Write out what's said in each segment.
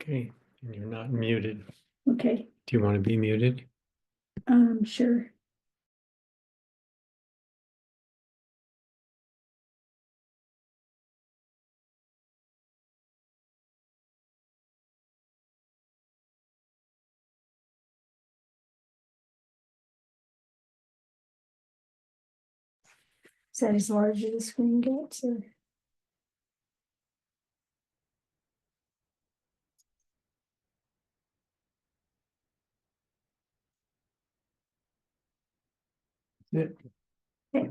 Okay, and you're not muted. Okay, Do you want to be muted? sure. Is that as large as the screen gets, or? Yeah. Okay.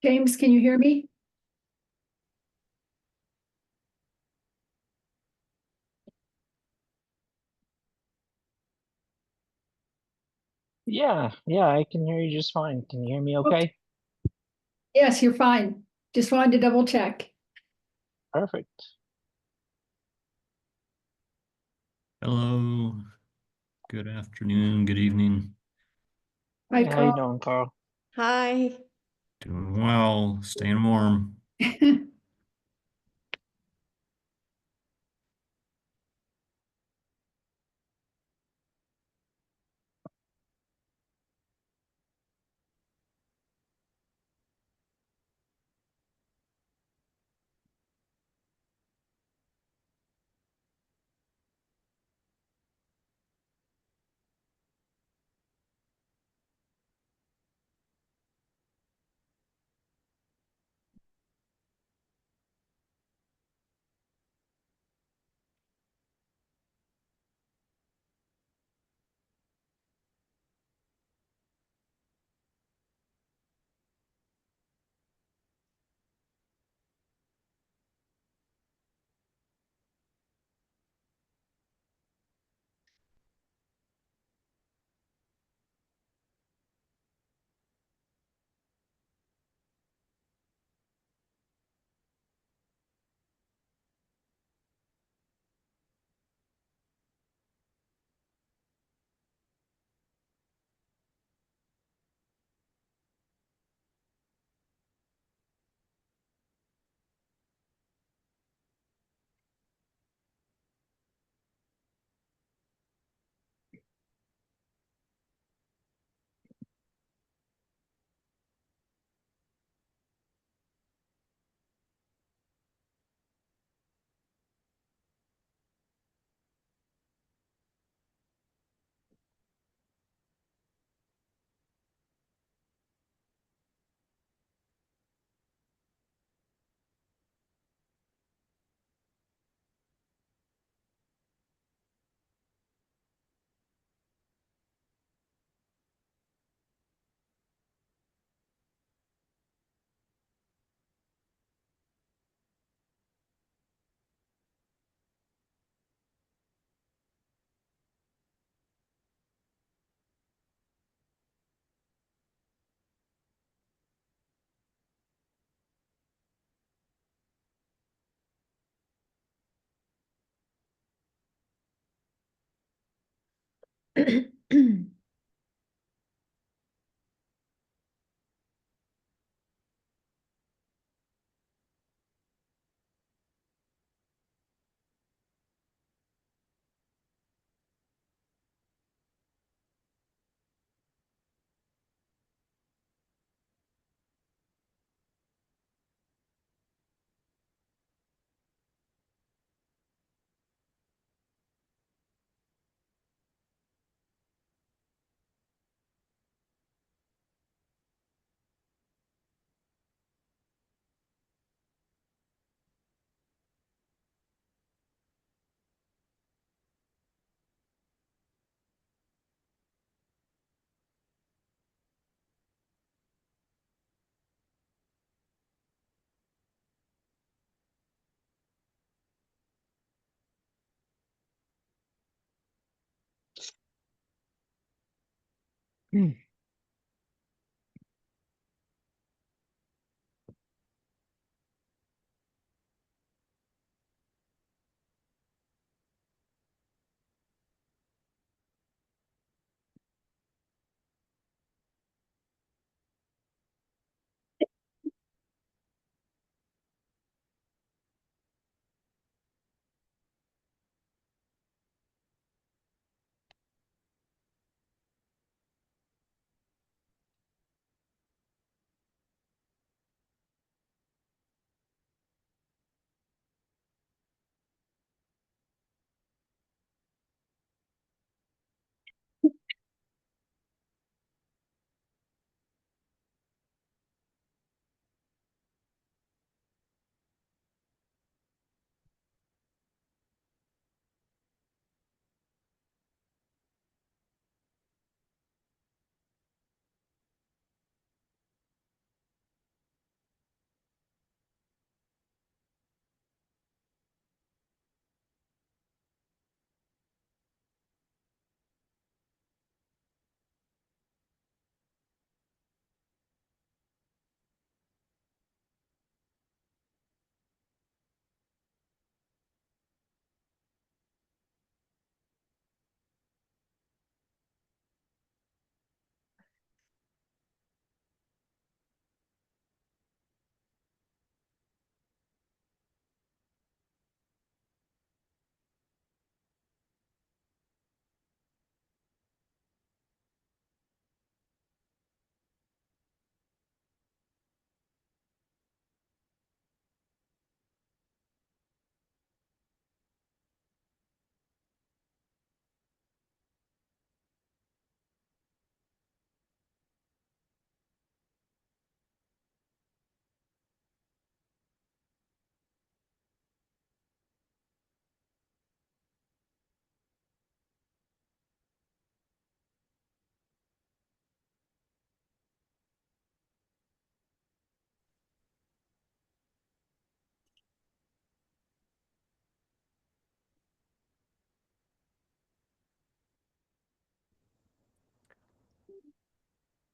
James, can you hear me? Yeah, I can hear you just fine. Can you hear me okay? Yes, you're fine. Just wanted to double check. Perfect. Hello, good afternoon, good evening. Hi, Hey, how you Carl. doing, Carl? Hi. Doing well, staying warm.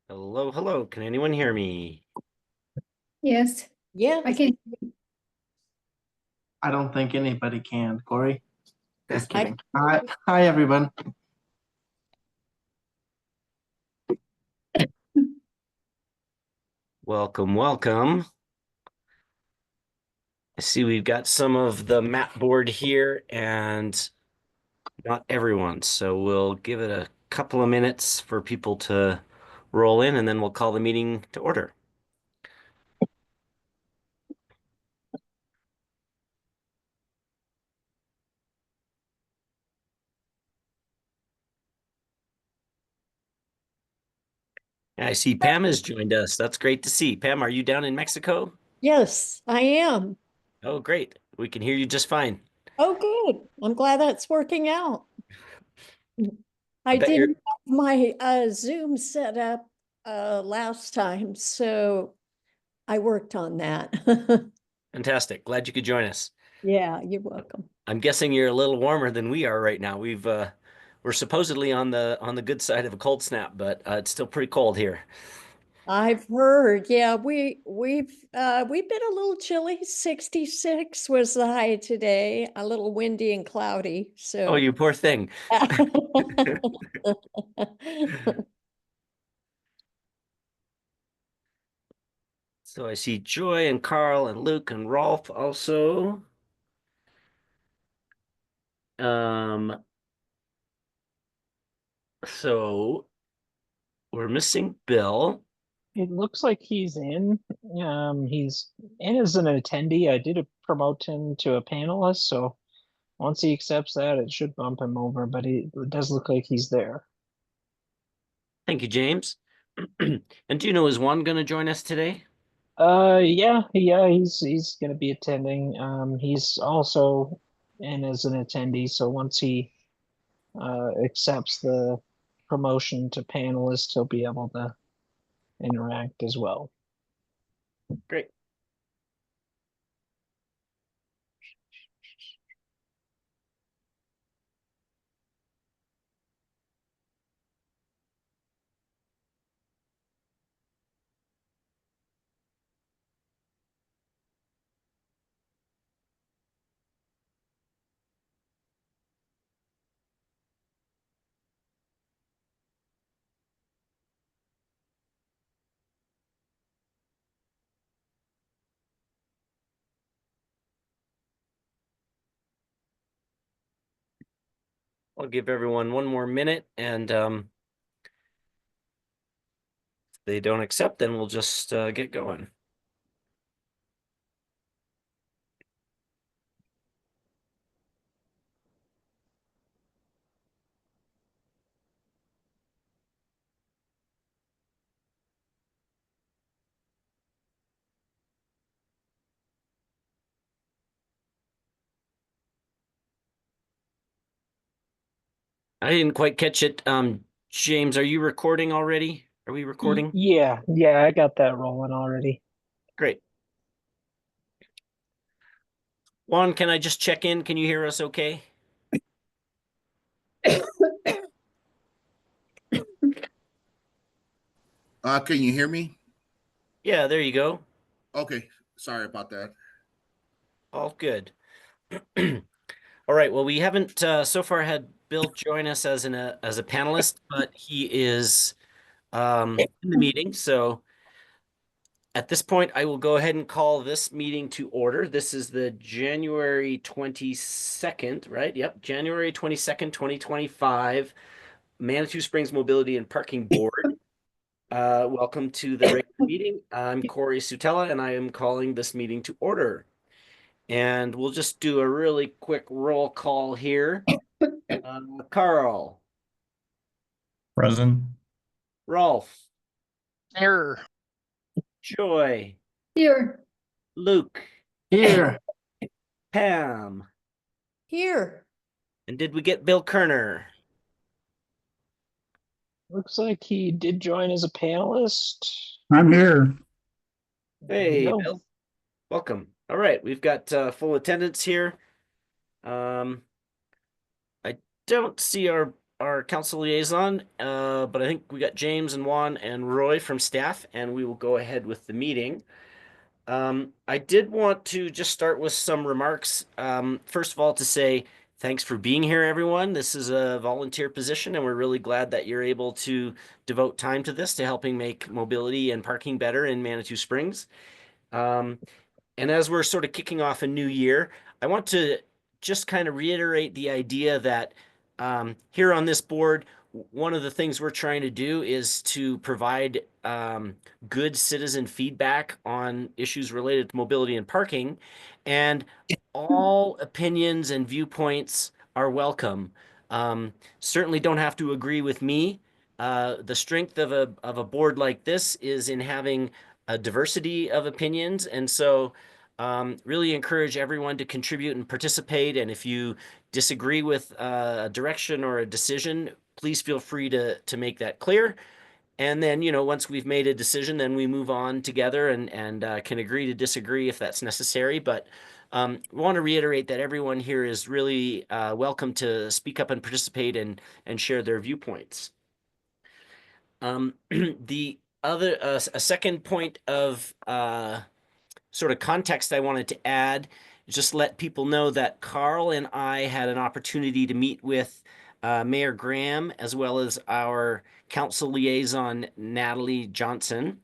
Hello, hello. Can anyone hear me? Yes, Yeah, I can. I don't think anybody can, Corey. Just I- kidding. Hi, everyone. Welcome, welcome. I see we've got some of the map board here and not everyone. So we'll give it a couple of minutes for people to roll in and then we'll call the meeting to order. I see Pam has joined us. That's great to see. Pam, are you down in Mexico? yes, I am. Oh, great. We can hear you just fine. Oh, good. I'm glad that's working out. I bet you're- didn't have my Zoom set up last time, so I worked on that. Fantastic. Glad you could join us. Yeah, you're welcome. I'm guessing you're a little warmer than we are right now. We're supposedly on the good side of a cold snap, but it's still pretty cold here. I've heard, yeah, we've been a little chilly. 66 was the high today, a little windy and cloudy, Oh, so. you poor thing. So I see Joy and Carl and Luke and Rolf also. So we're missing Bill. It looks like he's in. He's in as an attendee. I did promote him to a panelist, so once he accepts that, it should bump him over, but it does look like he's there. Thank you, James. And do you know, is Juan going to join us today? Yeah, he's gonna be attending. He's also in as an attendee, so once he accepts the promotion to panelist, he'll be able to interact as well. Great. I'll give everyone one more minute, and if they don't accept, then we'll just get going. I didn't quite catch it. James, are you recording already? Are we recording? Yeah, I got that rolling already. Great. Juan, can I just check in? Can you hear us okay? Can you hear me? Yeah, there you go. Okay, sorry about that. All good. All right. Well, we haven't so far had Bill join us as a panelist, but he is in the meeting. So at this point, I will go ahead and call this meeting to order. This is the January 22nd, right? Yep, January 22nd, 2025, Manitou Springs Mobility and Parking Board. Welcome to the regular meeting. I'm Corey Sutella, and I am calling this meeting to order. And we'll just do a really quick roll call here. Carl, Present. Rolf, Error. Joy, Here, Luke, Here, Pam, Here, and did we get Bill Kerner? Looks like he did join as a panelist. I'm here. There you Hey, go. Bill. Welcome. All right, we've got full attendance here. I don't see our council liaison, but I think we got James and Juan and Roy from staff, and we will go ahead with the meeting. I did want to just start with some remarks. First of all, to say thanks for being here, everyone. This is a volunteer position, and we're really glad that you're able to devote time to this, to helping make mobility and parking better in Manitou Springs. And as we're sort of kicking off a new year, I want to just kind of reiterate the idea that here on this board, one of the things we're trying to do is to provide good citizen feedback on issues related to mobility and parking, and all opinions and viewpoints are welcome. Certainly don't have to agree with me. The strength of a board like this is in having a diversity of opinions, and so really encourage everyone to contribute and participate. And if you disagree with a direction or a decision, please feel free to make that clear. And then, once we've made a decision, then we move on together and can agree to disagree if that's necessary. But want to reiterate that everyone here is really welcome to speak up and participate and share their viewpoints. The a second point of sort of context I wanted to add, just let people know that Carl and I had an opportunity to meet with Mayor Graham as well as our council liaison, Natalie Johnson.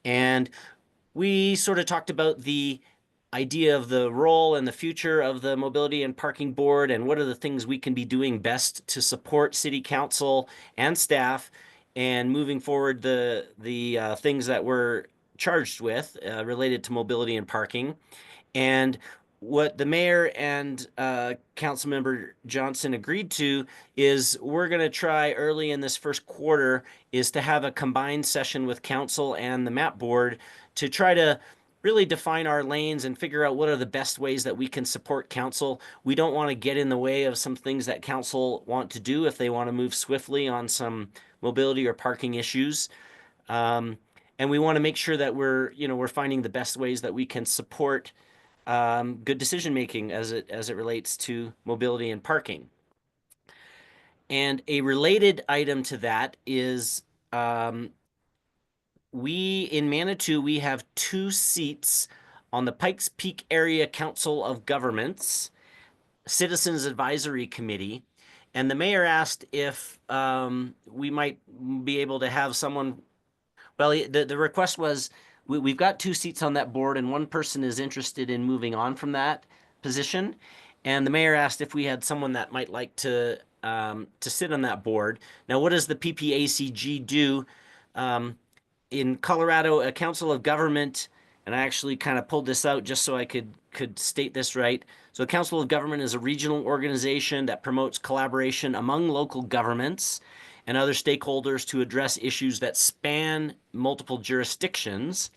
And we sort of talked about the idea of the role and the future of the Mobility and Parking Board and what are the things we can be doing best to support City Council and staff and moving forward the things that we're charged with related to mobility and parking. And what the mayor and Councilmember Johnson agreed to is we're going to try early in this first quarter is to have a combined session with council and the map board to try to really define our lanes and figure out what are the best ways that we can support council. We don't want to get in the way of some things that council want to do if they want to move swiftly on some mobility or parking issues. And we want to make sure that we're finding the best ways that we can support good decision making as it relates to mobility and parking. And a related item to that is we in Manitou, we have 2 seats on the Pikes Peak Area Council of Governments Citizens Advisory Committee. And the mayor asked if we might be able to have someone, well, the request was, we've got 2 seats on that board and one person is interested in moving on from that position. And the mayor asked if we had someone that might like to sit on that board. Now, what does the PPACG do? In Colorado, a council of government, and I actually kind of pulled this out just so I could state this right. So a council of government is a regional organization that promotes collaboration among local governments and other stakeholders to address issues that span multiple jurisdictions.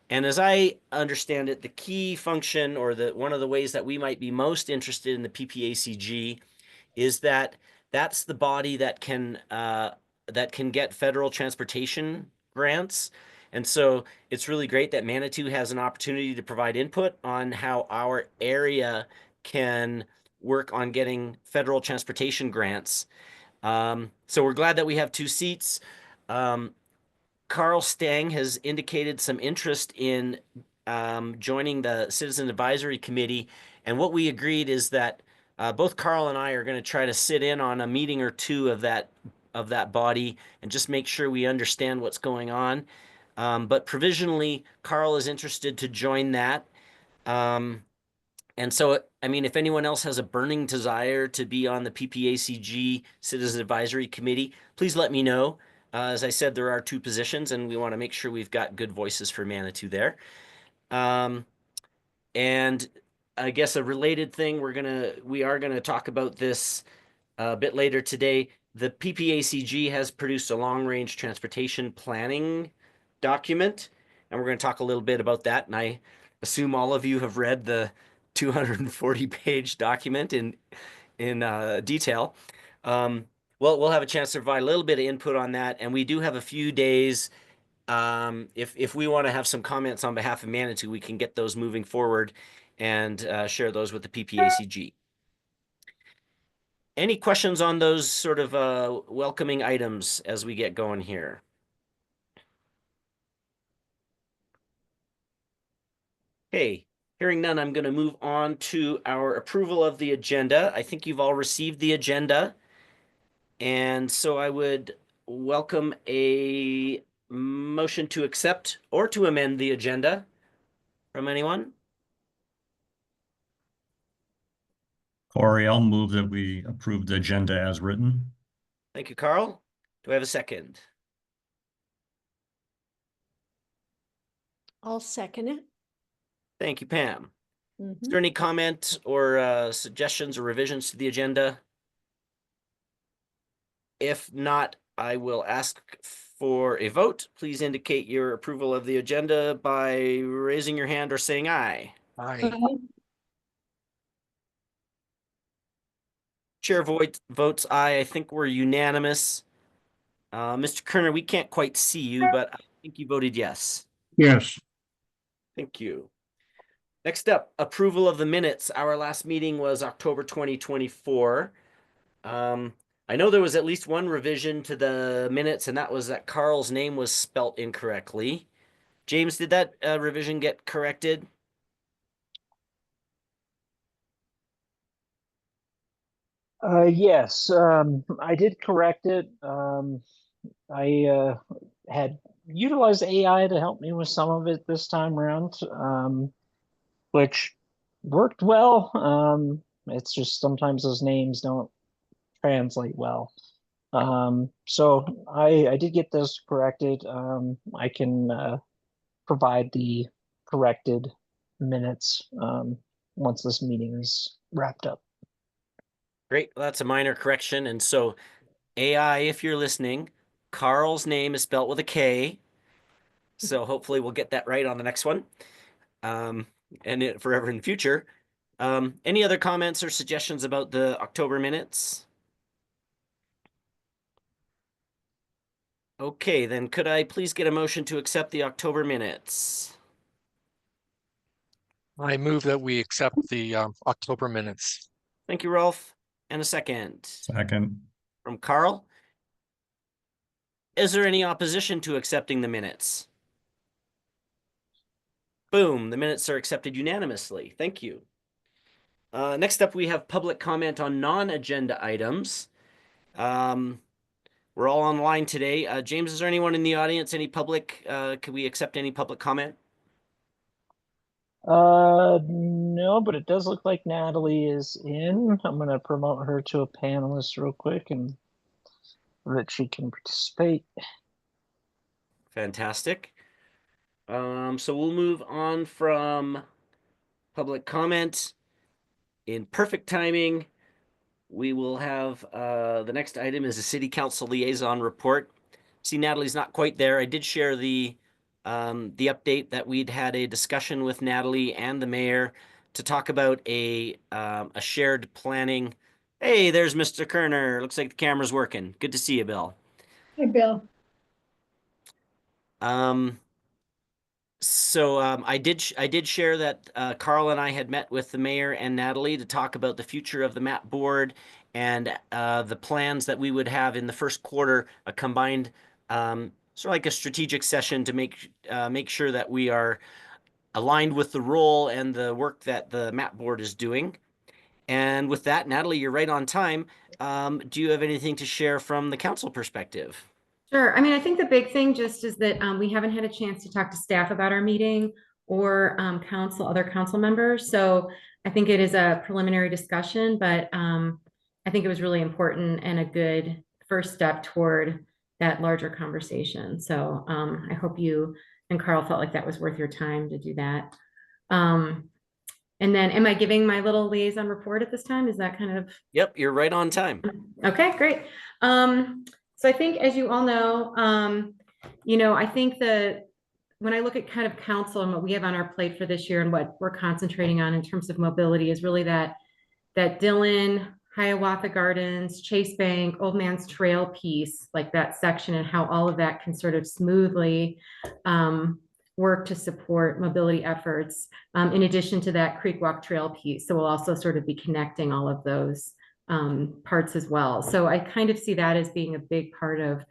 And as I understand it, the key function or one of the ways that we might be most interested in the PPACG is that that's the body that can get federal transportation grants. And so it's really great that Manitou has an opportunity to provide input on how our area can work on getting federal transportation grants. So we're glad that we have 2 seats. Carl Stang has indicated some interest in joining the Citizen Advisory Committee. And what we agreed is that both Carl and I are going to try to sit in on a meeting or 2 of that body and just make sure we understand what's going on. But provisionally, Carl is interested to join that. And so, I mean, if anyone else has a burning desire to be on the PPACG Citizen Advisory Committee, please let me know. As I said, there are 2 positions and we want to make sure we've got good voices for Manitou there. And I guess a related thing, we are gonna talk about this a bit later today. The PPACG has produced a long-range transportation planning document, and we're going to talk a little bit about that. And I assume all of you have read the 240-page document in detail. Well, we'll have a chance to provide a little bit of input on that, and we do have a few days. If we want to have some comments on behalf of Manitou, we can get those moving forward and share those with the PPACG. Any questions on those sort of welcoming items as we get going here? Okay, hearing none, I'm going to move on to our approval of the agenda. I think you've all received the agenda. And so I would welcome a motion to accept or to amend the agenda from anyone. Corey, I'll move that we approve the agenda as written. Thank you, Carl. Do I have a second? I'll second it. Thank you, Pam. Mhm. Is there any comment or suggestions or revisions to the agenda? If not, I will ask for a vote. Please indicate your approval of the agenda by raising your hand or saying aye. Aye. Chair votes aye. I think we're unanimous. Mr. Kerner, we can't quite see you, but I think you voted yes. Yes. Thank you. Next up, approval of the minutes. Our last meeting was October 2024. I know there was at least one revision to the minutes, and that was that Carl's name was spelt incorrectly. James, did that revision get corrected? Yes, I did correct it. I had utilized AI to help me with some of it this time around, which worked well. It's just sometimes those names don't translate well. So I did get those corrected. I can provide the corrected minutes once this meeting is wrapped up. Great. Well, that's a minor correction. And so AI, if you're listening, Carl's name is spelt with a K. So hopefully we'll get that right on the next one. And forever in the future. Any other comments or suggestions about the October minutes? Okay, then could I please get a motion to accept the October minutes? I move that we accept the October minutes. Thank you, Rolf. And a second Second. from Carl. Is there any opposition to accepting the minutes? Boom, the minutes are accepted unanimously. Thank you. Next up, we have public comment on non-agenda items. We're all online today. James, is there anyone in the audience, any public, can we accept any public comment? No, but it does look like Natalie is in. I'm gonna promote her to a panelist real quick and that she can participate. Fantastic. So we'll move on from public comment. In perfect timing, we will have the next item is a city council liaison report. See, Natalie's not quite there. I did share the update that we'd had a discussion with Natalie and the mayor to talk about a shared planning. Hey, there's Mr. Kerner. Looks like the camera's working. Good to see you, Bill. Hey, Bill. So I did share that Carl and I had met with the mayor and Natalie to talk about the future of the map board and the plans that we would have in the first quarter, a combined sort of like a strategic session to make sure that we are aligned with the role and the work that the map board is doing. And with that, Natalie, you're right on time. Do you have anything to share from the council perspective? Sure. I mean, I think the big thing just is that we haven't had a chance to talk to staff about our meeting or other council members. So I think it is a preliminary discussion, but I think it was really important and a good first step toward that larger conversation. So I hope you and Carl felt like that was worth your time to do that. And then am I giving my little liaison report at this time? Is that kind of? Yep, you're right on time. Okay, great. So I think, as you all know, I think when I look at kind of council and what we have on our plate for this year and what we're concentrating on in terms of mobility is really that Dillon, Hiawatha Gardens, Chase Bank, Old Man's Trail piece, like that section and how all of that can sort of smoothly work to support mobility efforts. In addition to that Creek Walk Trail piece. So we'll also sort of be connecting all of those parts as well. So I kind of see that as being a big part of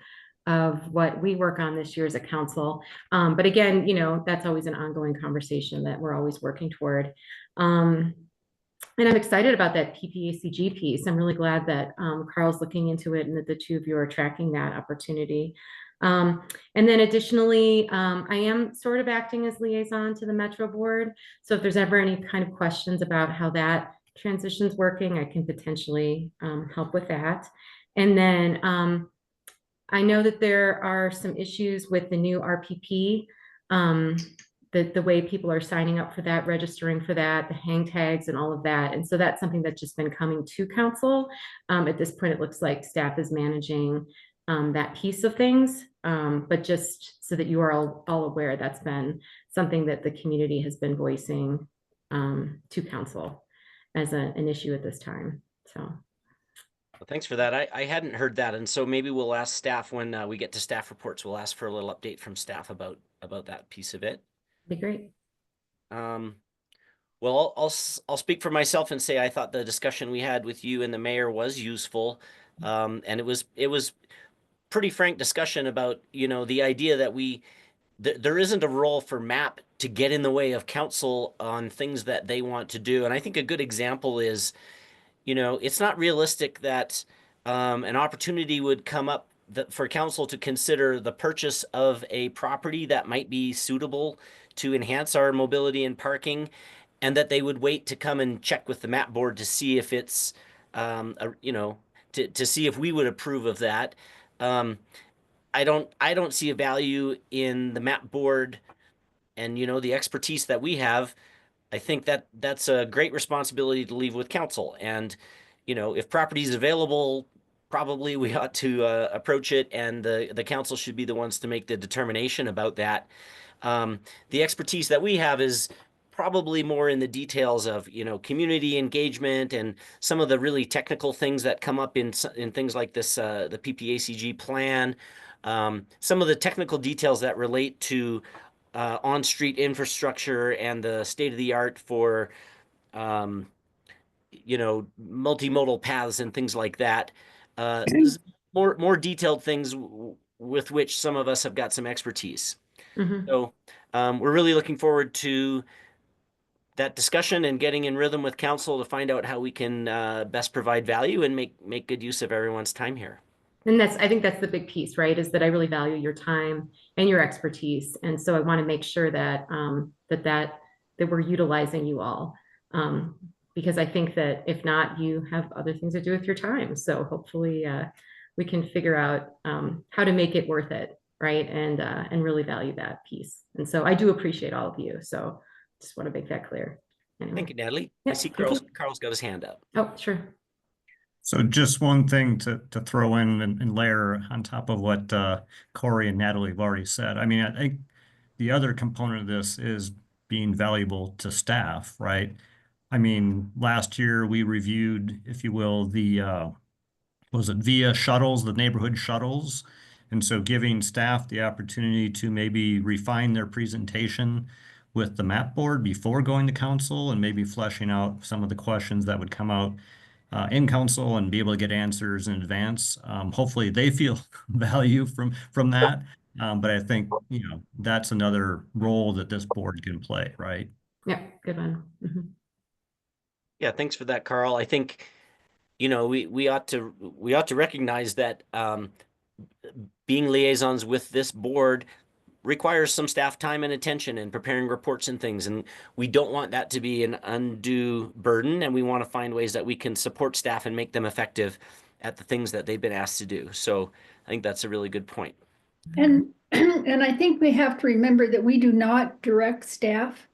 what we work on this year as a council. But again, that's always an ongoing conversation that we're always working toward. And I'm excited about that PPACG piece. I'm really glad that Carl's looking into it and that the two of you are tracking that opportunity. And then additionally, I am sort of acting as liaison to the Metro Board. So if there's ever any kind of questions about how that transition's working, I can potentially help with that. And then I know that there are some issues with the new RPP, the way people are signing up for that, registering for that, the hang tags and all of that. And so that's something that's just been coming to council. At this point, it looks like staff is managing that piece of things. But just so that you are all aware, that's been something that the community has been voicing to council as an issue at this time. So well, thanks for that. I hadn't heard that, and so maybe we'll ask staff when we get to staff reports. We'll ask for a little update from staff about that piece of it. Be great. Well, I'll speak for myself and say I thought the discussion we had with you and the mayor was useful. And it was pretty frank discussion about, the idea that there isn't a role for MAP to get in the way of council on things that they want to do. And I think a good example is, it's not realistic that an opportunity would come up for council to consider the purchase of a property that might be suitable to enhance our mobility and parking, and that they would wait to come and check with the MAP board to see if it's, to see if we would approve of that. I don't see a value in the MAP board and, the expertise that we have. I think that that's a great responsibility to leave with council. And, if property is available, probably we ought to approach it, and the council should be the ones to make the determination about that. The expertise that we have is probably more in the details of, community engagement and some of the really technical things that come up in things like this, the PPACG plan. Some of the technical details that relate to on-street infrastructure and the state-of-the-art for, multimodal paths and things like that. More detailed things with which some of us have got some expertise. So we're really looking forward to that discussion and getting in rhythm with council to find out how we can best provide value and make good use of everyone's time here. And I think that's the big piece, right? Is that I really value your time and your expertise. And so I want to make sure that, that we're utilizing you all. Because I think that if not, you have other things to do with your time. So hopefully we can figure out how to make it worth it, right? And really value that piece. And so I do appreciate all of you. So just want to make that clear. Anyway. Thank you, Natalie. Yeah, I see thank you. Carl's got his hand up. Oh, sure. So just one thing to throw in and layer on top of what Corey and Natalie have already said. I mean, I think the other component of this is being valuable to staff, right? I mean, last year we reviewed, if you will, the was it via shuttles, the neighborhood shuttles? And so giving staff the opportunity to maybe refine their presentation with the MAP board before going to council, and maybe fleshing out some of the questions that would come out in council and be able to get answers in advance. Hopefully they feel value from that. But I think, that's another role that this board can play, right? Yeah, good one. Yeah, thanks for that, Carl. I think, we ought to recognize that being liaisons with this board requires some staff time and attention and preparing reports and things. And we don't want that to be an undue burden. And we want to find ways that we can support staff and make them effective at the things that they've been asked to do. So I think that's a really good point. And I think we have to remember that we do not direct staff.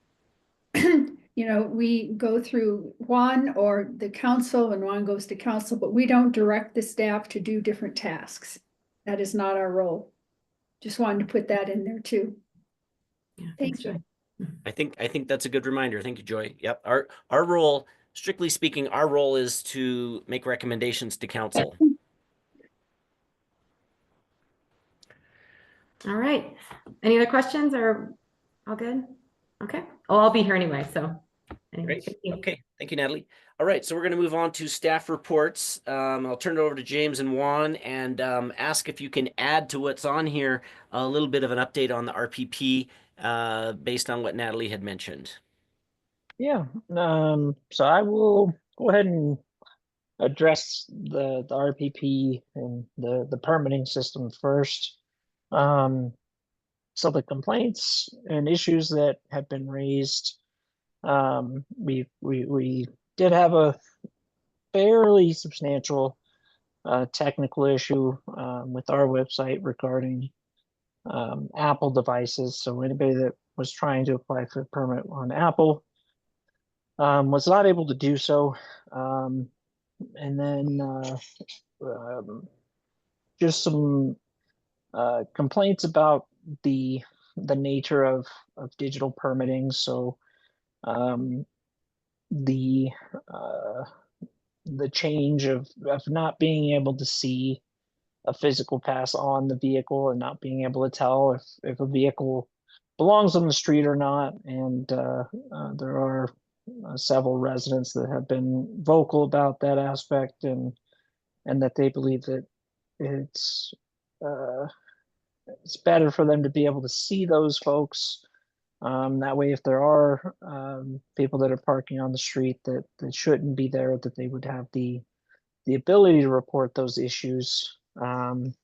We go through Juan or the council, and Juan goes to council, but we don't direct the staff to do different tasks. That is not our role. Just wanted to put that in there too. Yeah, Thank you. I think that's a good reminder. Thank you, Joy. Yep. Our role, strictly speaking, our role is to make recommendations to council. All right. Any other questions or all good? Okay. Oh, I'll be here anyway. So anyway, Great. Okay. Thank you, Natalie. All right. So we're going to move on to staff reports. I'll turn it over to James and Juan and ask if you can add to what's on here a little bit of an update on the RPP based on what Natalie had mentioned. Yeah. So I will go ahead and address the RPP and the permitting system first. So the complaints and issues that have been raised, we did have a fairly substantial technical issue with our website regarding Apple devices. So anybody that was trying to apply for a permit on Apple was not able to do so. And then just some complaints about the nature of digital permitting. So the change of not being able to see a physical pass on the vehicle and not being able to tell if a vehicle belongs on the street or not. And there are several residents that have been vocal about that aspect, and and that they believe that it's better for them to be able to see those folks. That way, if there are people that are parking on the street that shouldn't be there, that they would have the ability to report those issues. And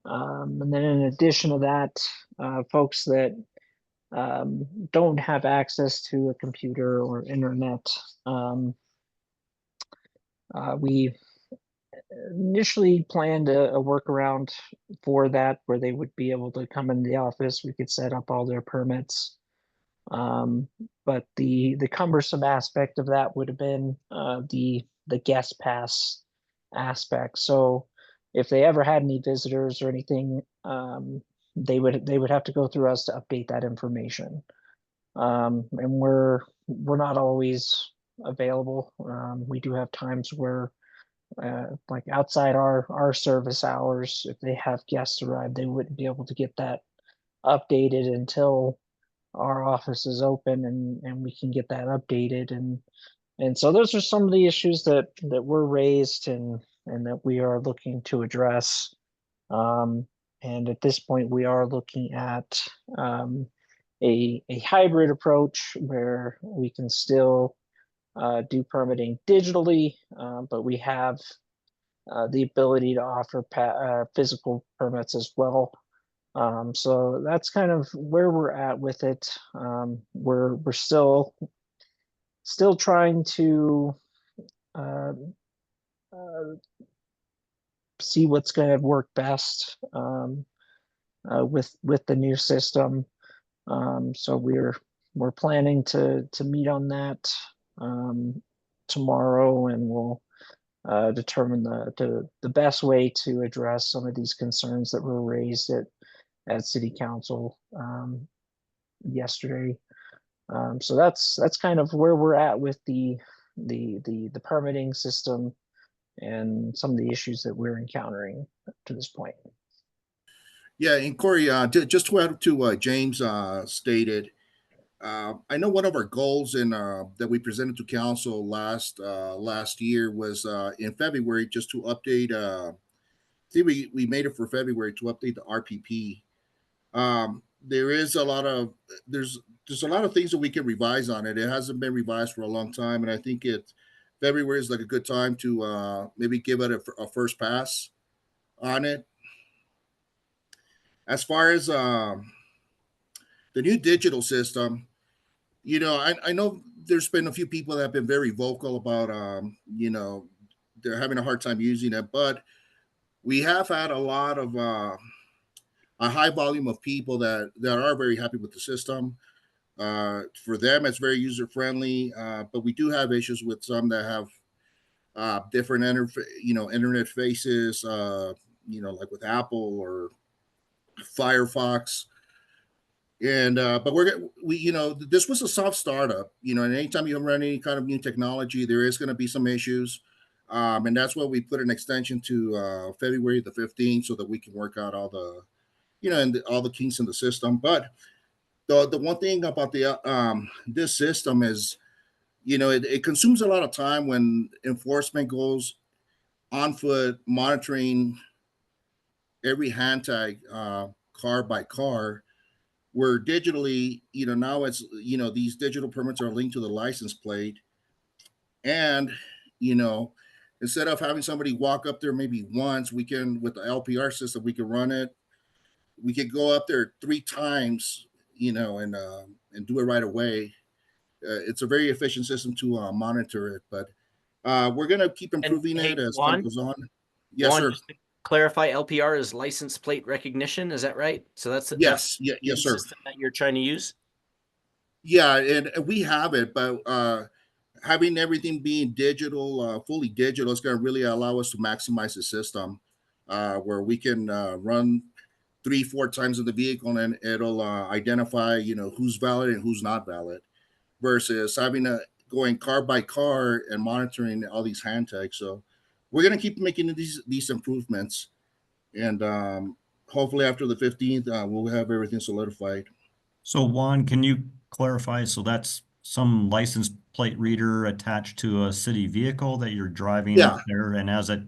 then in addition to that, folks that don't have access to a computer or internet, we initially planned a workaround for that where they would be able to come into the office. We could set up all their permits. But the cumbersome aspect of that would have been the guest pass aspect. So if they ever had any visitors or anything, they would have to go through us to update that information. And we're not always available. We do have times where like outside our service hours, if they have guests arrive, they wouldn't be able to get that updated until our office is open and we can get that updated. And so those are some of the issues that were raised and that we are looking to address. And at this point, we are looking at a hybrid approach where we can still do permitting digitally, but we have the ability to offer physical permits as well. So that's kind of where we're at with it. We're still trying to see what's going to work best with the new system. So we're planning to meet on that tomorrow, and we'll determine the best way to address some of these concerns that were raised at City Council yesterday. So that's kind of where we're at with the permitting system and some of the issues that we're encountering to this point. Yeah, and Corey, just to add to what James stated, I know one of our goals that we presented to council last year was in February, just to update. See, we made it for February to update the RPP. There is a lot of there's a lot of things that we can revise on it. It hasn't been revised for a long time, and I think February is like a good time to maybe give it a first pass on it. As far as the new digital system, I know there's been a few people that have been very vocal about, they're having a hard time using it, but we have had a lot of a high volume of people that are very happy with the system. For them, it's very user friendly, but we do have issues with some that have different internet faces, like with Apple or Firefox. And but this was a soft startup, and anytime you run any kind of new technology, there is going to be some issues, and that's why we put an extension to February the 15th so that we can work out all the all the kinks in the system. But the one thing about this system is, it consumes a lot of time when enforcement goes on foot monitoring every hand tag car by car. Where digitally, now it's, these digital permits are linked to the license plate. And, instead of having somebody walk up there maybe once, we can, with the LPR system, we can run it. We could go up there 3 times, and do it right away. It's a very efficient system to monitor it, but we're going to keep improving it as time goes on. Yes, sir. Just to clarify, LPR is license plate recognition. Is that right? So that's yes, sir. System that you're trying to use. Yeah, and we have it, but having everything being digital, fully digital, is going to really allow us to maximize the system, where we can run 3-4 times in the vehicle and it'll identify, who's valid and who's not valid, versus having going car by car and monitoring all these hand tags. So we're going to keep making these improvements, and hopefully after the 15th, we'll have everything solidified. So Juan, can you clarify? So that's some license plate reader attached to a city vehicle that you're driving up there, and as it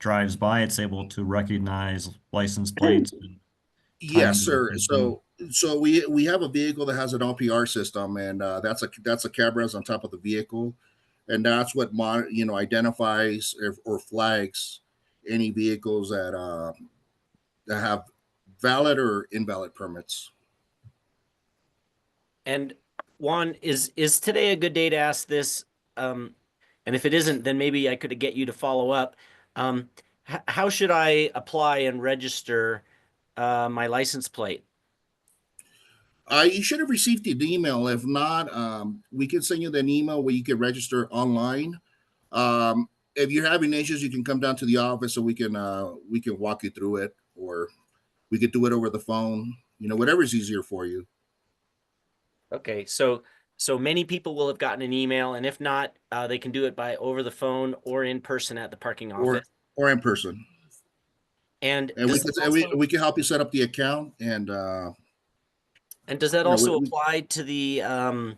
drives by, it's able to recognize license plates. And Yes, time sir. and- So we have a vehicle that has an LPR system, and that's a cameras on top of the vehicle, and that's what identifies or flags any vehicles that have valid or invalid permits. And Juan, is today a good day to ask this? And if it isn't, then maybe I could get you to follow up. How should I apply and register my license plate? You should have received an email. If not, we can send you an email where you can register online. If you're having issues, you can come down to the office so we can walk you through it, or we could do it over the phone. Whatever's easier for you. Okay, so many people will have gotten an email, and if not, they can do it by over the phone or in person at the parking office. Or in person. And we can help you set up the account, and does that also apply to the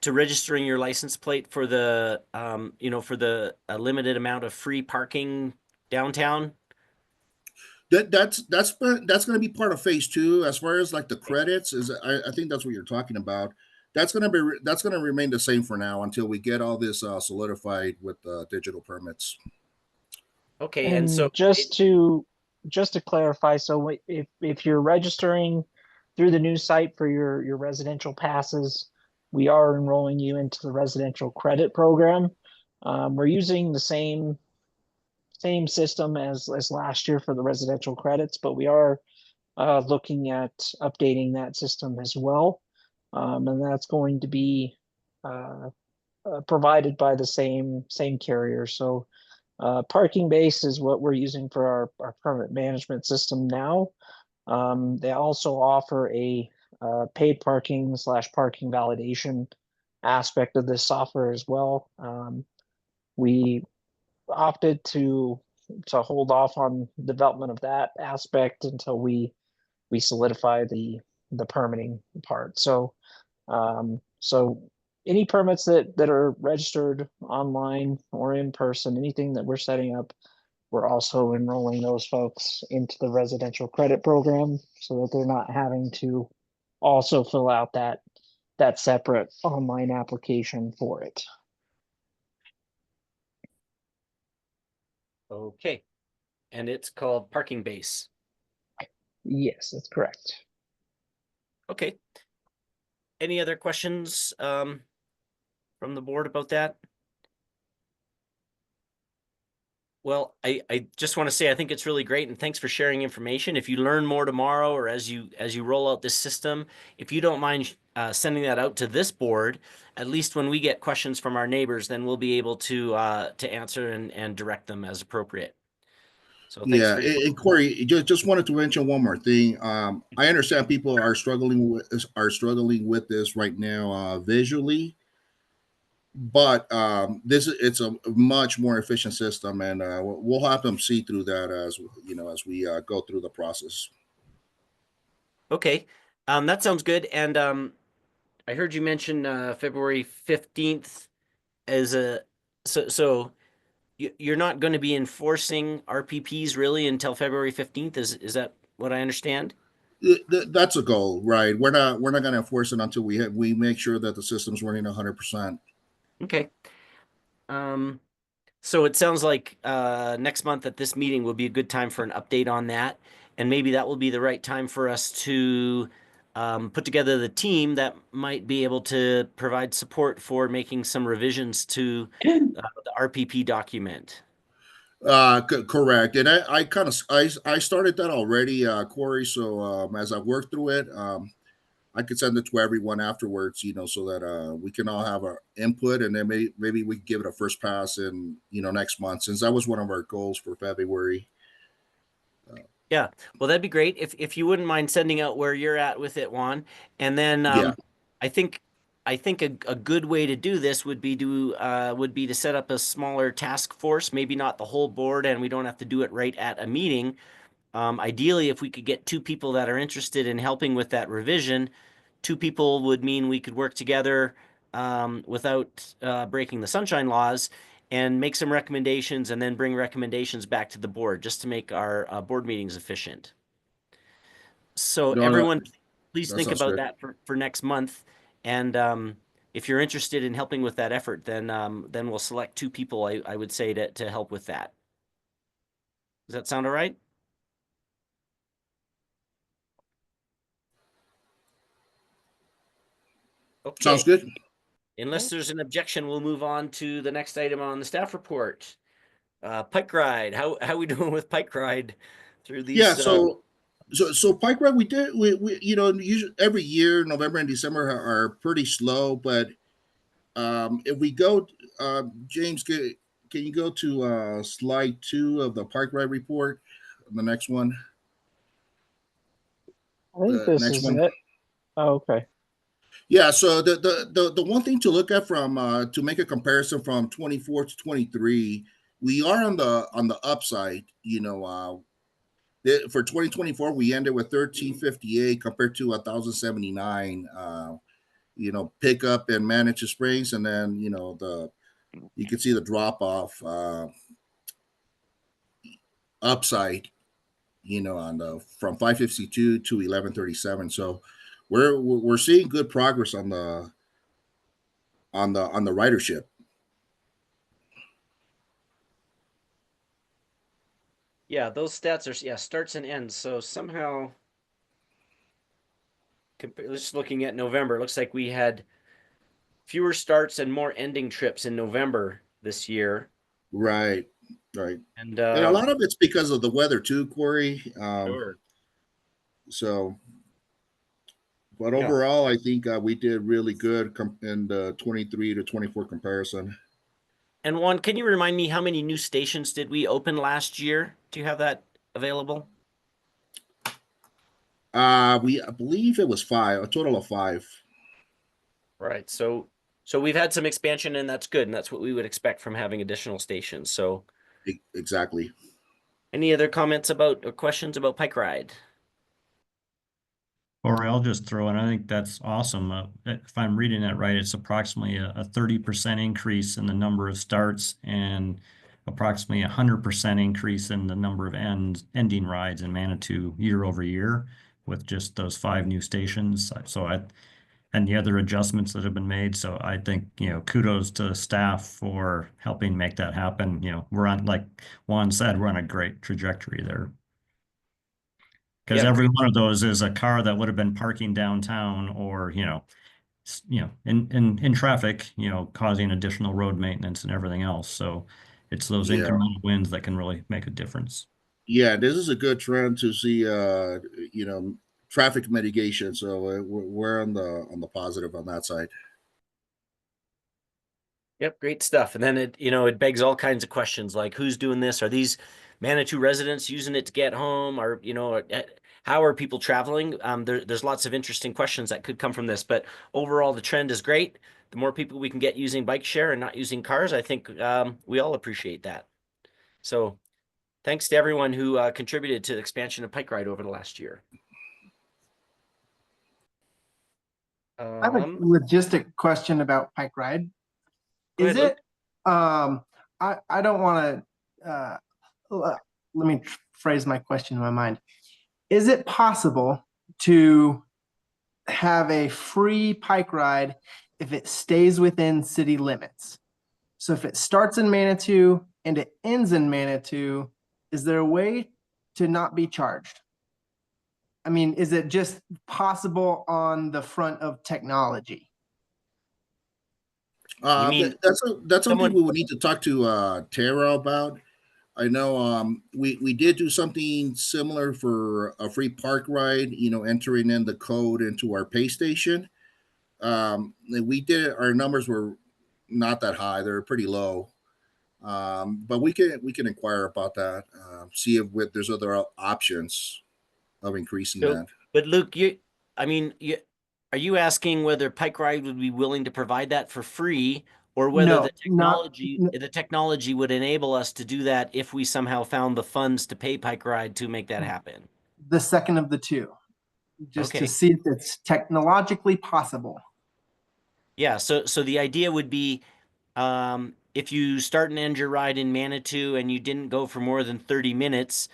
to registering your license plate for the for the limited amount of free parking downtown? That's going to be part of phase 2. As far as like the credits, I think that's what you're talking about. That's going to remain the same for now until we get all this solidified with digital permits. Okay, and so just to clarify, so if you're registering through the new site for your residential passes, we are enrolling you into the residential credit program. We're using the same system as last year for the residential credits, but we are looking at updating that system as well. And that's going to be provided by the same carrier. So Parking Base is what we're using for our permit management system now. They also offer a paid parking / parking validation aspect of this software as well. We opted to hold off on development of that aspect until we solidify the permitting part. So any permits that are registered online or in person, anything that we're setting up, we're also enrolling those folks into the residential credit program so that they're not having to also fill out that separate online application for it. Okay, and it's called Parking Base. Yes, that's correct. Okay. Any other questions from the board about that? Well, I just want to say I think it's really great, and thanks for sharing information. If you learn more tomorrow or as you roll out this system, if you don't mind sending that out to this board, at least when we get questions from our neighbors, then we'll be able to answer and direct them as appropriate. So thanks Yeah, and Corey, just wanted to mention one more thing. I understand people are struggling with this right now visually, but it's a much more efficient system, and we'll have them see through that as we go through the process. Okay, that sounds good. And I heard you mention February 15th as so you're not going to be enforcing RPPs really until February 15th. Is that what I understand? That's a goal, right? We're not going to enforce it until we make sure that the system's running 100%. Okay. So it sounds like next month at this meeting will be a good time for an update on that, and maybe that will be the right time for us to put together the team that might be able to provide support for making some revisions to the RPP document. Correct. And I started that already, Corey. So as I work through it, I could send it to everyone afterwards, so that we can all have our input, and then maybe we can give it a first pass in, next month, since that was one of our goals for February. Yeah, well, that'd be great if you wouldn't mind sending out where you're at with it, Juan. And then I think a good way to do this would be to set up a smaller task force, maybe not the whole board, and we don't have to do it right at a meeting. Ideally, if we could get 2 people that are interested in helping with that revision, 2 people would mean we could work together without breaking the sunshine laws. and make some recommendations and then bring recommendations back to the board just to make our board meetings efficient. So No, no, everyone, please that think sounds about good. that for next month. And if you're interested in helping with that effort, then we'll select 2 people, I would say, to help with that. Does that sound all right? Okay. Sounds good. Unless there's an objection, we'll move on to the next item on the staff report. Pike ride. How we doing with pike ride through these? Yeah, so Pike Ride, we you know, usually every year November and December are pretty slow, but if we go, James, can you go to slide 2 of the Pike Ride report, the next one? I think The this next is one. it. Oh, okay. Yeah, so the one thing to look at from to make a comparison from 24 to 23, we are on the upside. You know, for 2024, we ended with 1358 compared to 1079. You know, pickup in Manitou Springs, and then you know you can see the drop off upside. You know, on the from 552 to 1137. So we're seeing good progress on the ridership. Yeah, those stats are starts and ends. So somehow, just looking at November, it looks like we had fewer starts and more ending trips in November this year. Right. And a lot of it's because of the weather too, Corey. sure. So, but Yeah. overall, I think we did really good in the 23 to 24 comparison. And Juan, can you remind me how many new stations did we open last year? Do you have that available? I believe it was 5, a total of 5. Right. So we've had some expansion, and that's good, and that's what we would expect from having additional stations. So Exactly. any other comments about or questions about Pike Ride? Or I'll just throw in, I think that's awesome. If I'm reading that right, it's approximately a 30% increase in the number of starts and approximately 100% increase in the number of ending rides in Manitou year over year with just those 5 new stations. And the other adjustments that have been made. So I think, you know, kudos to the staff for helping make that happen. You know, we're on, like Juan said, we're on a great trajectory there. Because Yeah, every one of those is a car that would have been parking downtown or, you know, in traffic, you know, causing additional road maintenance and everything else. So it's those Yeah. incremental wins that can really make a difference. Yeah, this is a good trend to see. You know, traffic mitigation. So we're on the positive on that side. Yep, great stuff. And then it begs all kinds of questions like who's doing this? Are these Manitou residents using it to get home? Or, how are people traveling? There's lots of interesting questions that could come from this, but overall the trend is great. The more people we can get using bike share and not using cars, I think we all appreciate that. So thanks to everyone who contributed to the expansion of Pike Ride over the last year. I have a logistic question about Pike Ride. Go Is ahead, it, I don't want to, let me phrase my question in my mind. Is it possible to have a free Pike Ride if it stays within city limits? So if it starts in Manitou and it ends in Manitou, is there a way to not be charged? I mean, is it just possible on the front of technology? You mean That's something we would need to talk to Tara about. I know we did do something similar for a free park ride, you know, entering in the code into our pay station. We did it, our numbers were not that high, they're pretty low. But we can inquire about that, see if there's other options of increasing that. But Luke, are you asking whether Pike Ride would be willing to provide that for free, or whether No, the technology would enable us to do that if we somehow found the funds to pay Pike Ride to make that happen? The second of the two, just Okay. to see if it's technologically possible. Yeah, so the idea would be if you start and end your ride in Manitou and you didn't go for more than 30 minutes,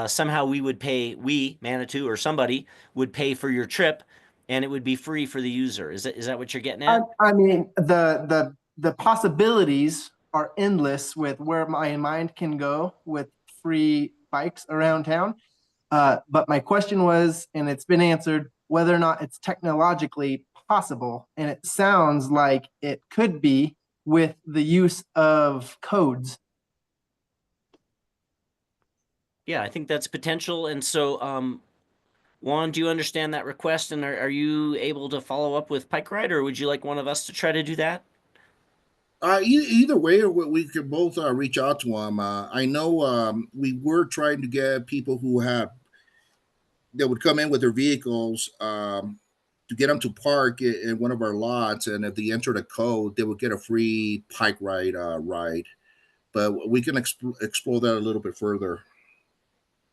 somehow Manitou or somebody would pay for your trip and it would be free for the user. Is that what you're getting at? I mean, the possibilities are endless with where my mind can go with free bikes around town. But my question was, and it's been answered, whether or not it's technologically possible. And it sounds like it could be with the use of codes. Yeah, I think that's potential. And so, Juan, do you understand that request? And are you able to follow up with Pike Ride, or would you like one of us to try to do that? Either way, or we could both reach out to them. I know we were trying to get people that would come in with their vehicles to get them to park in one of our lots, and if they entered a code, they would get a free Pike Ride ride. But we can explore that a little bit further.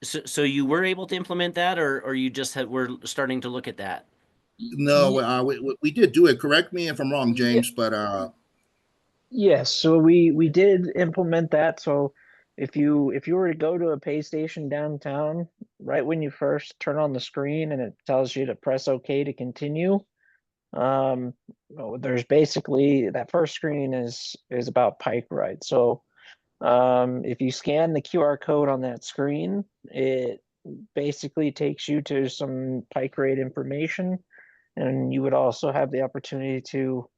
So you were able to implement that, or you just were starting to look at that? No, we did do it. Correct me if I'm wrong, James, but Yes, so we did implement that. So if you were to go to a pay station downtown, right when you first turn on the screen and it tells you to press OK to continue, there's basically that first screen is about Pike Ride. So if you scan the QR code on that screen, it basically takes you to some Pike Ride information, and you would also have the opportunity to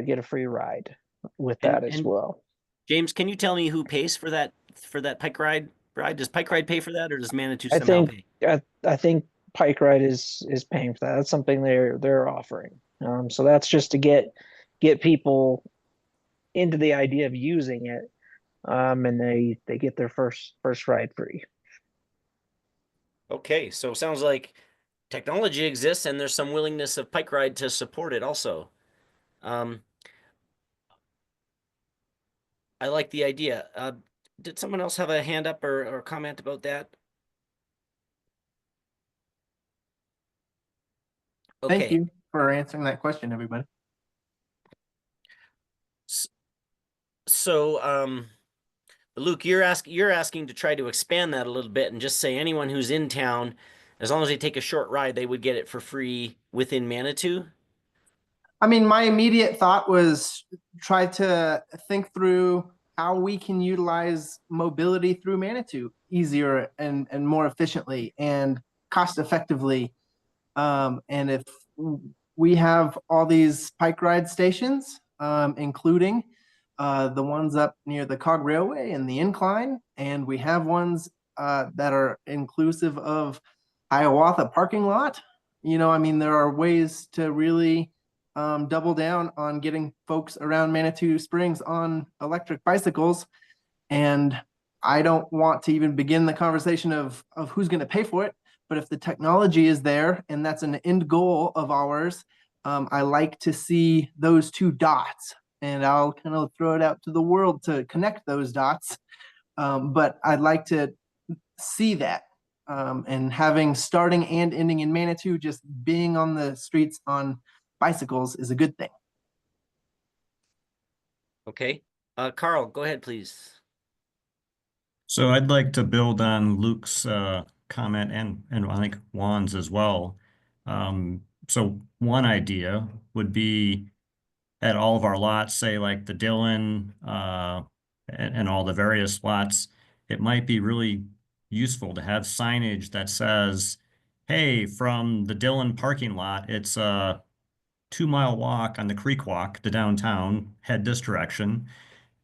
get a free ride with that as well. James, can you tell me who pays for that Pike Ride? Does Pike Ride pay for that, or does Manitou I somehow think pay? I think Pike Ride is paying for that. That's something they're offering. So that's just to get people into the idea of using it, and they get their first ride free. Okay, so it sounds like technology exists and there's some willingness of Pike Ride to support it also. I like the idea. Did someone else have a hand up or comment about that? Okay. Thank you for answering that question, everybody. So, Luke, you're asking to try to expand that a little bit and just say anyone who's in town, as long as they take a short ride, they would get it for free within Manitou. I mean, my immediate thought was try to think through how we can utilize mobility through Manitou easier and more efficiently and cost effectively. And if we have all these Pike Ride stations, including the ones up near the Cog Railway and the Incline, and we have ones that are inclusive of Hiawatha parking lot, I mean, there are ways to really double down on getting folks around Manitou Springs on electric bicycles. And I don't want to even begin the conversation of who's going to pay for it. But if the technology is there and that's an end goal of ours, I like to see those two dots. And I'll kind of throw it out to the world to connect those dots. But I'd like to see that. And having starting and ending in Manitou, just being on the streets on bicycles is a good thing. Okay. Carl, go ahead, please. So I'd like to build on Luke's comment and I think Juan's as well. So one idea would be at all of our lots, say like the Dillon and all the various lots, it might be really useful to have signage that says, hey, from the Dillon parking lot, it's a 2-mile walk on the Creek Walk to downtown, head this direction.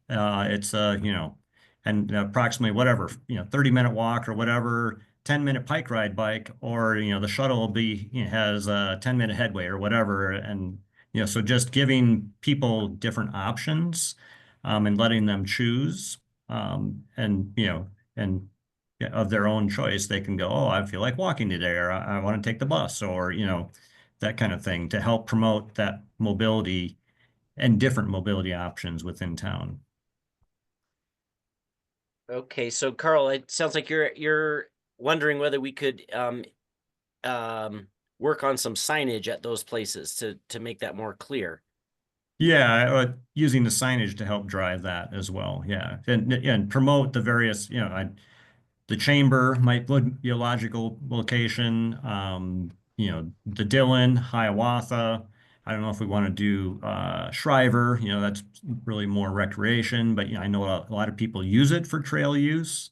It's and approximately whatever, 30-minute walk or whatever, 10-minute Pike Ride bike, or, the shuttle will be, has a 10-minute headway or whatever. And, so just giving people different options and letting them choose and of their own choice, they can go, oh, I feel like walking today, or I want to take the bus, or, that kind of thing to help promote that mobility and different mobility options within town. Okay, so Carl, it sounds like you're wondering whether we could work on some signage at those places to make that more clear. Yeah, using the signage to help drive that as well. Yeah, and promote the various, the chamber might would be a logical location. The Dillon, Hiawatha. I don't know if we want to do Shriver. That's really more recreation, but I know a lot of people use it for trail use.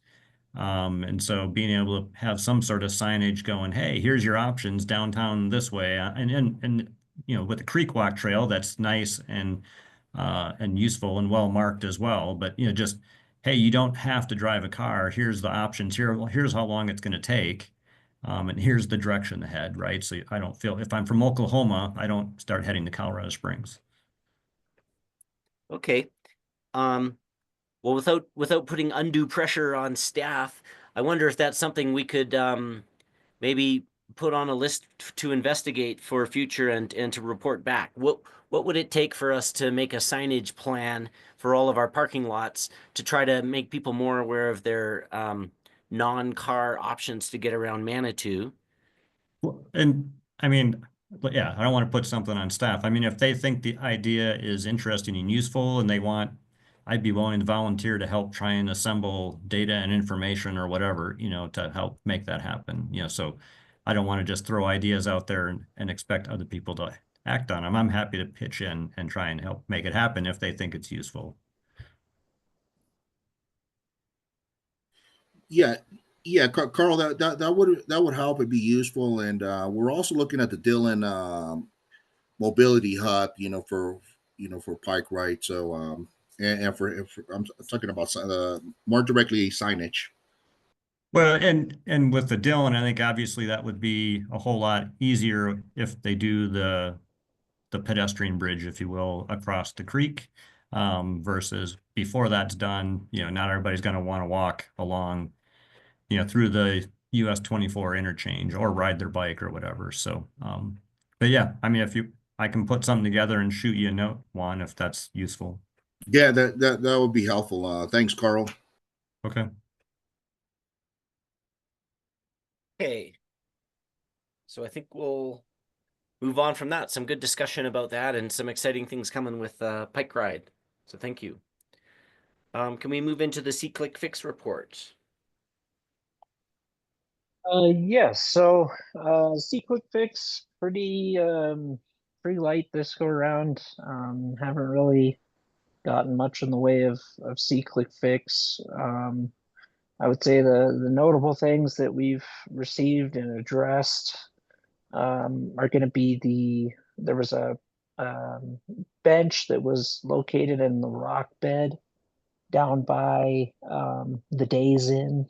And so being able to have some sort of signage going, hey, here's your options downtown this way, and with the Creek Walk Trail, that's nice and useful and well marked as well. But just hey, you don't have to drive a car. Here's the options. Here's how long it's going to take, and here's the direction to head. Right. So I don't feel if I'm from Oklahoma, I don't start heading to Colorado Springs. Okay. Well, without putting undue pressure on staff, I wonder if that's something we could maybe put on a list to investigate for future and to report back. What would it take for us to make a signage plan for all of our parking lots to try to make people more aware of their non-car options to get around Manitou? Well, and I mean, but yeah, I don't want to put something on staff. I mean, if they think the idea is interesting and useful and I'd be willing to volunteer to help try and assemble data and information or whatever, to help make that happen. So I don't want to just throw ideas out there and expect other people to act on them. I'm happy to pitch in and try and help make it happen if they think it's useful. Yeah, yeah, Carl, that would help and be useful. And we're also looking at the Dillon mobility hub, for Pike Ride. So and for I'm talking about more directly signage. Well, and with the Dillon, I think obviously that would be a whole lot easier if they do the pedestrian bridge, if you will, across the creek, versus before that's done, not everybody's going to want to walk along, through the US 24 interchange or ride their bike or whatever. So, but yeah, I mean, I can put something together and shoot you a note, Juan, if that's useful. Yeah, that would be helpful. Thanks, Carl. Okay. Okay. So I think we'll move on from that. Some good discussion about that and some exciting things coming with Pike Ride. So thank you. Can we move into the SeeClick Fix report? Yes. So, SeeClick Fix pretty light this go around. Haven't really gotten much in the way of SeeClick Fix. I would say the notable things that we've received and addressed are going to be there was a bench that was located in the rock bed down by the Days Inn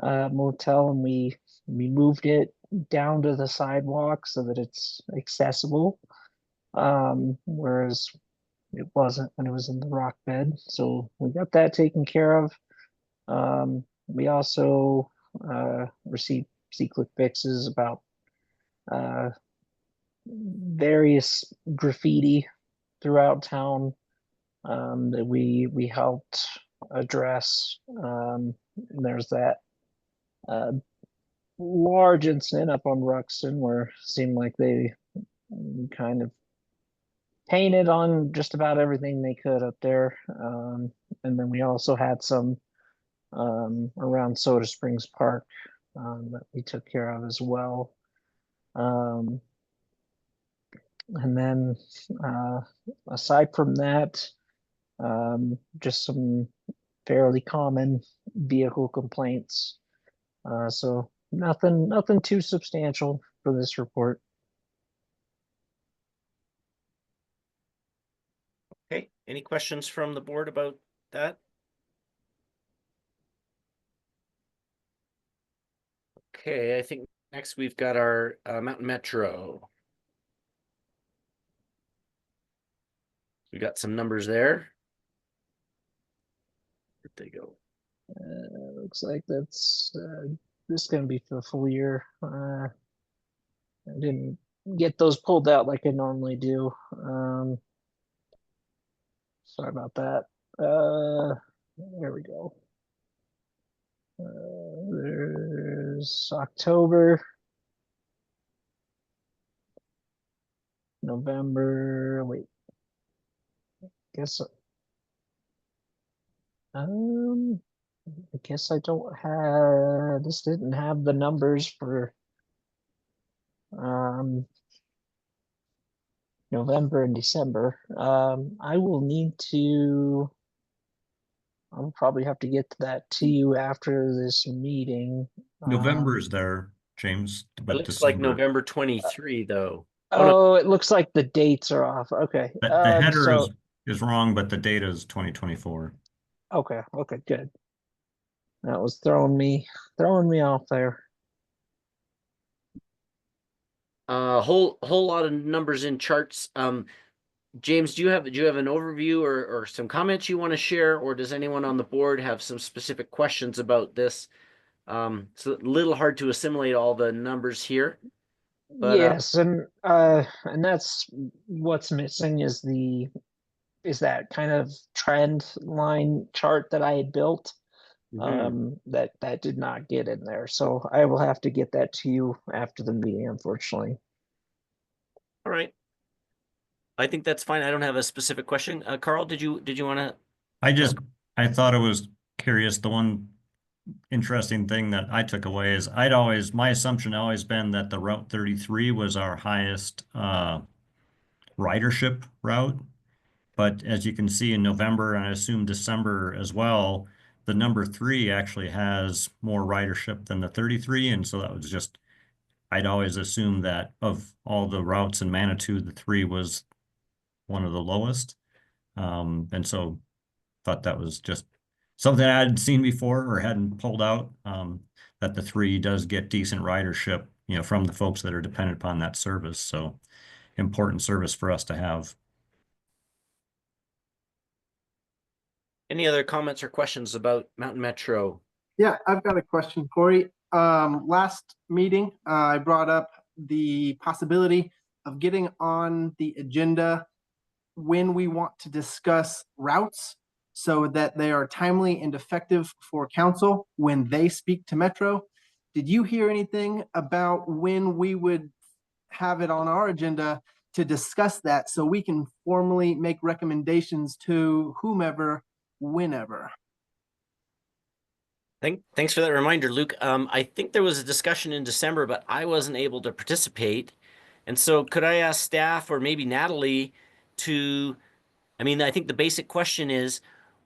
motel, and we moved it down to the sidewalk so that it's accessible, whereas it wasn't when it was in the rock bed. So we got that taken care of. We also received SeeClick fixes about various graffiti throughout town that we helped address. There's that large incident up on Ruxton where it seemed like they kind of painted on just about everything they could up there. And then we also had some around Soda Springs Park that we took care of as well. And then aside from that, just some fairly common vehicle complaints. So nothing too substantial for this report. Okay, any questions from the board about that? Okay, I think next we've got our Mountain Metro. We got some numbers there. Where'd they go? Looks like that's this is going to be for the full year. I didn't get those pulled out like I normally do. Sorry about that. There we go. There's October, November, wait, guess. I guess I don't have, this didn't have the numbers for November and December. I will need to, I'll probably have to get that to you after this meeting. November is there, James, It but looks like December. November 23, though. Oh, no. Oh, it looks like the dates are off. Okay. The header So, is wrong, but the data is 2024. okay, good. That was throwing me off there. Whole lot of numbers in charts. James, do you have an overview or some comments you want to share, or does anyone on the board have some specific questions about this? It's a little hard to assimilate all the numbers here. But, Yes, and that's what's missing is that kind of trend line chart that I had built. That did not get in there. So I will have to get that to you after the meeting, unfortunately. All right. I think that's fine. I don't have a specific question. Carl, did you want to? I thought it was curious. The one interesting thing that I took away is my assumption had always been that the Route 33 was our highest ridership route. But as you can see in November, and I assume December as well, the number 3 actually has more ridership than the 33. And so that was just, I'd always assumed that of all the routes in Manitou, the 3 was one of the lowest. And so thought that was just something I hadn't seen before or hadn't pulled out, that the 3 does get decent ridership, from the folks that are dependent upon that service. So important service for us to have. Any other comments or questions about Mountain Metro? Yeah, I've got a question, Corey. Last meeting, I brought up the possibility of getting on the agenda when we want to discuss routes so that they are timely and effective for council when they speak to Metro. Did you hear anything about when we would have it on our agenda to discuss that so we can formally make recommendations to whomever, whenever? Thanks for that reminder, Luke. I think there was a discussion in December, but I wasn't able to participate. And so could I ask staff or maybe Natalie I think the basic question is,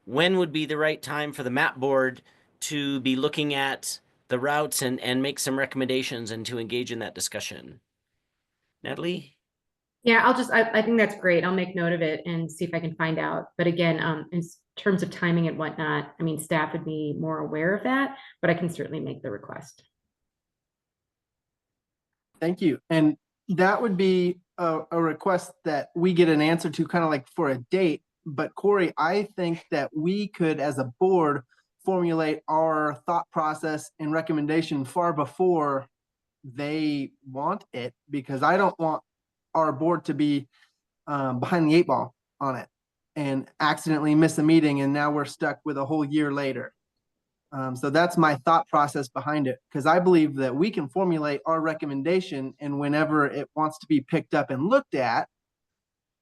when would be the right time for the map board to be looking at the routes and make some recommendations and to engage in that discussion? Natalie? Yeah, I think that's great. I'll make note of it and see if I can find out. But again, in terms of timing and whatnot, staff would be more aware of that, but I can certainly make the request. Thank you. And that would be a request that we get an answer to, kind of like for a date. But Corey, I think that we could, as a board, formulate our thought process and recommendation far before they want it, because I don't want our board to be behind the 8 ball on it and accidentally miss a meeting, and now we're stuck with a whole year later. So that's my thought process behind it, because I believe that we can formulate our recommendation, and whenever it wants to be picked up and looked at,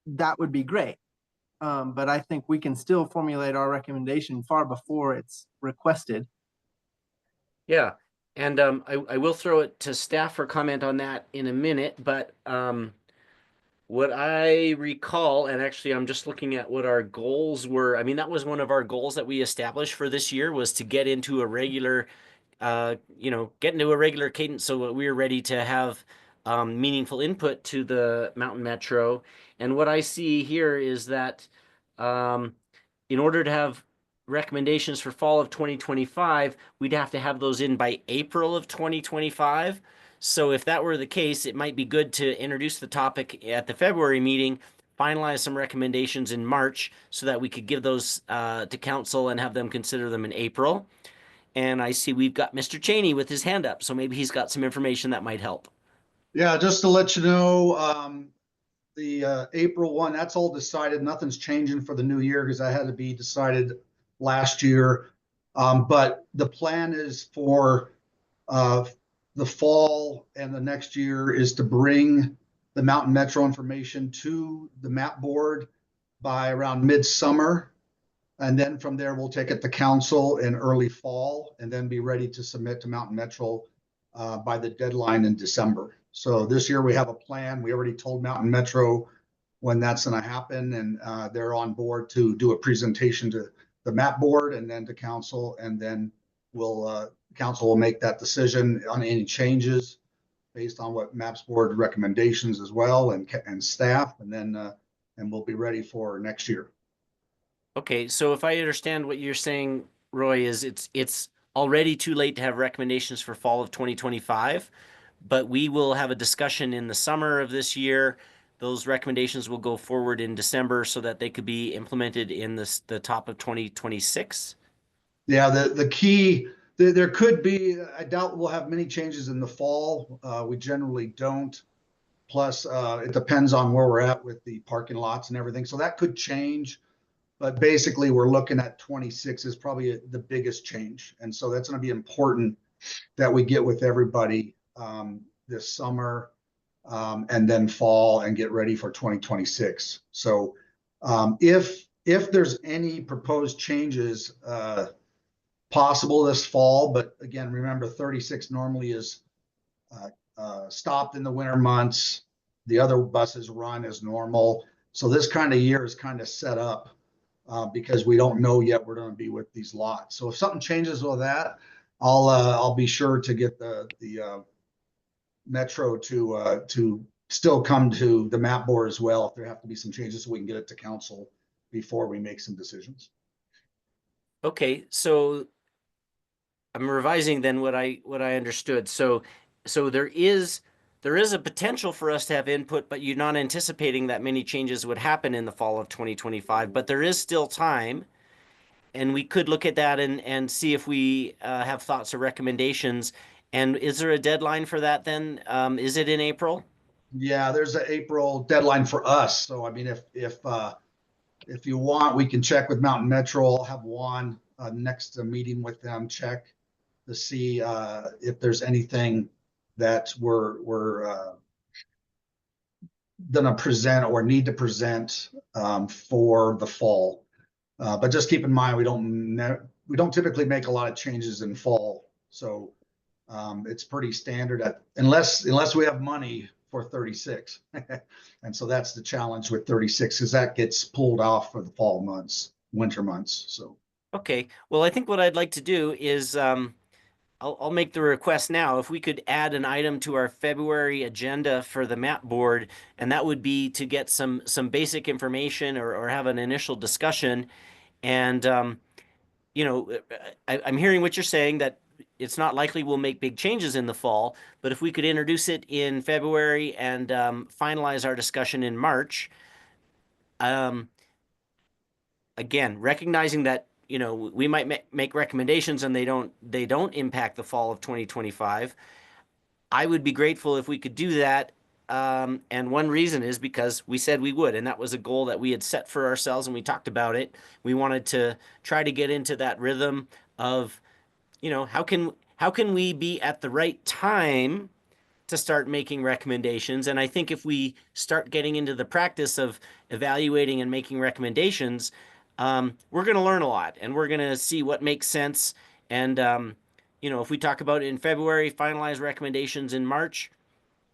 that would be great. But I think we can still formulate our recommendation far before it's requested. Yeah, and I will throw it to staff for comment on that in a minute, but what I recall, and actually I'm just looking at what our goals were. That was one of our goals that we established for this year, was to get into a regular, cadence so we were ready to have meaningful input to the Mountain Metro. And what I see here is that in order to have recommendations for fall of 2025, we'd have to have those in by April of 2025. So if that were the case, it might be good to introduce the topic at the February meeting, finalize some recommendations in March so that we could give those to council and have them consider them in April. And I see we've got Mr. Cheney with his hand up, so maybe he's got some information that might help. Yeah, just to let you know, the April one, that's all decided. Nothing's changing for the new year because that had to be decided last year. But the plan is for the fall and the next year is to bring the Mountain Metro information to the map board by around midsummer. And then from there, we'll take it to council in early fall and then be ready to submit to Mountain Metro by the deadline in December. So this year we have a plan. We already told Mountain Metro when that's going to happen, and they're on board to do a presentation to the map board and then to council, and then council will make that decision on any changes based on what maps board recommendations as well, and staff, and then and we'll be ready for next year. Okay, so if I understand what you're saying, Roy, is it's already too late to have recommendations for fall of 2025, but we will have a discussion in the summer of this year. Those recommendations will go forward in December so that they could be implemented in the top of 2026. Yeah, the key, there could be, I doubt we'll have many changes in the fall. We generally don't. Plus, it depends on where we're at with the parking lots and everything. So that could change. But basically, we're looking at 26 is probably the biggest change. And so that's going to be important that we get with everybody this summer and then fall and get ready for 2026. So if there's any proposed changes possible this fall, but again, remember 36 normally is stopped in the winter months. The other buses run as normal. So this kind of year is kind of set up because we don't know yet we're going to be with these lots. So if something changes with that, I'll be sure to get the Metro to still come to the map board as well if there have to be some changes, so we can get it to council before we make some decisions. Okay, so I'm revising then what I understood. So there is a potential for us to have input, but you're not anticipating that many changes would happen in the fall of 2025, but there is still time. And we could look at that and see if we have thoughts or recommendations. And is there a deadline for that then? Is it in April? Yeah, there's an April deadline for us. So, I mean, if you want, we can check with Mountain Metro. I'll have Juan next meeting with them, check to see if there's anything that we're gonna present or need to present for the fall. But just keep in mind, we don't typically make a lot of changes in fall. So it's pretty standard unless we have money for 36. And so that's the challenge with 36, because that gets pulled off for the fall months, winter months. So okay, well, I think what I'd like to do is I'll make the request now. If we could add an item to our February agenda for the map board, and that would be to get some basic information or have an initial discussion. And you know, I'm hearing what you're saying, that it's not likely we'll make big changes in the fall, but if we could introduce it in February and finalize our discussion in March, again, recognizing that, you know, we might make recommendations and they don't impact the fall of 2025. I would be grateful if we could do that. And one reason is because we said we would, and that was a goal that we had set for ourselves, and we talked about it. We wanted to try to get into that rhythm of, you know, how can we be at the right time to start making recommendations? And I think if we start getting into the practice of evaluating and making recommendations, we're going to learn a lot, and we're going to see what makes sense. And, you know, if we talk about it in February, finalize recommendations in March,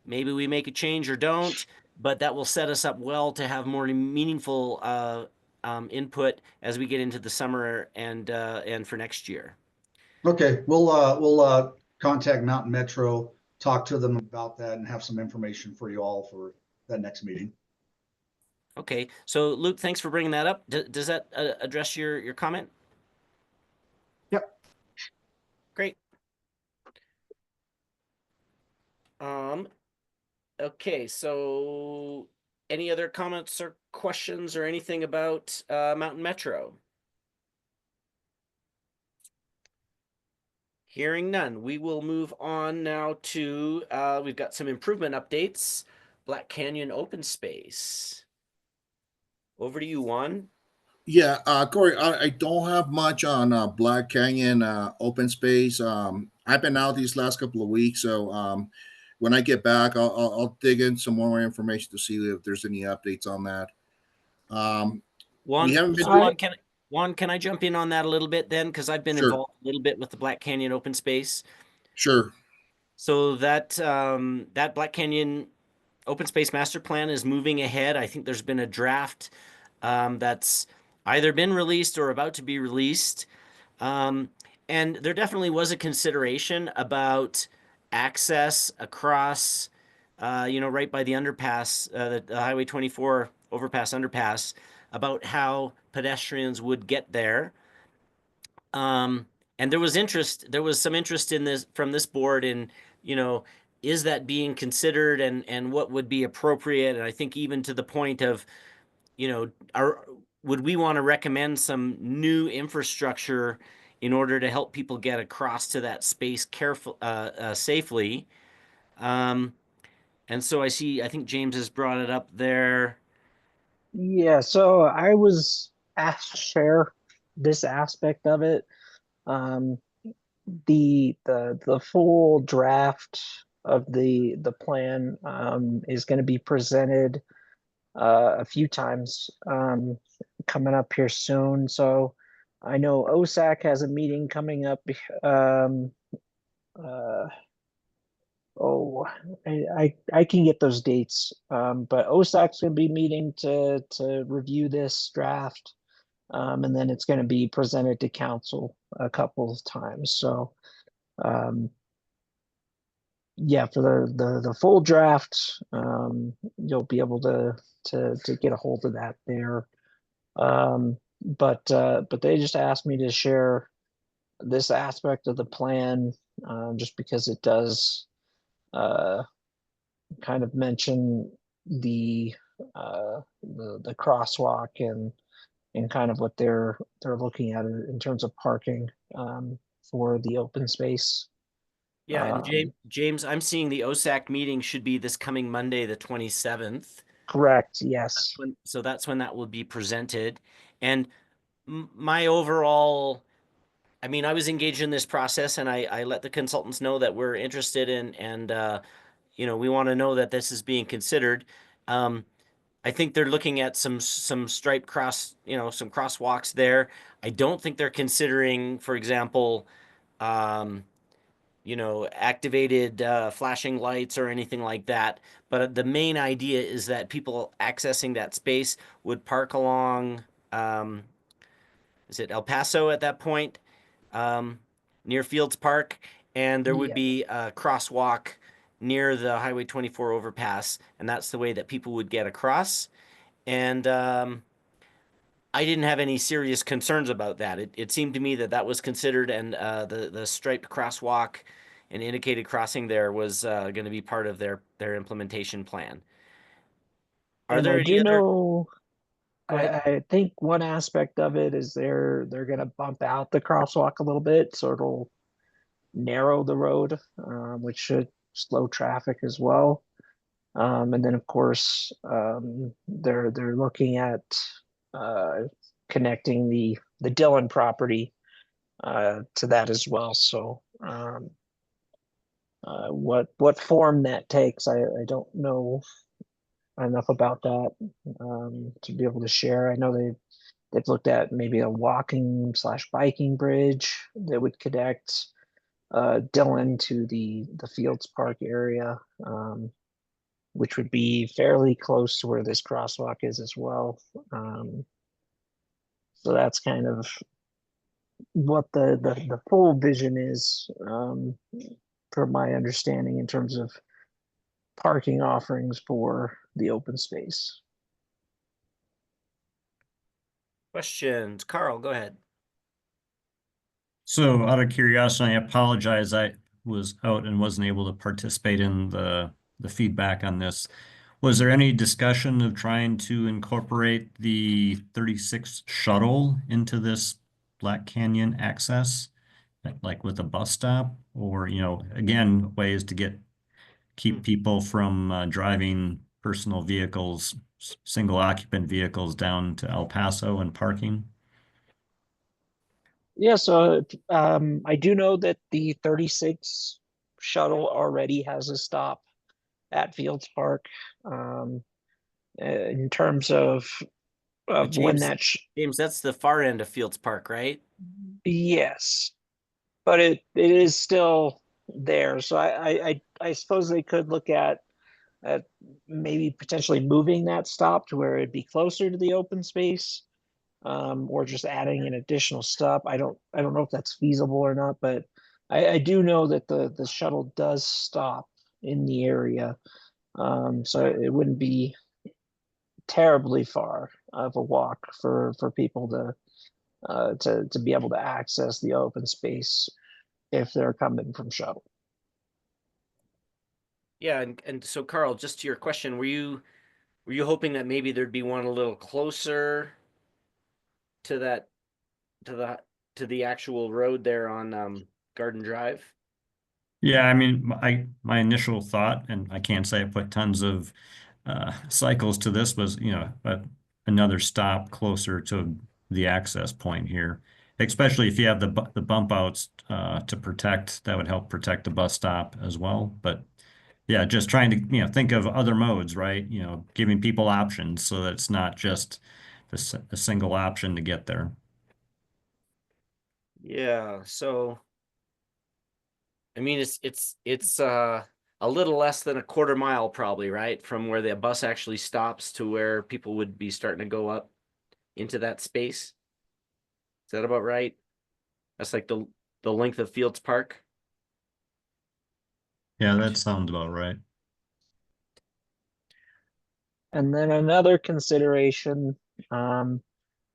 maybe we make a change or don't, but that will set us up well to have more meaningful input as we get into the summer and for next year. okay, we'll contact Mountain Metro, talk to them about that, and have some information for you all for that next meeting. Okay, so Luke, thanks for bringing that up. Does that address your comment? Yep. Great. Okay, so any other comments or questions or anything about Mountain Metro? Hearing none, we will move on now to, we've got some improvement updates. Black Canyon Open Space. Over to you, Juan. Yeah, Corey, I don't have much on Black Canyon open space. I've been out these last couple of weeks, so when I get back, I'll dig in some more information to see if there's any updates on that. Juan, haven't been. Juan, can I jump in on that a little bit then? Because I've been Sure. involved a little bit with the Black Canyon Open Space. Sure. So that that Black Canyon Open Space Master Plan is moving ahead. I think there's been a draft that's either been released or about to be released. And there definitely was a consideration about access across, right by the underpass, the Highway 24 overpass underpass, about how pedestrians would get there. And there was some interest in this from this board in, is that being considered and what would be appropriate? And I think even to the point of, would we want to recommend some new infrastructure in order to help people get across to that space safely? And so I think James has brought it up there. Yeah, so I was asked to share this aspect of it. The full draft of the plan is going to be presented a few times coming up here soon. So I know OSAC has a meeting coming up. I can get those dates, but OSAC's going to be meeting to review this draft, and then it's going to be presented to council a couple of times. So, yeah, for the full draft, you'll be able to get a hold of that there. But they just asked me to share this aspect of the plan, just because it does kind of mention the crosswalk and kind of what they're looking at in terms of parking for the open space. Yeah, and James, I'm seeing the OSAC meeting should be this coming Monday, the 27th. Correct, yes. So that's when that will be presented. And my overall, I mean, I was engaged in this process and I let the consultants know that we're interested in, and we want to know that this is being considered. I think they're looking at some striped cross, some crosswalks there. I don't think they're considering, for example, activated flashing lights or anything like that. But the main idea is that people accessing that space would park along, is it El Paso at that point, near Fields Park, and there would be a crosswalk near the Highway 24 overpass, and that's the way that people would get across. And I didn't have any serious concerns about that. It seemed to me that was considered, and the striped crosswalk and indicated crossing there was going to be part of their implementation plan. Are there any other? I think one aspect of it is they're going to bump out the crosswalk a little bit, so it'll narrow the road, which should slow traffic as well. And then of course they're looking at connecting the Dillon property to that as well. So what form that takes, I don't know enough about that to be able to share. I know they've looked at maybe a walking / biking bridge that would connect Dillon to the Fields Park area, which would be fairly close to where this crosswalk is as well. So that's kind of what the full vision is, from my understanding, in terms of parking offerings for the open space. Questions? Carl, go ahead. So out of curiosity, I apologize. I was out and wasn't able to participate in the feedback on this. Was there any discussion of trying to incorporate the 36 shuttle into this Black Canyon access, like with a bus stop, or, again, ways to keep people from driving personal vehicles, single occupant vehicles down to El Paso and parking? Yeah, so I do know that the 36 shuttle already has a stop at Fields Park. In terms of of when James- that, James, that's the far end of Fields Park, right? yes. But it is still there, so I suppose they could look at maybe potentially moving that stop to where it'd be closer to the open space, or just adding an additional stop. I don't know if that's feasible or not, but I do know that the shuttle does stop in the area, so it wouldn't be terribly far of a walk for people to be able to access the open space if they're coming from shuttle. Yeah, and so Carl, just to your question, were you hoping that maybe there'd be one a little closer to that to the actual road there on Garden Drive? Yeah, I mean, my initial thought, and I can't say I put tons of cycles to this, was, you know, another stop closer to the access point here, especially if you have the bump outs to protect. That would help protect the bus stop as well. But yeah, just trying to, you know, think of other modes, right? You know, giving people options so that it's not just a single option to get there. Yeah, so I mean it's a little less than a quarter mile probably, right? From where the bus actually stops to where people would be starting to go up into that space. Is that about right? That's like the length of Fields Park. Yeah, that sounds about right. And then another consideration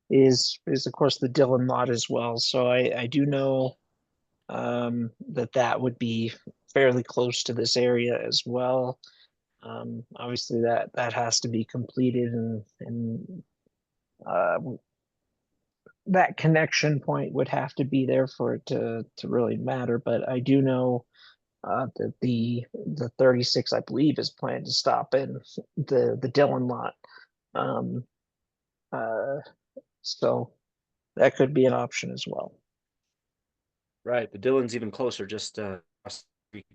is of course the Dillon lot as well. So I do know that would be fairly close to this area as well. Obviously that has to be completed, and that connection point would have to be there for it to really matter. But I do know that the 36, I believe, is planned to stop in the Dillon lot. So that could be an option as well. Right, the Dillon's even closer, just across the creek.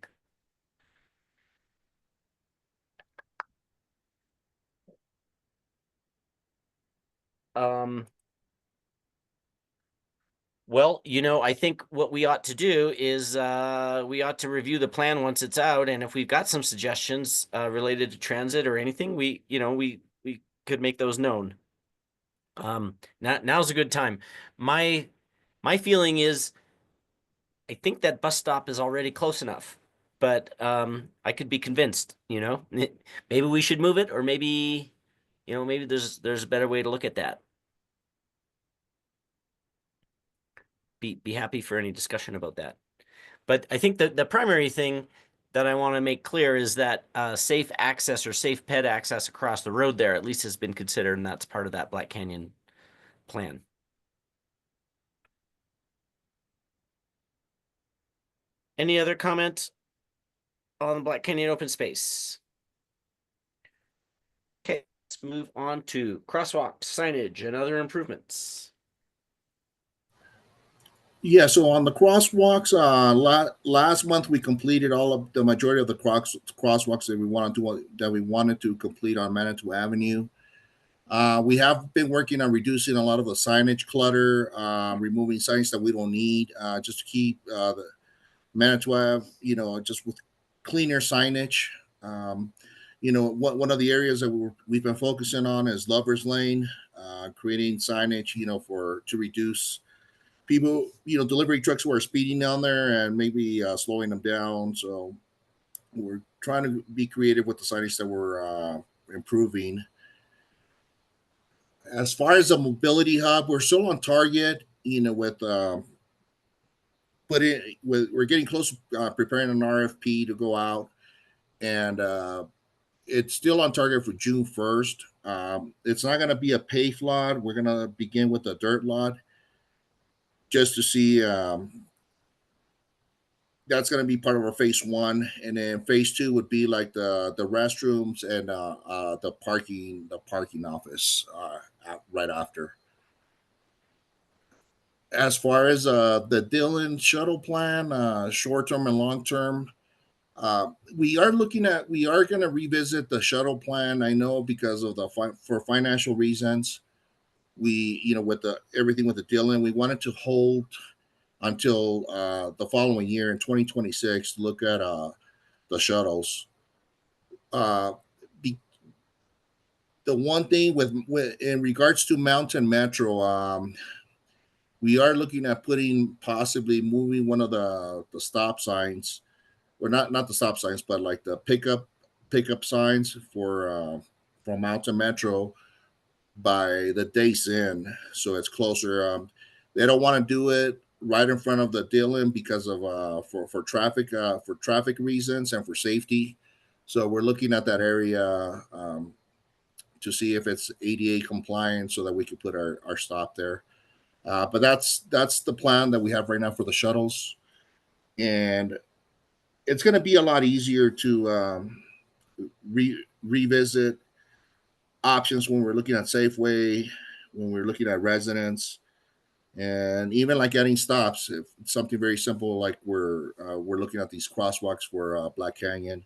Well, you know, I think what we ought to do is we ought to review the plan once it's out, and if we've got some suggestions related to transit or anything, we could make those known. Now's a good time. My feeling is I think that bus stop is already close enough, but I could be convinced, you know. Maybe we should move it, or maybe, you know, maybe there's a better way to look at that. Be happy for any discussion about that. But I think that the primary thing that I want to make clear is that safe access or safe ped access across the road there at least has been considered, and that's part of that Black Canyon plan. Any other comments on Black Canyon open space? Okay, let's move on to crosswalk signage and other improvements. Yeah, so on the crosswalks, last month we completed all of the majority of the crosswalks that we wanted to complete on Manitou Avenue. We have been working on reducing a lot of the signage clutter, removing signs that we don't need, just to keep the Manitou Ave, you know, just with cleaner signage. You know, one of the areas that we've been focusing on is Lover's Lane, creating signage, you know, to reduce people, you know, delivery trucks who are speeding down there and maybe slowing them down. So we're trying to be creative with the signage that we're improving. As far as the mobility hub, we're still on target, you know, with we're getting close to preparing an RFP to go out, and it's still on target for June 1st. It's not going to be a paved lot. We're going to begin with a dirt lot, just to see. That's going to be part of our phase 1, and then phase 2 would be like the restrooms and the parking office right after. As far as the Dillon shuttle plan, short term and long term, we are going to revisit the shuttle plan. I know because of for financial reasons. we, with everything with the Dillon, we wanted to hold until the following year in 2026 to look at the shuttles. The one thing with in regards to Mountain Metro, we are looking at possibly moving one of the stop signs, or not the stop signs, but like the pickup signs for Mountain Metro by the Days Inn, so it's closer. They don't want to do it right in front of the Dillon because of for traffic reasons and for safety. So we're looking at that area to see if it's ADA compliant, so that we could put our stop there. But that's the plan that we have right now for the shuttles, and it's going to be a lot easier to revisit options when we're looking at Safeway, when we're looking at residents, and even like adding stops. If it's something very simple, like we're looking at these crosswalks for Black Canyon,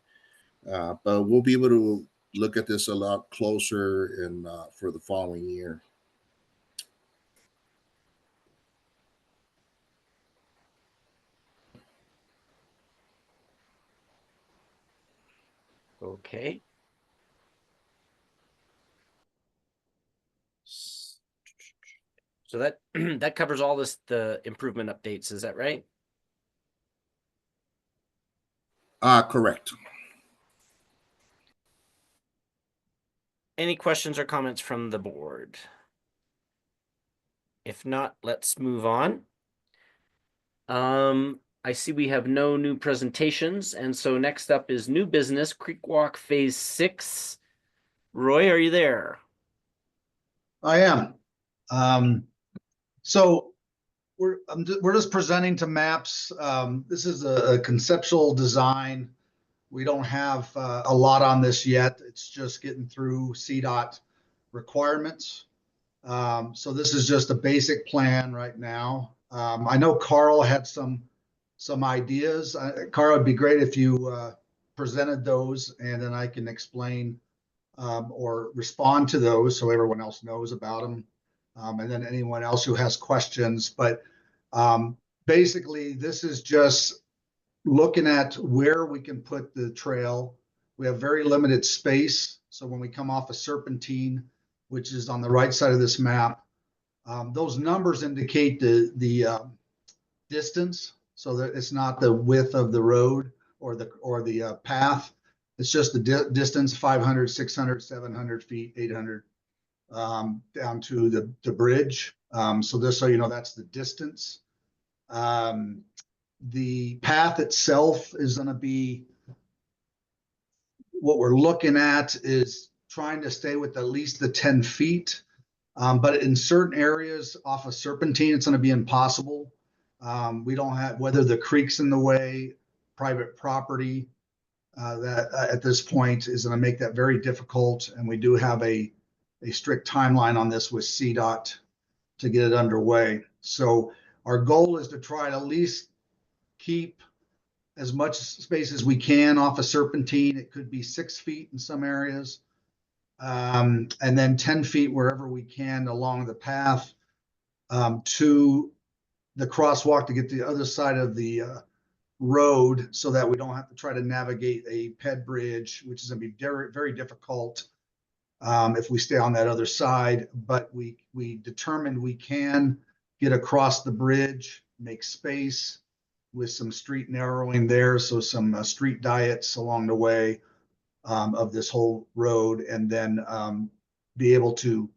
but we'll be able to look at this a lot closer and for the following year. Okay. So that that covers all the improvement updates, is that right? Correct. Any questions or comments from the board? If not, let's move on. I see we have no new presentations, and so next up is new business, Creek Walk Phase 6. Roy, are you there? I am. So we're just presenting to MAPS. This is a conceptual design. We don't have a lot on this yet. It's just getting through CDOT requirements. So this is just a basic plan right now. I know Carl had some ideas. Carl, it'd be great if you presented those, and then I can explain or respond to those so everyone else knows about them. And then anyone else who has questions. But basically, this is just looking at where we can put the trail. We have very limited space. So when we come off a Serpentine, which is on the right side of this map, those numbers indicate the distance. So that it's not the width of the road or the path. It's just the distance, 500, 600, 700 feet, 800, down to the bridge. So just so you know, that's the distance. The path itself is going to be, what we're looking at is trying to stay with at least the 10 feet. But in certain areas off of Serpentine, it's going to be impossible. We don't have, whether the creek's in the way, private property, that at this point is going to make that very difficult. And we do have a strict timeline on this with CDOT to get it underway. So our goal is to try to at least keep as much space as we can off of Serpentine. It could be 6 feet in some areas, and then 10 feet wherever we can along the path to the crosswalk to get to the other side of the road, so that we don't have to try to navigate a ped bridge, which is going to be very, very difficult if we stay on that other side. But we determined we can get across the bridge, make space with some street narrowing there, so some street diets along the way of this whole road, and then be able to,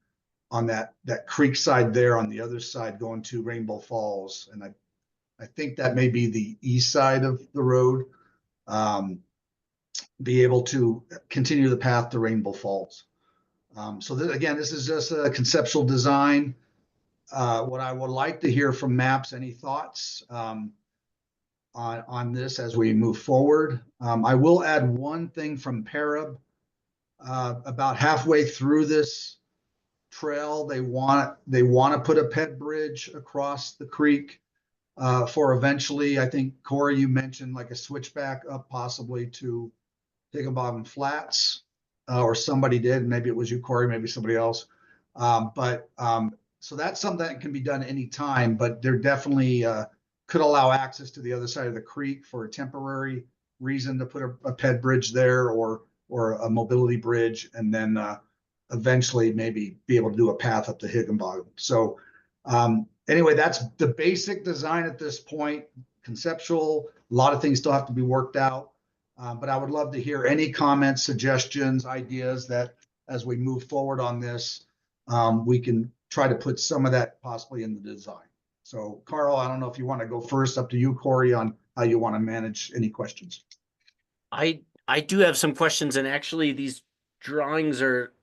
on that creek side there, on the other side going to Rainbow Falls, and I think that may be the east side of the road, be able to continue the path to Rainbow Falls. So again, this is just a conceptual design. What I would like to hear from MAPS, any thoughts on this as we move forward. I will add one thing from Parab. About halfway through this trail, they want to put a ped bridge across the creek for eventually, I think, Corey, you mentioned like a switchback up possibly to Higginbottom Flats, or somebody did. Maybe it was you, Corey, maybe somebody else. But So that's something that can be done anytime, but they're definitely could allow access to the other side of the creek for a temporary reason to put a ped bridge there or a mobility bridge, and then eventually maybe be able to do a path up to Higginbottom. So anyway, that's the basic design at this point, conceptual. A lot of things still have to be worked out, but I would love to hear any comments, suggestions, ideas that as we move forward on this, we can try to put some of that possibly in the design. So Carl, I don't know if you want to go first, up to you, Corey, on how you want to manage any questions. I do have some questions, and actually these drawings are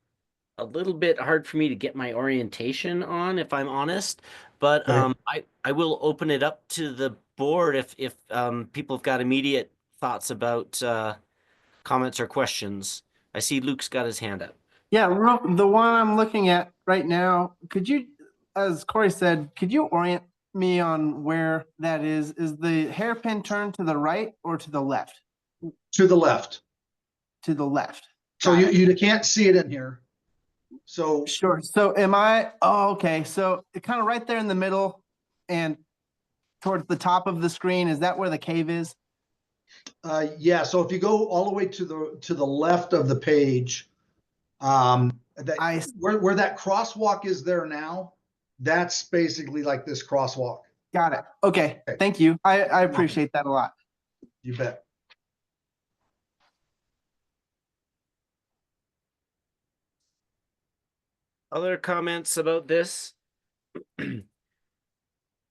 a little bit hard for me to get my orientation on, if I'm honest. But I will open it up to the board if people have got immediate thoughts about comments or questions. I see Luke's got his hand up. Yeah, the one I'm looking at right now, could you, as Corey said, could you orient me on where that is? Is the hairpin turn to the right or to the left? To the left. To the left. So you can't see it in here. So sure. So am I? Oh, okay. So it kind of right there in the middle and towards the top of the screen. Is that where the cave is? Yeah. So if you go all the way to the left of the page, where that crosswalk is there now, that's basically like this crosswalk. Got it. Okay. Thank you. I appreciate that a lot. You bet. Other comments about this?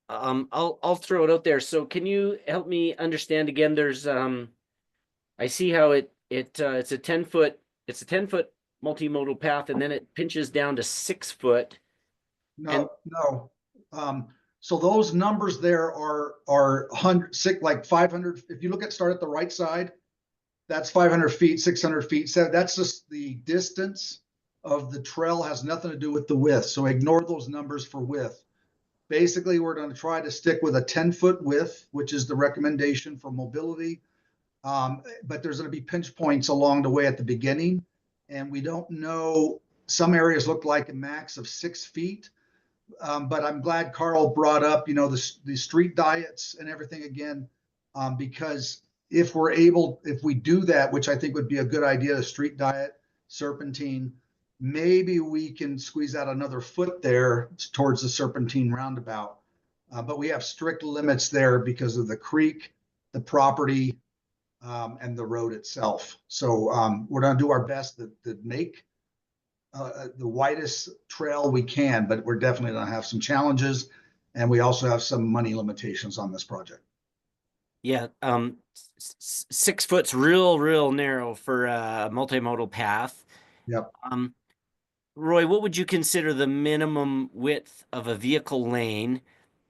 I'll throw it out there. So can you help me understand again? There's I see how it's a 10-foot multimodal path, and then it pinches down to 6 foot. No. So those numbers there are 100, like 500. If you start at the right side, that's 500 feet, 600 feet. So that's just the distance of the trail, has nothing to do with the width. So ignore those numbers for width. Basically, we're going to try to stick with a 10-foot width, which is the recommendation for mobility. But there's going to be pinch points along the way at the beginning. And we don't know, some areas look like a max of 6 feet. But I'm glad Carl brought up, the street diets and everything again, because if we do that, which I think would be a good idea, the street diet, serpentine, maybe we can squeeze out another foot there towards the serpentine roundabout. But we have strict limits there because of the creek, the property, and the road itself. So we're going to do our best to make the widest trail we can, but we're definitely going to have some challenges. And we also have some money limitations on this project. Yeah, 6 foot's real narrow for a multimodal path. Yep. Roy, what would you consider the minimum width of a vehicle lane?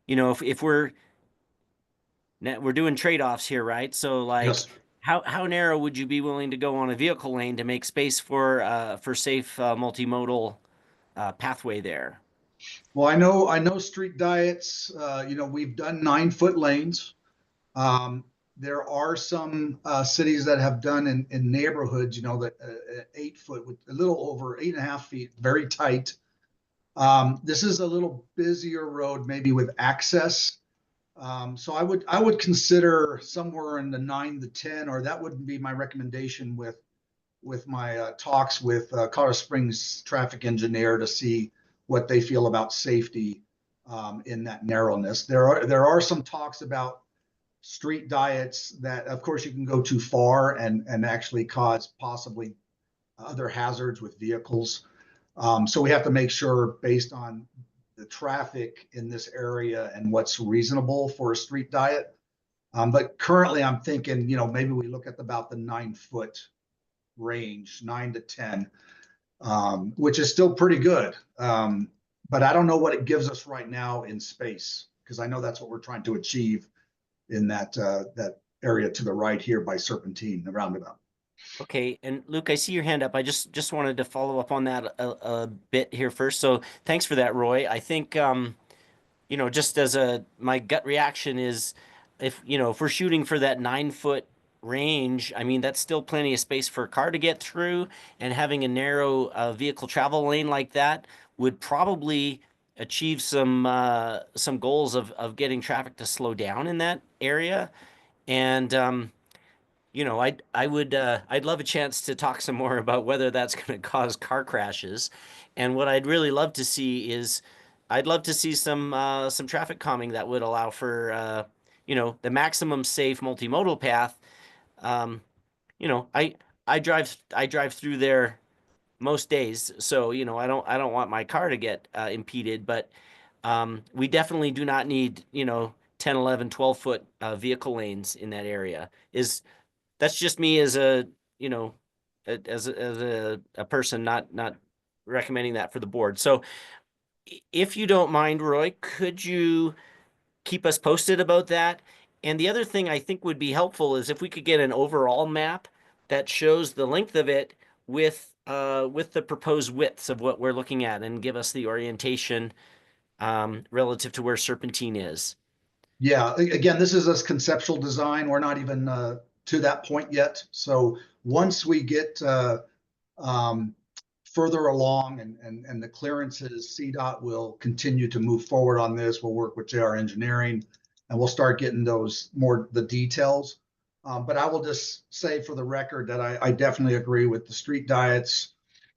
If we're doing trade-offs here, right? So like, yes. How narrow would you be willing to go on a vehicle lane to make space for safe multimodal pathway there? Well, I know street diets. We've done 9-foot lanes. There are some cities that have done in neighborhoods, that 8 foot with a little over 8.5 feet, very tight. This is a little busier road, maybe with access. So I would consider somewhere in the 9 to 10, or that wouldn't be my recommendation with my talks with Colorado Springs traffic engineer to see what they feel about safety in that narrowness. There are some talks about street diets that, of course, you can go too far and actually cause possibly other hazards with vehicles. So we have to make sure, based on the traffic in this area and what's reasonable for a street diet. But currently I'm thinking, maybe we look at about the 9-foot range, 9 to 10, which is still pretty good. But I don't know what it gives us right now in space, because I know that's what we're trying to achieve in that area to the right here by Serpentine, the roundabout. Okay, and Luke, I see your hand up. I just wanted to follow up on that a bit here first. So thanks for that, Roy. I think, just as my gut reaction is, if we're shooting for that 9-foot range, I mean, that's still plenty of space for a car to get through, and having a narrow vehicle travel lane like that would probably achieve some goals of getting traffic to slow down in that area. And you know, I'd love a chance to talk some more about whether that's going to cause car crashes. And what I'd really love to see is I'd love to see some traffic calming that would allow for you know, the maximum safe multimodal path. You know, I drive through there most days, so you know, I don't want my car to get impeded, but we definitely do not need, you know, 10, 11, 12-foot vehicle lanes in that area. That's just me as a, you know, as a person not recommending that for the board. So if you don't mind, Roy, could you keep us posted about that? And the other thing I think would be helpful is if we could get an overall map that shows the length of it with the proposed widths of what we're looking at and give us the orientation relative to where Serpentine is. Yeah, again, this is a conceptual design. We're not even to that point yet. So once we get further along and the clearances, CDOT will continue to move forward on this. We'll work with JR Engineering and we'll start getting the details. But I will just say for the record that I definitely agree with the street diets.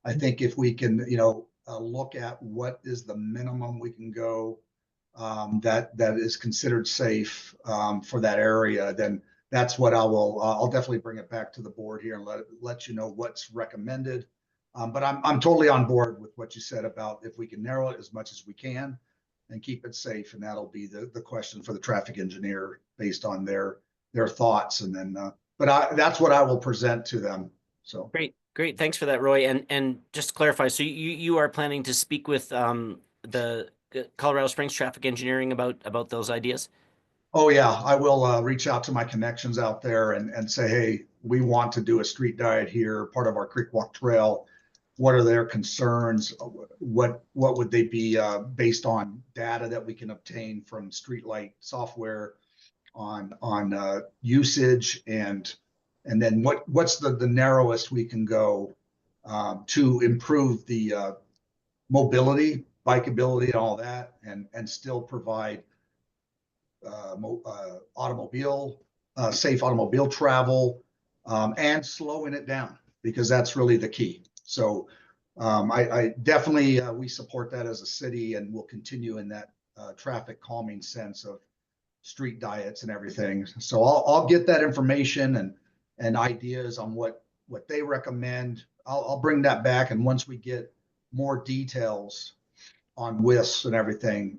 I think if we can, you know, look at what is the minimum we can go that is considered safe for that area, then that's what I'll definitely bring it back to the board here and let you know what's recommended. But I'm totally on board with what you said about if we can narrow it as much as we can and keep it safe, and that'll be the question for the traffic engineer based on their thoughts. And then, but that's what I will present to them. So great, thanks for that, Roy. And just to clarify, so you are planning to speak with the Colorado Springs Traffic Engineering about those ideas? Oh yeah, I will reach out to my connections out there and say, hey, we want to do a street diet here, part of our Creek Walk Trail. What are their concerns? What would they be based on data that we can obtain from Streetlight software on usage, and then what's the narrowest we can go to improve the mobility, bikeability, and all that, and still provide safe automobile travel and slowing it down, because that's really the key. So I definitely we support that as a city, and we'll continue in that traffic calming sense of street diets and everything. So I'll get that information and ideas on what they recommend. I'll bring that back, and once we get more details on WIS and everything,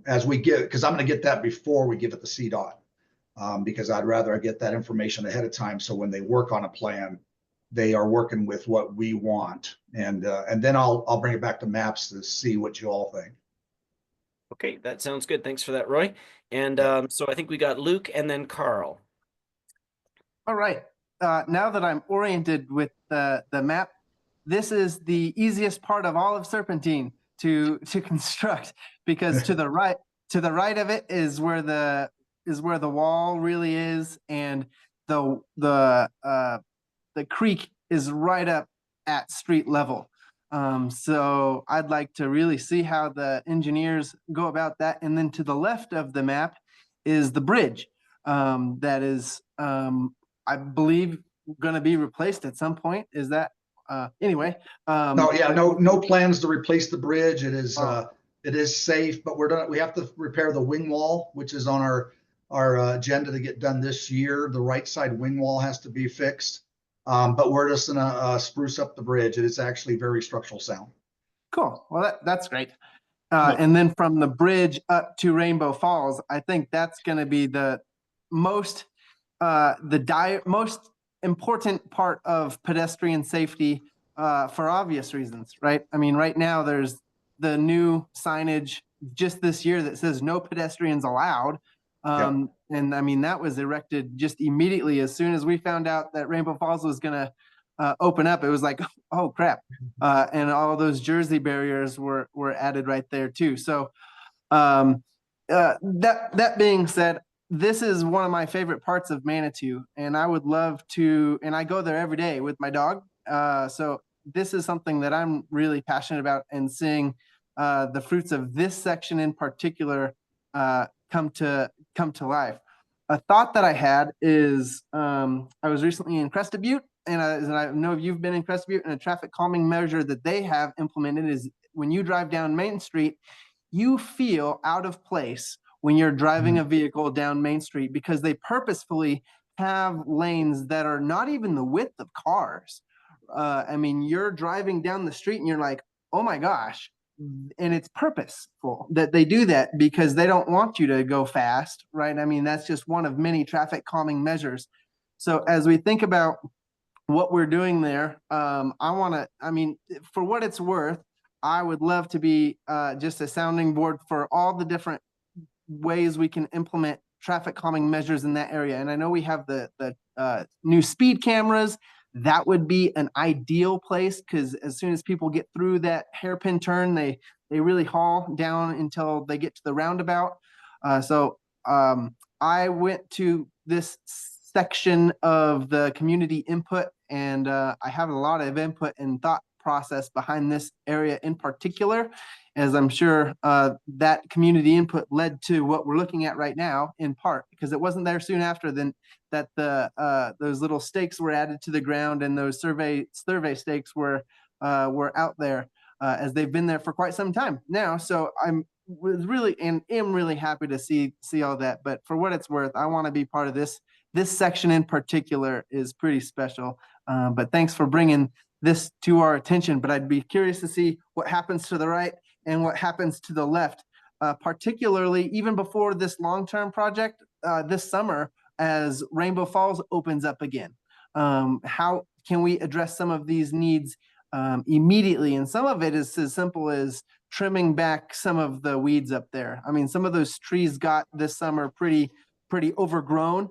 as we get, because I'm going to get that before we give it the CDOT, because I'd rather get that information ahead of time, so when they work on a plan, they are working with what we want, and then I'll bring it back to maps to see what you all think. Okay, that sounds good. Thanks for that, Roy. And so I think we got Luke and then Carl. All right. Now that I'm oriented with the map, this is the easiest part of all of Serpentine to construct, because to the right of it is where the wall really is, and the creek is right up at street level. So I'd like to really see how the engineers go about that. And then to the left of the map is the bridge that is, I believe, going to be replaced at some point. Is that anyway? No plans to replace the bridge. It is safe, but we have to repair the wing wall, which is on our agenda to get done this year. The right side wing wall has to be fixed. But we're just gonna spruce up the bridge. It is actually very structural sound. Cool. Well, that's great. And then from the bridge up to Rainbow Falls, I think that's going to be the most important part of pedestrian safety for obvious reasons, right? I mean, right now there's the new signage just this year that says no pedestrians allowed. And I mean, that was erected just immediately as soon as we found out that Rainbow Falls was going to open up. It was like, oh crap. And all those Jersey barriers were added right there too. So that being said, this is one of my favorite parts of Manitou, and I would love to, and I go there every day with my dog. So this is something that I'm really passionate about, and seeing the fruits of this section in particular come to life. A thought that I had is I was recently in Crested Butte, and I know you've been in Crested Butte, and a traffic calming measure that they have implemented is when you drive down Main Street, you feel out of place when you're driving a vehicle down Main Street because they purposefully have lanes that are not even the width of cars. I mean, you're driving down the street and you're like, oh my gosh. And it's purposeful that they do that because they don't want you to go fast, right? I mean, that's just one of many traffic calming measures. So as we think about what we're doing there, I mean, for what it's worth, I would love to be just a sounding board for all the different ways we can implement traffic calming measures in that area. And I know we have the new speed cameras. That would be an ideal place because as soon as people get through that hairpin turn, they really haul down until they get to the roundabout. So I went to this section of the community input, and I have a lot of input and thought process behind this area in particular, as I'm sure that community input led to what we're looking at right now, in part because it wasn't there soon after then that those little stakes were added to the ground and those survey stakes were out there as they've been there for quite some time now. So am really happy to see all that. But for what it's worth, I want to be part of this. This section in particular is pretty special. But thanks for bringing this to our attention. But I'd be curious to see what happens to the right and what happens to the left, particularly even before this long-term project this summer as Rainbow Falls opens up again. How can we address some of these needs immediately? And some of it is as simple as trimming back some of the weeds up there. I mean, some of those trees got this summer pretty overgrown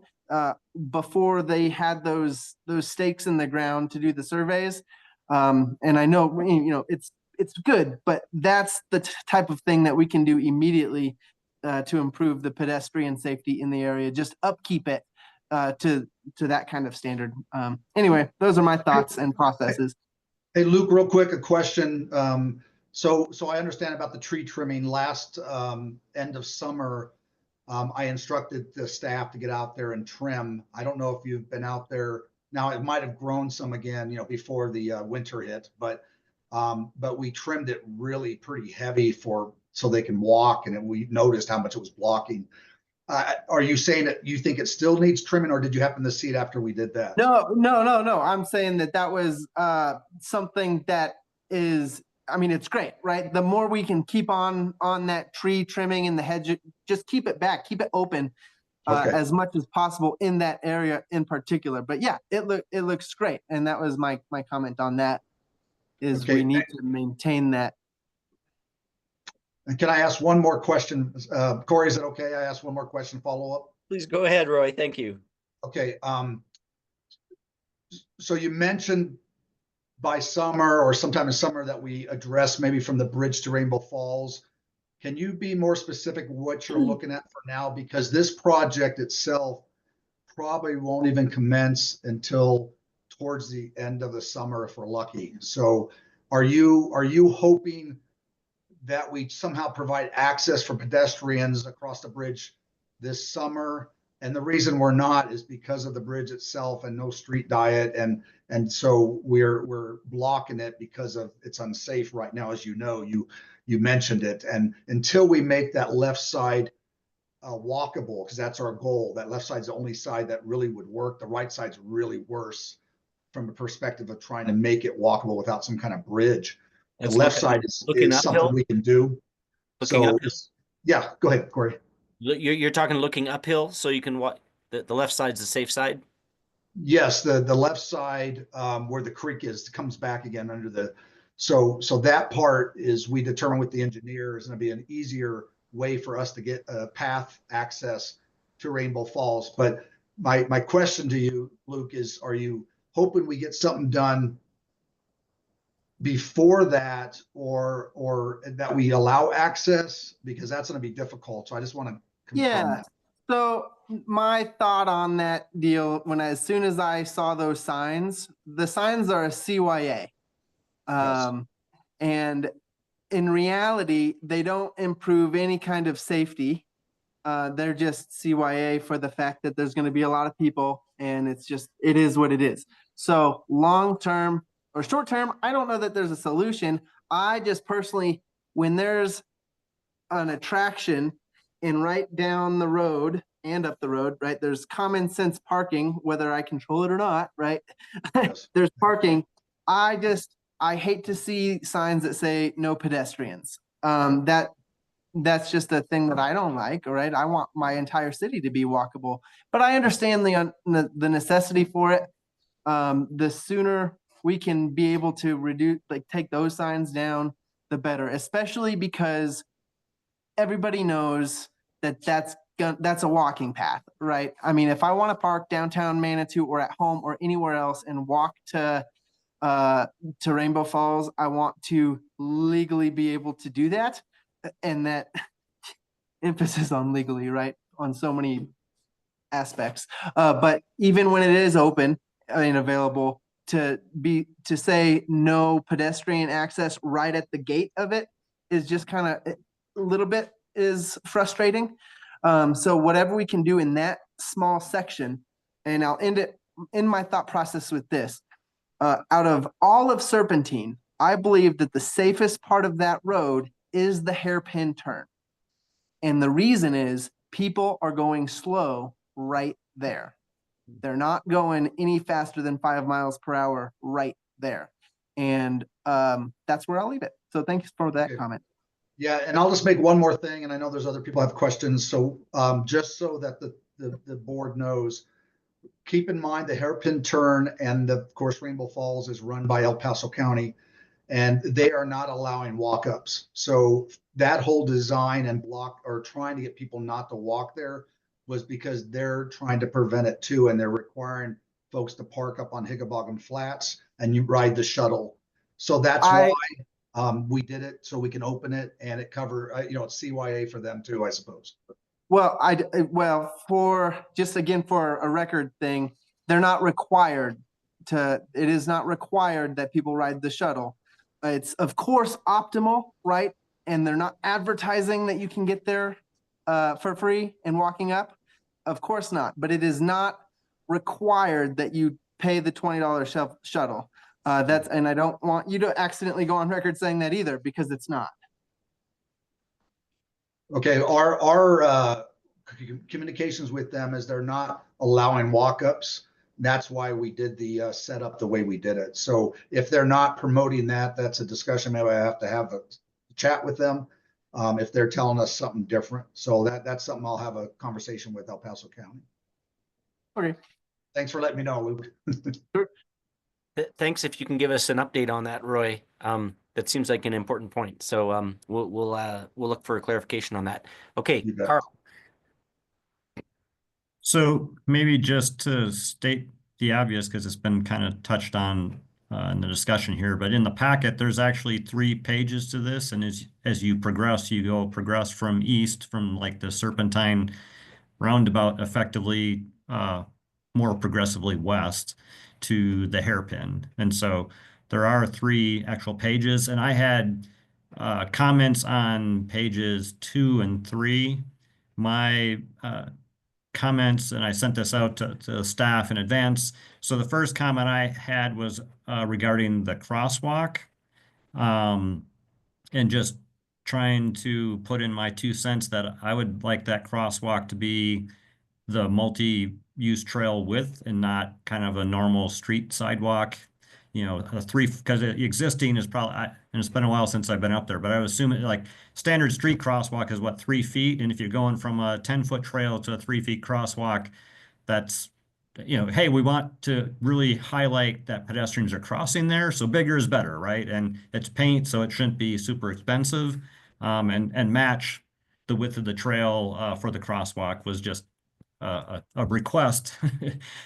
before they had those stakes in the ground to do the surveys. And I know, it's good, but that's the type of thing that we can do immediately to improve the pedestrian safety in the area. Just upkeep it to that kind of standard. Anyway, those are my thoughts and processes. Hey, Luke, real quick, a question. So I understand about the tree trimming. Last end of summer, I instructed the staff to get out there and trim. I don't know if you've been out there. Now it might have grown some again, before the winter hit, but we trimmed it really pretty heavy so they can walk, and we noticed how much it was blocking. Are you saying that you think it still needs trimming, or did you happen to see it after we did that? No. I'm saying that was something that is, I mean, it's great, right? The more we can keep on that tree trimming in the hedge, just keep it back, keep it open as much as possible in that area in particular. But yeah, it looks great. And that was my comment on that, is we need to maintain that. And can I ask one more question? Corey, is it okay? I ask one more question, follow up? Please go ahead, Roy. Thank you. Okay. So you mentioned by summer or sometime in summer that we address maybe from the bridge to Rainbow Falls. Can you be more specific what you're looking at for now? Because this project itself probably won't even commence until towards the end of the summer if we're lucky. So are you hoping that we somehow provide access for pedestrians across the bridge this summer? And the reason we're not is because of the bridge itself and no street diet. And so we're blocking it because of it's unsafe right now. As you know, you mentioned it. And until we make that left side walkable, because that's our goal, that left side's the only side that really would work. The right side's really worse from the perspective of trying to make it walkable without some kind of bridge. The left side is something we can do. Yeah, go ahead, Corey. You're talking looking uphill, so you can walk. The left side's the safe side. Yes, the left side where the creek is comes back again under the. So that part is we determine with the engineer is going to be an easier way for us to get a path access to Rainbow Falls. But my question to you, Luke, is: are you hoping we get something done before that, or that we allow access, because that's going to be difficult? So I just want to confirm that. So my thought on that deal, as soon as I saw those signs, the signs are a CYA. Yes. And in reality, they don't improve any kind of safety. They're just CYA for the fact that there's going to be a lot of people, and it is what it is. So long-term or short-term, I don't know that there's a solution. I just personally, when there's an attraction and right down the road and up the road, right, there's common sense parking, whether I control it or not, right? Yes. There's parking. I hate to see signs that say no pedestrians. That's just a thing that I don't like, all right? I want my entire city to be walkable, but I understand the necessity for it. The sooner we can be able to reduce, like take those signs down, the better, especially because everybody knows that that's a walking path, right? I mean, if I want to park downtown Manitou or at home or anywhere else and walk to Rainbow Falls, I want to legally be able to do that. And that emphasis on legally, right? On so many aspects. But even when it is open and available, to say no pedestrian access right at the gate of it is just kind of a little bit is frustrating. So whatever we can do in that small section, and I'll end it in my thought process with this. Out of all of Serpentine, I believe that the safest part of that road is the hairpin turn. And the reason is people are going slow right there. They're not going any faster than 5 miles per hour right there. And that's where I'll leave it. So thanks for that Okay. comment. Yeah, and I'll just make one more thing, and I know there's other people have questions. So just so that the board knows, keep in mind the hairpin turn and of course Rainbow Falls is run by El Paso County, and they are not allowing walk-ups. So that whole design and block or trying to get people not to walk there was because they're trying to prevent it too, and they're requiring folks to park up on Higgaboggan Flats and you ride the shuttle. So that's why we did it, so we can open it and it cover, it's CYA for them too, I suppose. Well, for just again, for a record thing, they're not required it is not required that people ride the shuttle. It's of course optimal, right? And they're not advertising that you can get there for free and walking up. Of course not, but it is not required that you pay the $20 shuttle. And I don't want you to accidentally go on record saying that either, because it's not. Okay, our communications with them is they're not allowing walk-ups. That's why we did the setup the way we did it. So if they're not promoting that, that's a discussion. Maybe I have to have a chat with them if they're telling us something different. So that's something I'll have a conversation with El Paso County. Okay. Thanks for letting me know, Luke. Sure. Thanks if you can give us an update on that, Roy. That seems like an important point. So we'll look for a clarification on that. Okay, You bet. Carl. So maybe just to state the obvious, because it's been kind of touched on in the discussion here, but in the packet, there's actually 3 pages to this. And as you progress, progress from east, from like the Serpentine roundabout, effectively more progressively west to the hairpin. And so there are 3 actual pages, and I had comments on pages 2 and 3. My comments, and I sent this out to staff in advance. So the first comment I had was regarding the crosswalk, and just trying to put in my 2 cents that I would like that crosswalk to be the multi-use trail width and not kind of a normal street sidewalk. Because the existing is probably, and it's been a while since I've been up there, but I would assume like standard street crosswalk is what, 3 feet? And if you're going from a 10-foot trail to a 3 feet crosswalk, that's, hey, we want to really highlight that pedestrians are crossing there. So bigger is better, right? And it's paint, so it shouldn't be super expensive, and match the width of the trail for the crosswalk was just a request,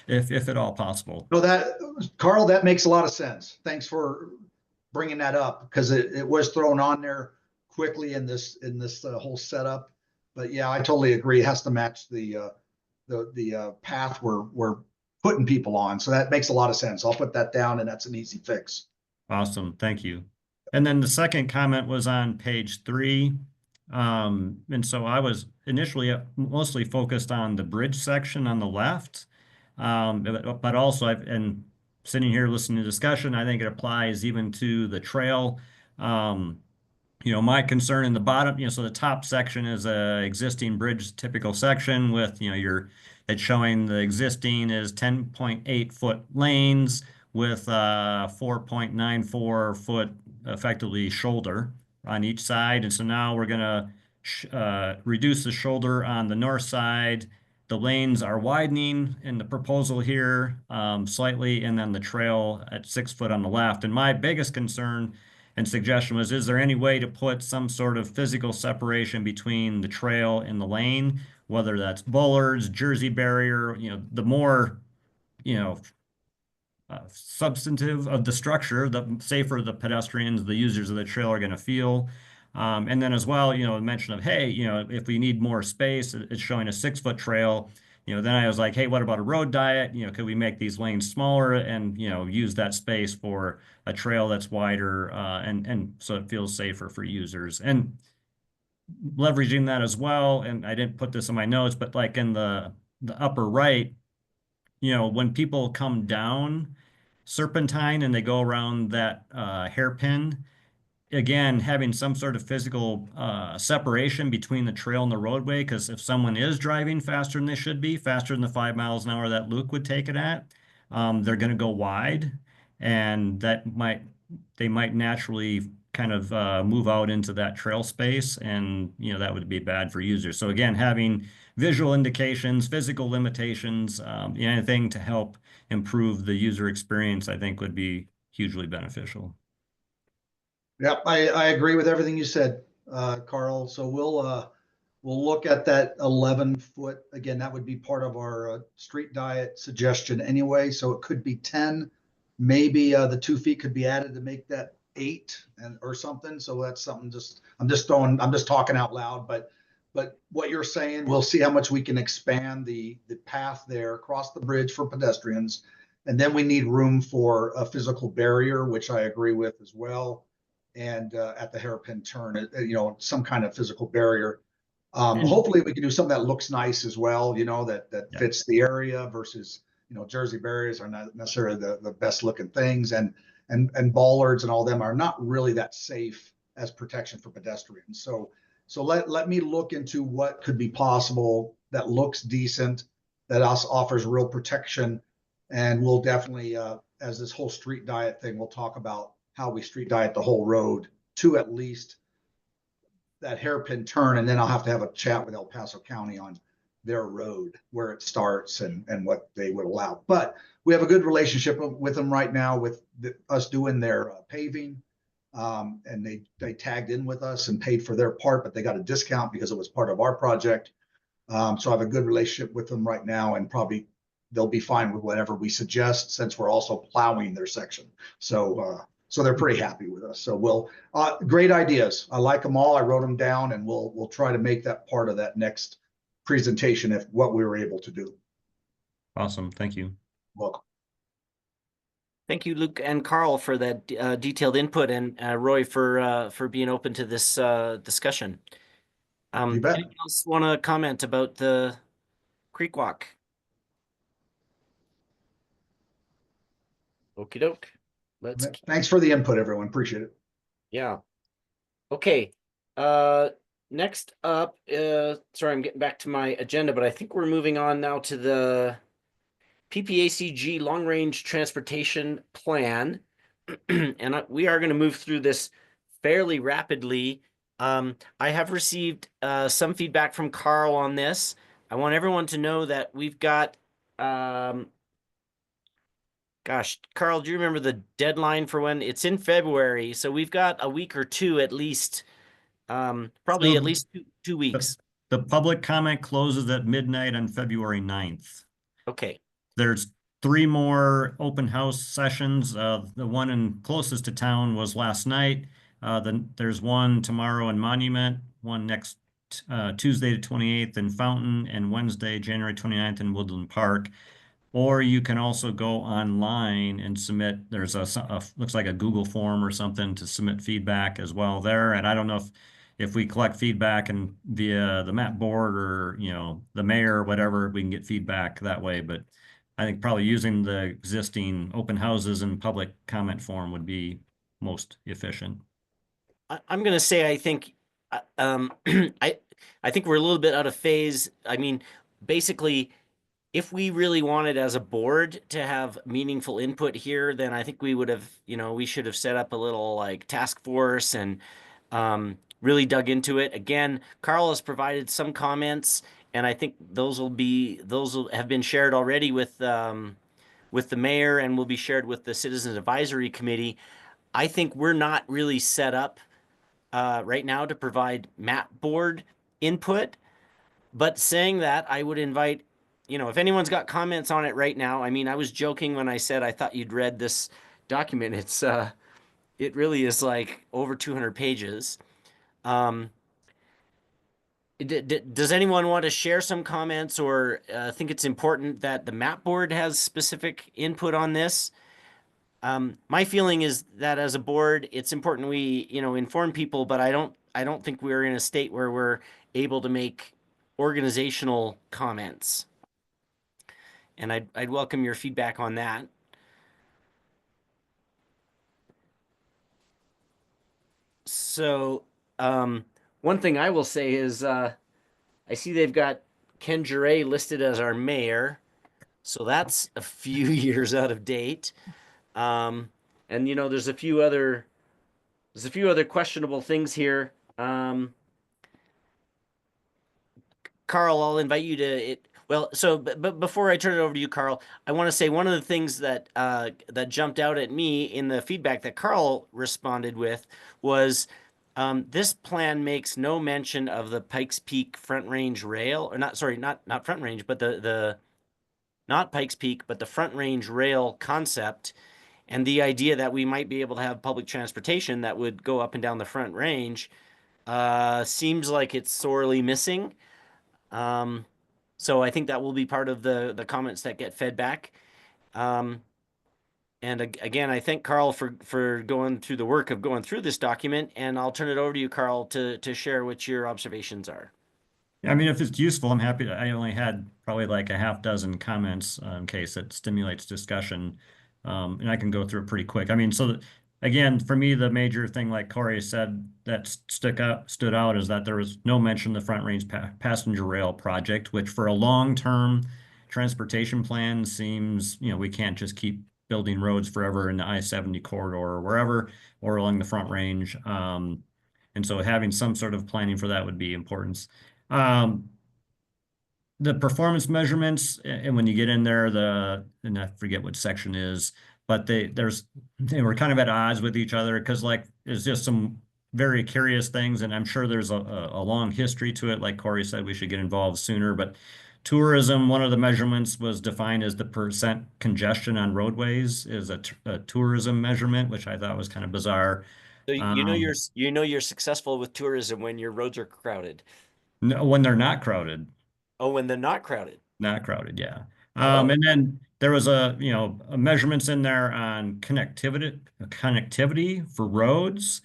if at all possible. No, Carl, that makes a lot of sense. Thanks for bringing that up, because it was thrown on there quickly in this whole setup. But yeah, I totally agree. It has to match the path we're putting people on. So that makes a lot of sense. I'll put that down, and that's an easy fix. Awesome, thank you. And then the second comment was on page 3. And so I was initially mostly focused on the bridge section on the left. But also and sitting here listening to discussion, I think it applies even to the trail. My concern in the bottom, so the top section is a existing bridge typical section with, it's showing the existing is 10.8 foot lanes with 4.94 foot effectively shoulder on each side. And so now we're going to reduce the shoulder on the north side. The lanes are widening in the proposal here slightly, and then the trail at 6 foot on the left. And my biggest concern and suggestion was, is there any way to put some sort of physical separation between the trail and the lane, whether that's bollards, Jersey barrier, the more, substantive of the structure, the safer the pedestrians, the users of the trail are going to feel. And then as well, mention of, hey, if we need more space, it's showing a 6 foot trail. Then I was like, hey, what about a road diet? Could we make these lanes smaller and, use that space for a trail that's wider and so it feels safer for users. And leveraging that as well, and I didn't put this in my notes, but like in the upper right, when people come down Serpentine and they go around that hairpin, again, having some sort of physical separation between the trail and the roadway, because if someone is driving faster than they should be, faster than the 5 miles an hour that Luke would take it at, they're going to go wide, and they might naturally kind of move out into that trail space, and that would be bad for users. So again, having visual indications, physical limitations, anything to help improve the user experience, I think would be hugely beneficial. Yep, I agree with everything you said, Carl. So we'll look at that 11 foot. Again, that would be part of our street diet suggestion anyway. So it could be 10. Maybe the 2 feet could be added to make that 8 or something. So that's something I'm just talking out loud, but what you're saying, we'll see how much we can expand the path there across the bridge for pedestrians. And then we need room for a physical barrier, which I agree with as well. And at the hairpin turn, some kind of physical barrier. Hopefully we can do something that looks nice as well, that fits the area versus, Jersey barriers are not necessarily the best looking things, and bollards and all them are not really that safe as protection for pedestrians. So let me look into what could be possible that looks decent, that also offers real protection. And we'll definitely, as this whole street diet thing, we'll talk about how we street diet the whole road to at least that hairpin turn. And then I'll have to have a chat with El Paso County on their road, where it starts and what they would allow. But we have a good relationship with them right now with us doing their paving. And they tagged in with us and paid for their part, but they got a discount because it was part of our project. So I have a good relationship with them right now, and probably they'll be fine with whatever we suggest, since we're also plowing their section. So they're pretty happy with us. So great ideas. I like them all. I wrote them down, and we'll try to make that part of that next presentation if what we were able to do. Awesome. Thank you. Welcome. Thank you, Luke and Carl, for that detailed input, and Roy for being open to this discussion. You bet. Anyone else want to comment about the Creek Walk? Okie doke. Thanks for the input, everyone. Appreciate it. Yeah. Okay. Next up, sorry, I'm getting back to my agenda, but I think we're moving on now to the PPACG Long Range Transportation Plan. And we are going to move through this fairly rapidly. I have received some feedback from Carl on this. I want everyone to know that we've got, gosh, Carl, do you remember the deadline for when? It's in February, so we've got a week or two at least, probably at least two weeks. The public comment closes at midnight on February 9th. Okay. There's 3 more open house sessions. The one closest to town was last night. There's one tomorrow in Monument, one next Tuesday the 28th in Fountain, and Wednesday, January 29th in Woodland Park. Or you can also go online and submit, there's looks like a Google form or something to submit feedback as well there. And I don't know if we collect feedback and via the map board or, the mayor or whatever, we can get feedback that way. But I think probably using the existing open houses and public comment form would be most efficient. I'm going to say, I think, I think we're a little bit out of phase. I mean, basically, if we really wanted as a board to have meaningful input here, then I think we would have, we should have set up a little like task force and really dug into it. Again, Carl has provided some comments, and I think those will have been shared already with the mayor and will be shared with the Citizens Advisory Committee. I think we're not really set up right now to provide map board input. But saying that, I would invite, if anyone's got comments on it right now. I mean, I was joking when I said I thought you'd read this document. It really is like over 200 pages. Does anyone want to share some comments or think it's important that the map board has specific input on this? My feeling is that as a board, it's important we, inform people, but I don't think we're in a state where we're able to make organizational comments. And I'd welcome your feedback on that. So, one thing I will say is, I see they've got Ken Juray listed as our mayor. So that's a few years out of date. And there's a few other questionable things here. Carl, I'll invite you to it. Well, so but before I turn it over to you, Carl, I want to say one of the things that that jumped out at me in the feedback that Carl responded with was this plan makes no mention of the Pikes Peak Front Range Rail, or not Front Range, but not Pikes Peak, but the Front Range Rail concept. And the idea that we might be able to have public transportation that would go up and down the Front Range seems like it's sorely missing. So I think that will be part of the comments that get fed back. And again, I thank Carl for going through the work of going through this document, and I'll turn it over to you, Carl, to share what your observations are. I mean, if it's useful, I'm happy to. I only had probably like a half dozen comments in case it stimulates discussion. And I can go through it pretty quick. I mean, again, for me, the major thing, like Corey said, that stood out is that there was no mention of the Front Range Passenger Rail project, which for a long-term transportation plan seems, we can't just keep building roads forever in the I-70 corridor or wherever, or along the Front Range. And so having some sort of planning for that would be important. The performance measurements, and when you get in there, and I forget what section is, but they were kind of at odds with each other because it's just some very curious things, and I'm sure there's a long history to it. Like Corey said, we should get involved sooner. But tourism, one of the measurements was defined as the percent congestion on roadways is a tourism measurement, which I thought was kind of bizarre. So you're successful with tourism when your roads are crowded. No, when they're not crowded. Oh, when they're not crowded. Not crowded, yeah. And then there was measurements in there on connectivity for roads.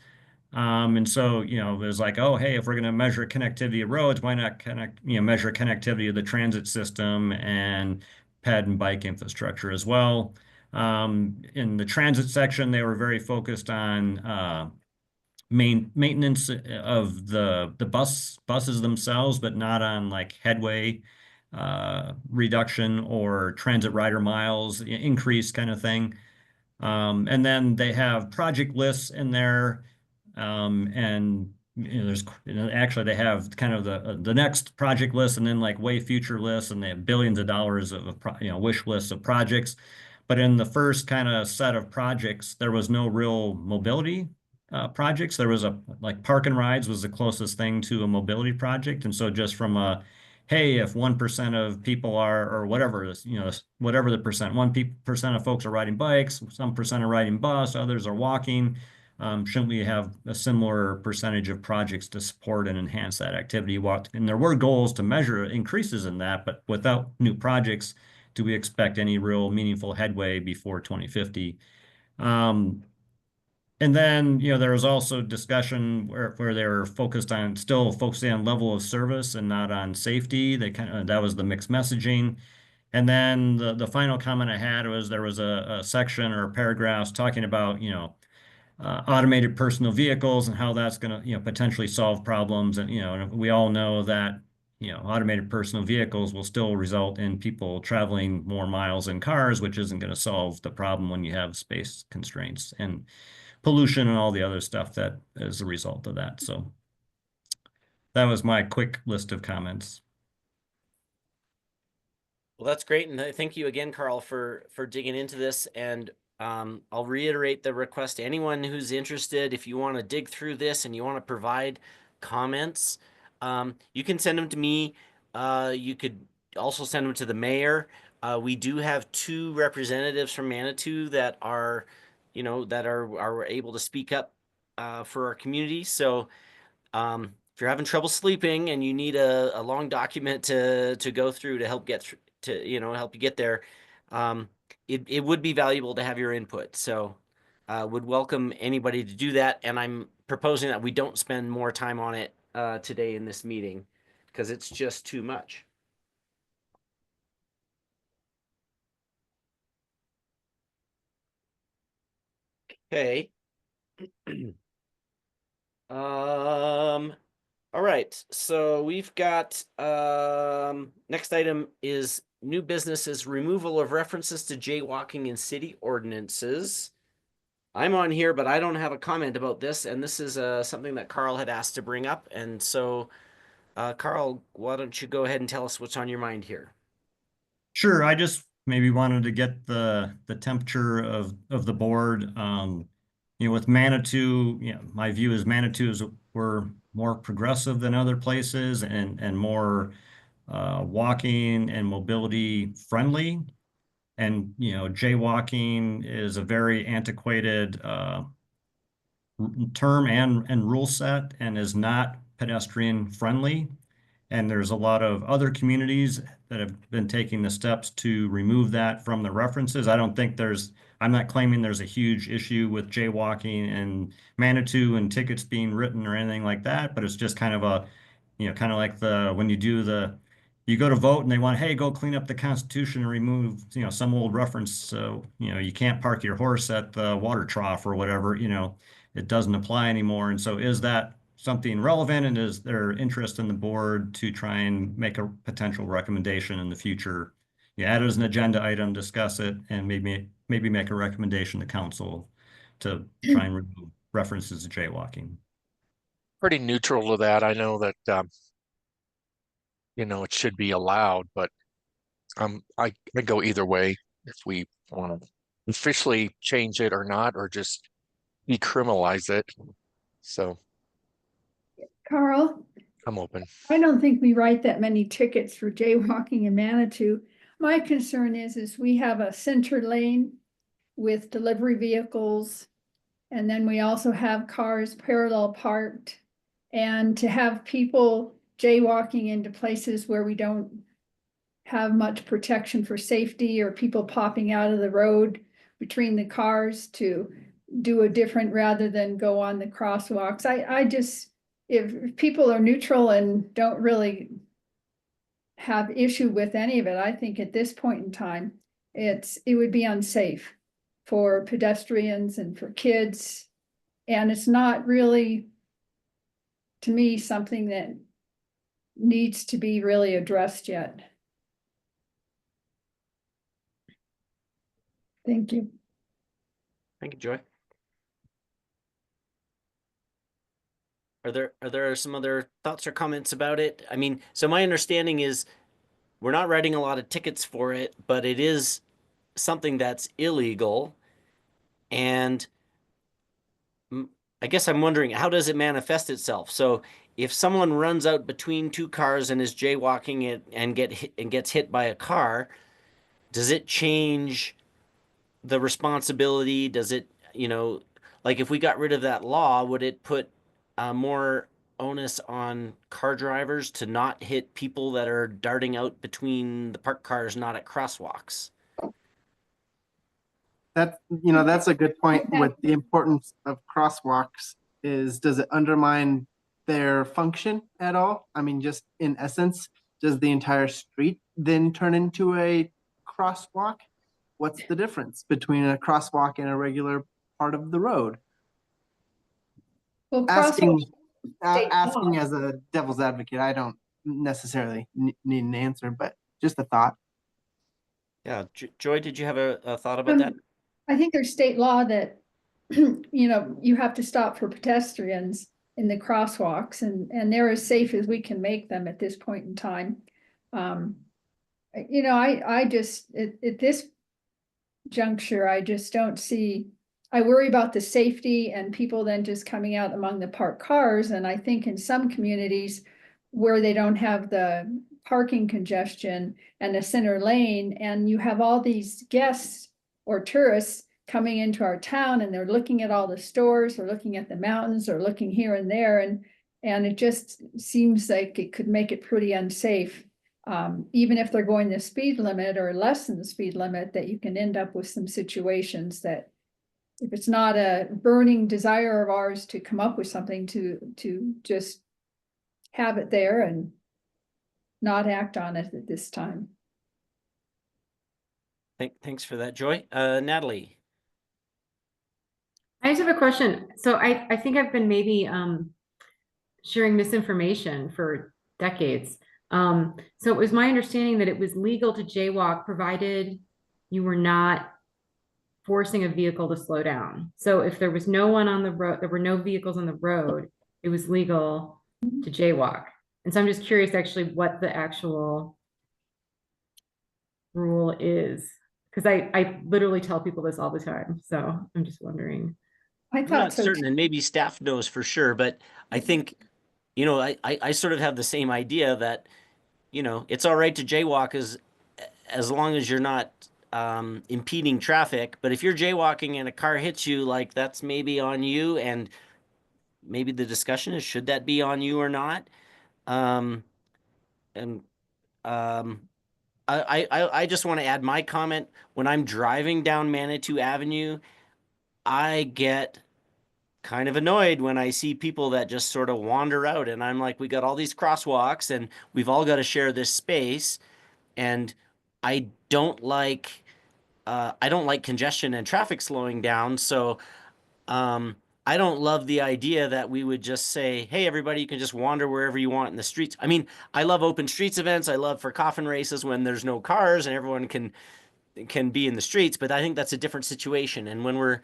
And so, it was like, oh, hey, if we're going to measure connectivity of roads, why not measure connectivity of the transit system and ped and bike infrastructure as well. In the transit section, they were very focused on maintenance of the buses themselves, but not on like headway reduction or transit rider miles increase kind of thing. And then they have project lists in there, and there's actually they have kind of the next project list and then like way future lists, and they have billions of dollars of wish lists of projects. But in the first kind of set of projects, there was no real mobility projects. There was like park and rides was the closest thing to a mobility project. And so just from hey, if 1% of people are, or whatever, whatever the percent, 1% of folks are riding bikes, some percent are riding bus, others are walking. Shouldn't we have a similar percentage of projects to support and enhance that activity? And there were goals to measure increases in that, but without new projects, do we expect any real meaningful headway before 2050? And then, there was also discussion where they were still focusing on level of service and not on safety. That was the mixed messaging. And then the final comment I had was there was a section or paragraphs talking about, automated personal vehicles and how that's going to, potentially solve problems. And, and we all know that, automated personal vehicles will still result in people traveling more miles in cars, which isn't going to solve the problem when you have space constraints and pollution and all the other stuff that is a result of that. So that was my quick list of comments. Well, that's great. And thank you again, Carl, for digging into this. And I'll reiterate the request to anyone who's interested. If you want to dig through this and you want to provide comments, you can send them to me. You could also send them to the mayor. We do have 2 representatives from Manitou that are able to speak up for our community. So if you're having trouble sleeping and you need a long document to go through to help get help you get there, it would be valuable to have your input. So would welcome anybody to do that. And I'm proposing that we don't spend more time on it today in this meeting because it's just too much. Okay. All right. So we've got next item is new businesses, removal of references to jaywalking in city ordinances. I'm on here, but I don't have a comment about this, and this is something that Carl had asked to bring up. And so, Carl, why don't you go ahead and tell us what's on your mind here? Sure. I just maybe wanted to get the temperature of the board. With Manitou, my view is Manitou we're more progressive than other places and more walking and mobility friendly. And, jaywalking is a very antiquated term and rule set and is not pedestrian friendly. And there's a lot of other communities that have been taking the steps to remove that from the references. I'm not claiming there's a huge issue with jaywalking and Manitou and tickets being written or anything like that, but it's just kind of kind of like when you go to vote and they want, hey, go clean up the Constitution and remove, some old reference. So, you can't park your horse at the water trough or whatever, it doesn't apply anymore. And so is that something relevant, and is there interest in the board to try and make a potential recommendation in the future? Add it as an agenda item, discuss it, and maybe make a recommendation to council to try and remove references to jaywalking. Pretty neutral to that. I know that it should be allowed, but I go either way if we want to officially change it or not, or just decriminalize it. So Carl, I'm open. I don't think we write that many tickets for jaywalking in Manitou. My concern is we have a center lane with delivery vehicles, and then we also have cars parallel parked. And to have people jaywalking into places where we don't have much protection for safety, or people popping out of the road between the cars to do a different rather than go on the crosswalks. If people are neutral and don't really have issue with any of it, I think at this point in time, it would be unsafe for pedestrians and for kids. And it's not really, to me, something that needs to be really addressed yet. Thank you. Thank you, Joy. Are there some other thoughts or comments about it? I mean, so my understanding is we're not writing a lot of tickets for it, but it is something that's illegal. And I guess I'm wondering, how does it manifest itself? So if someone runs out between 2 cars and is jaywalking it and gets hit by a car, does it change the responsibility? Does it, like if we got rid of that law, would it put more onus on car drivers to not hit people that are darting out between the parked cars, not at crosswalks. That's a good point with the importance of crosswalks is, does it undermine their function at all? I mean, just in essence, does the entire street then turn into a crosswalk? What's the difference between a crosswalk and a regular part of the road? Well, Asking, state asking law. as a devil's advocate, I don't necessarily need an answer, but just a thought. Yeah, Joy, did you have a thought about that? I think there's state law that, you have to stop for pedestrians in the crosswalks, and they're as safe as we can make them at this point in time. I just, at this juncture, I just don't see, I worry about the safety and people then just coming out among the parked cars. And I think in some communities where they don't have the parking congestion and a center lane, and you have all these guests or tourists coming into our town, and they're looking at all the stores, or looking at the mountains, or looking here and there, and it just seems like it could make it pretty unsafe. Even if they're going the speed limit or less than the speed limit, that you can end up with some situations that, if it's not a burning desire of ours to come up with something to just have it there and not act on it at this time. Thanks for that, Joy. Natalie. I just have a question. So I think I've been maybe sharing misinformation for decades. So it was my understanding that it was legal to jaywalk provided you were not forcing a vehicle to slow down. So if there was no one on the road, there were no vehicles on the road, it was legal to jaywalk. And so I'm just curious actually what the actual rule is, because I literally tell people this all the time. So I'm just wondering. I'm not certain, and maybe staff knows for sure, but I think, I sort of have the same idea that, it's all right to jaywalk as long as you're not impeding traffic. But if you're jaywalking and a car hits you, like, that's maybe on you, and maybe the discussion is, should that be on you or not? I just want to add my comment. When I'm driving down Manitou Avenue, I get kind of annoyed when I see people that just sort of wander out, and I'm like, we got all these crosswalks and we've all got to share this space. And I don't like congestion and traffic slowing down. So, I don't love the idea that we would just say, hey, everybody, you can just wander wherever you want in the streets. I mean, I love open streets events. I love for coffin races when there's no cars and everyone can be in the streets, but I think that's a different situation. And when we're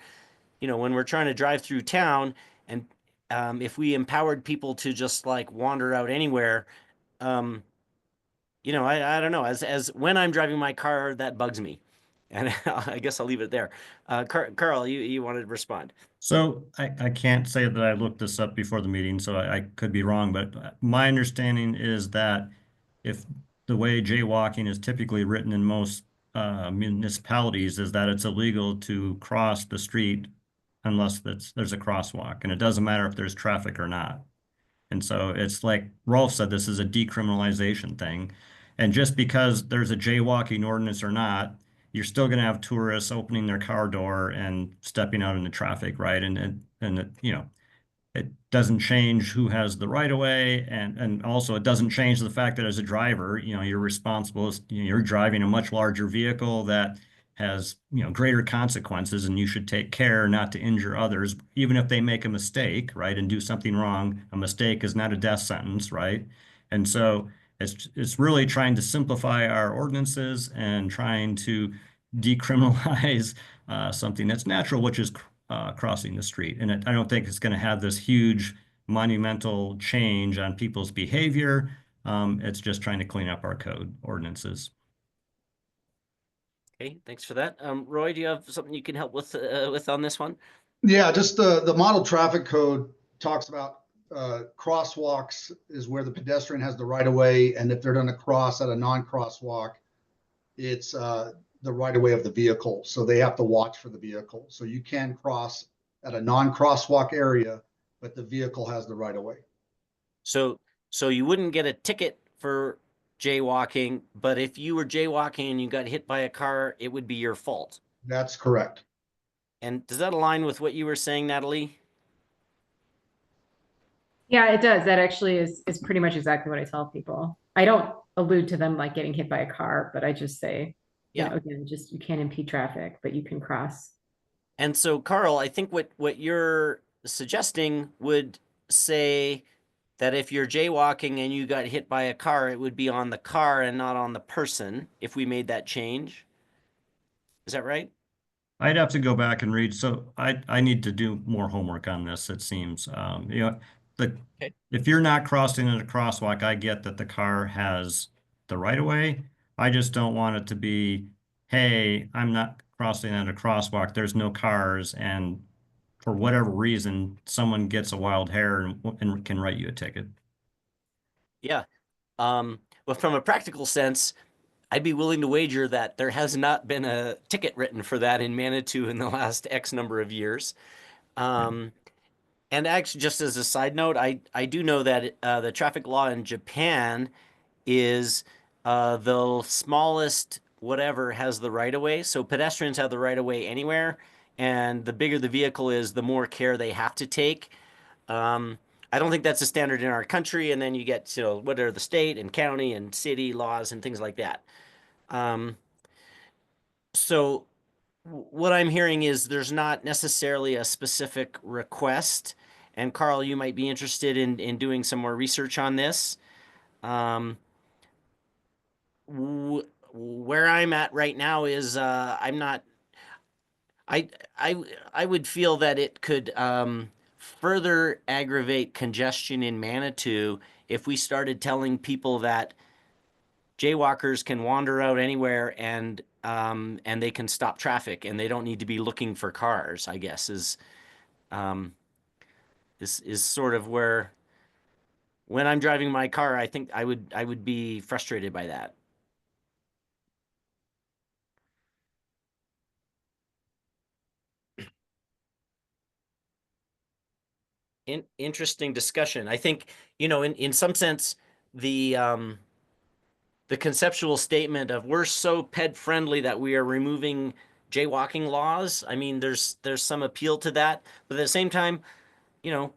trying to drive through town, and if we empowered people to just like wander out anywhere, I don't know, as when I'm driving my car, that bugs me. And I guess I'll leave it there. Carl, you wanted to respond. So I can't say that I looked this up before the meeting, so I could be wrong, but my understanding is that if the way jaywalking is typically written in most municipalities is that it's illegal to cross the street unless there's a crosswalk, and it doesn't matter if there's traffic or not. And so it's like Rolf said, this is a decriminalization thing. And just because there's a jaywalking ordinance or not, you're still going to have tourists opening their car door and stepping out into traffic, right? And it doesn't change who has the right of way, and also it doesn't change the fact that as a driver, you're responsible. You're driving a much larger vehicle that has greater consequences, and you should take care not to injure others, even if they make a mistake, right, and do something wrong. A mistake is not a death sentence, right? And so it's really trying to simplify our ordinances and trying to decriminalize something that's natural, which is crossing the street. And I don't think it's going to have this huge monumental change on people's behavior. It's just trying to clean up our code ordinances. Okay, thanks for that. Roy, do you have something you can help with on this one? Yeah, just the model traffic code talks about crosswalks is where the pedestrian has the right of way, and if they're going to cross at a non-crosswalk, it's the right of way of the vehicle. So they have to watch for the vehicle. So you can cross at a non-crosswalk area, but the vehicle has the right of way. So you wouldn't get a ticket for jaywalking, but if you were jaywalking and you got hit by a car, it would be your fault. That's correct. And does that align with what you were saying, Natalie? Yeah, it does. That actually is pretty much exactly what I tell people. I don't allude to them like getting hit by a car, but I just say, you Yeah. know, again, just you can't impede traffic, but you can cross. And so, Carl, I think what you're suggesting would say that if you're jaywalking and you got hit by a car, it would be on the car and not on the person if we made that change. Is that right? I'd have to go back and read. So I need to do more homework on this, it seems. You know, Okay. if you're not crossing in a crosswalk, I get that the car has the right of way. I just don't want it to be, hey, I'm not crossing at a crosswalk. There's no cars, and for whatever reason, someone gets a wild hair and can write you a ticket. Yeah. Well, from a practical sense, I'd be willing to wager that there has not been a ticket written for that in Manitou in the last X number of years. And actually, just as a side note, I do know that the traffic law in Japan is the smallest whatever has the right of way. So pedestrians have the right of way anywhere, and the bigger the vehicle is, the more care they have to take. I don't think that's a standard in our country. And then you get to what are the state and county and city laws and things like that. So what I'm hearing is there's not necessarily a specific request. And Carl, you might be interested in doing some more research on this. Where I'm at right now is I'm not. I would feel that it could further aggravate congestion in Manitou if we started telling people that jaywalkers can wander out anywhere and they can stop traffic and they don't need to be looking for cars. I guess is sort of where when I'm driving my car, I think I would be frustrated by that. Interesting discussion. I think, you know, in some sense, the conceptual statement of we're so ped friendly that we are removing jaywalking laws. I mean, there's some appeal to that, but at the same time, you know,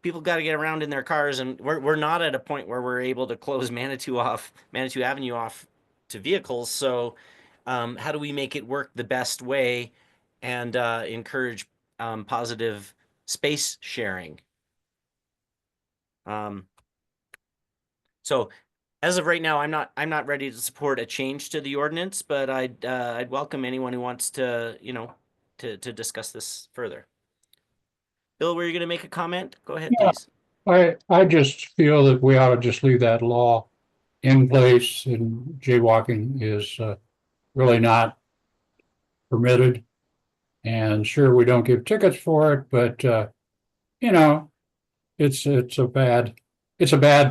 people got to get around in their cars, and we're not at a point where we're able to close Manitou Avenue off to vehicles. So, how do we make it work the best way and encourage positive space sharing? So as of right now, I'm not ready to support a change to the ordinance, but I'd welcome anyone who wants to, you know, to discuss this further. Bill, were you going to make a comment? Go ahead, Yeah. please. I just feel that we ought to just leave that law in place, and jaywalking is really not permitted. And sure, we don't give tickets for it, but you know, it's a bad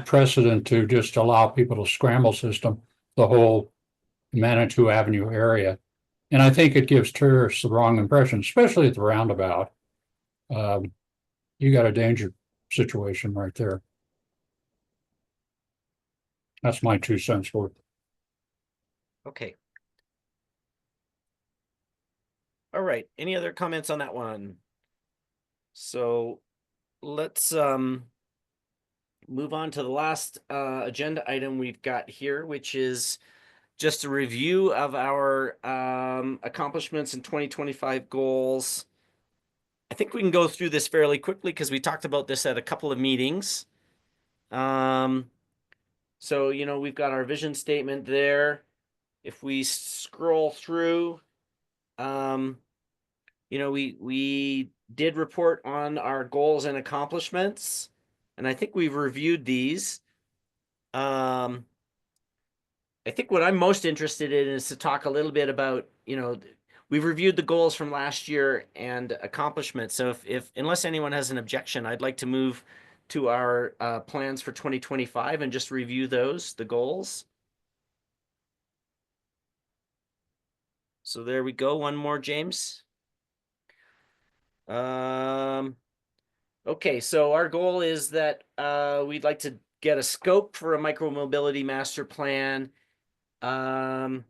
precedent to just allow people to scramble system the whole Manitou Avenue area. And I think it gives tourists the wrong impression, especially at the roundabout. You got a danger situation right there. That's my 2 cents worth. Okay. All right. Any other comments on that one? So let's move on to the last agenda item we've got here, which is just a review of our accomplishments in 2025 goals. I think we can go through this fairly quickly because we talked about this at a couple of meetings. So, you know, we've got our vision statement there. If we scroll through, you know, we did report on our goals and accomplishments, and I think we've reviewed these. I think what I'm most interested in is to talk a little bit about, you know, we've reviewed the goals from last year and accomplishments. So if unless anyone has an objection, I'd like to move to our plans for 2025 and just review the goals. So there we go. One more, James. Okay, so our goal is that we'd like to get a scope for a micromobility master plan, and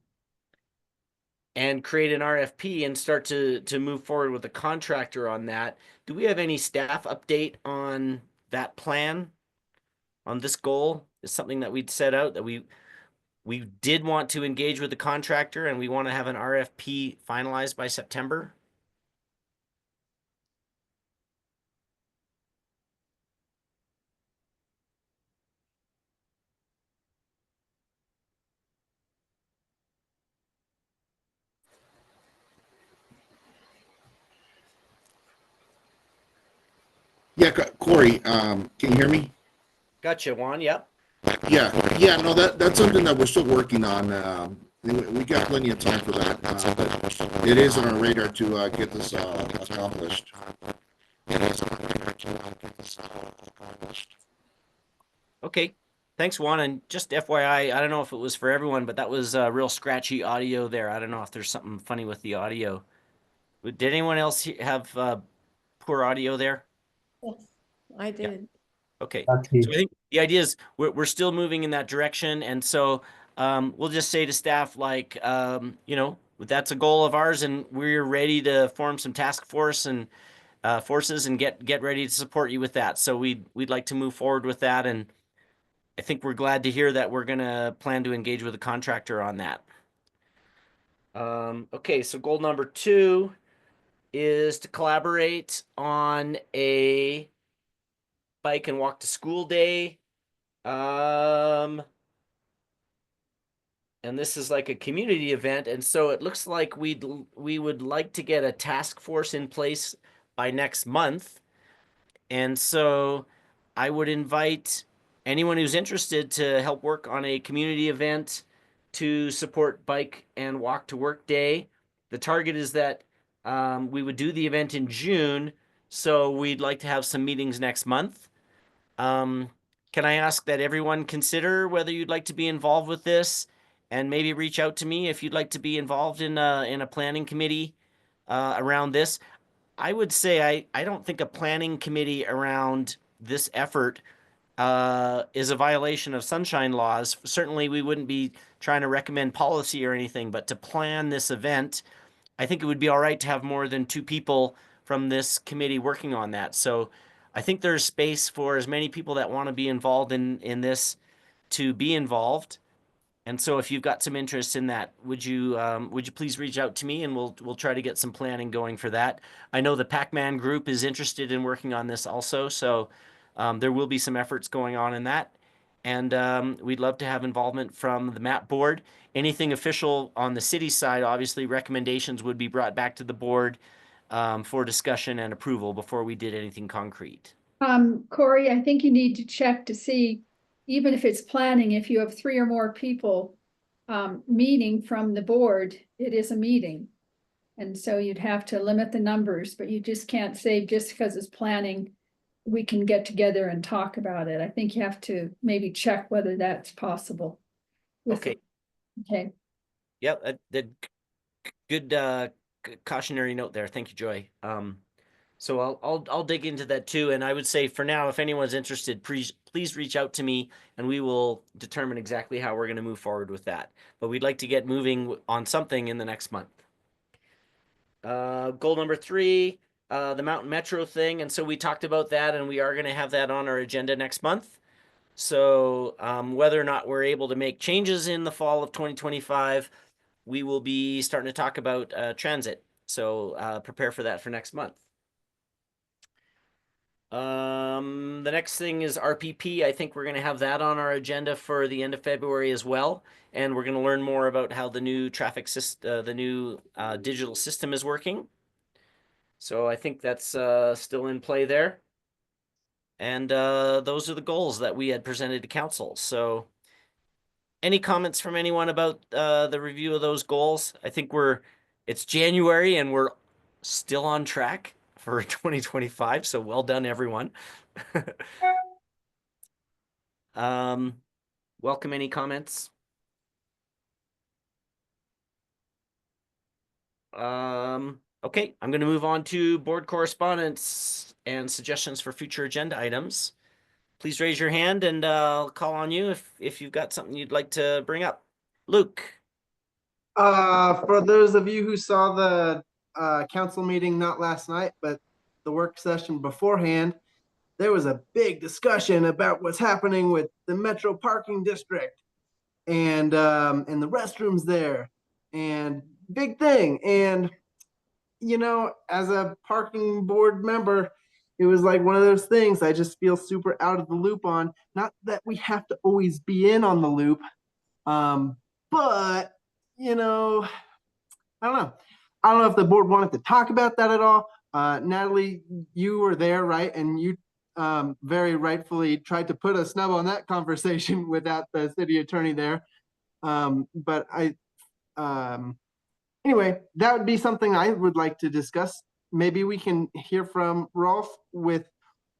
create an RFP and start to move forward with a contractor on that. Do we have any staff update on that plan? On this goal is something that we'd set out that we did want to engage with the contractor and we want to have an RFP finalized by September. Yeah, Corey, can you hear me? Gotcha, Juan. Yep. Yeah, no, that's something that we're still working on. We got plenty of time for that. But it is on our radar to get this accomplished. Okay. Thanks, Juan. And just FYI, I don't know if it was for everyone, but that was real scratchy audio there. I don't know if there's something funny with the audio. Did anyone else have poor audio there? Yes, I did. Okay, Actually, so I think the idea is we're still moving in that direction, and so we'll just say to staff like you know, that's a goal of ours, and we're ready to form some task force and forces and get ready to support you with that. So we'd like to move forward with that, and I think we're glad to hear that we're gonna plan to engage with a contractor on that. Okay, so goal number 2 is to collaborate on a bike and walk to school day. And this is like a community event, and so it looks like we would like to get a task force in place by next month. And so I would invite anyone who's interested to help work on a community event to support Bike and Walk to Work Day. The target is that we would do the event in June, so we'd like to have some meetings next month. Can I ask that everyone consider whether you'd like to be involved with this, and maybe reach out to me if you'd like to be involved in a planning committee around this? I would say I don't think a planning committee around this effort is a violation of sunshine laws. Certainly, we wouldn't be trying to recommend policy or anything, but to plan this event, I think it would be all right to have more than 2 people from this committee working on that. So I think there's space for as many people that want to be involved in this to be involved. And so if you've got some interest in that, would you please reach out to me, and we'll try to get some planning going for that. I know the Pac-Man group is interested in working on this also, so there will be some efforts going on in that. And we'd love to have involvement from the MAP board. Anything official on the city side, obviously recommendations would be brought back to the board for discussion and approval before we did anything concrete. Corey, I think you need to check to see, even if it's planning, if you have 3 or more people meeting from the board, it is a meeting. And so you'd have to limit the numbers, but you just can't say just because it's planning, we can get together and talk about it. I think you have to maybe check whether that's possible. Okay. Okay. Yep. Good cautionary note there. Thank you, Joy. So I'll dig into that too. And I would say for now, if anyone's interested, please reach out to me and we will determine exactly how we're going to move forward with that. But we'd like to get moving on something in the next month. Goal number 3, the Mountain Metro thing. And so we talked about that, and we are going to have that on our agenda next month. So whether or not we're able to make changes in the fall of 2025, we will be starting to talk about transit. So prepare for that for next month. The next thing is RPP. I think we're going to have that on our agenda for the end of February as well. And we're going to learn more about how the new traffic system, the new digital system is working. So I think that's still in play there. And those are the goals that we had presented to council. So any comments from anyone about the review of those goals? I think it's January and we're still on track for 2025. So well done, everyone. Welcome any comments. Okay, I'm going to move on to board correspondence and suggestions for future agenda items. Please raise your hand and I'll call on you if you've got something you'd like to bring up. Luke. For those of you who saw the council meeting, not last night, but the work session beforehand, there was a big discussion about what's happening with the Metro Parking District and the restrooms there, and big thing. And you know, as a parking board member, it was like one of those things I just feel super out of the loop on. Not that we have to always be in on the loop, but you know, I don't know. I don't know if the board wanted to talk about that at all. Natalie, you were there, right? And you very rightfully tried to put a snub on that conversation without the city attorney there. But anyway, that would be something I would like to discuss. Maybe we can hear from Rolf with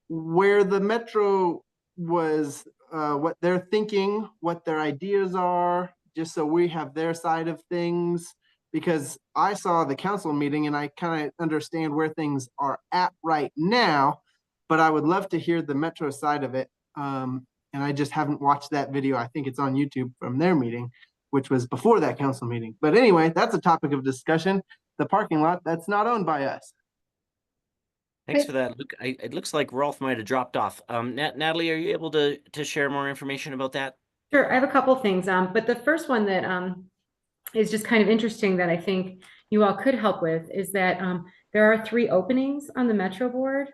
where the Metro was, what they're thinking, what their ideas are, just so we have their side of things. Because I saw the council meeting and I kind of understand where things are at right now, but I would love to hear the Metro side of it. And I just haven't watched that video. I think it's on YouTube from their meeting, which was before that council meeting. But anyway, that's a topic of discussion. The parking lot that's not owned by us. Thanks for that, Luke. It looks like Rolf might have dropped off. Natalie, are you able to share more information about that? Sure, I have a couple things. But the first one that is just kind of interesting that I think you all could help with is that there are 3 openings on the Metro board,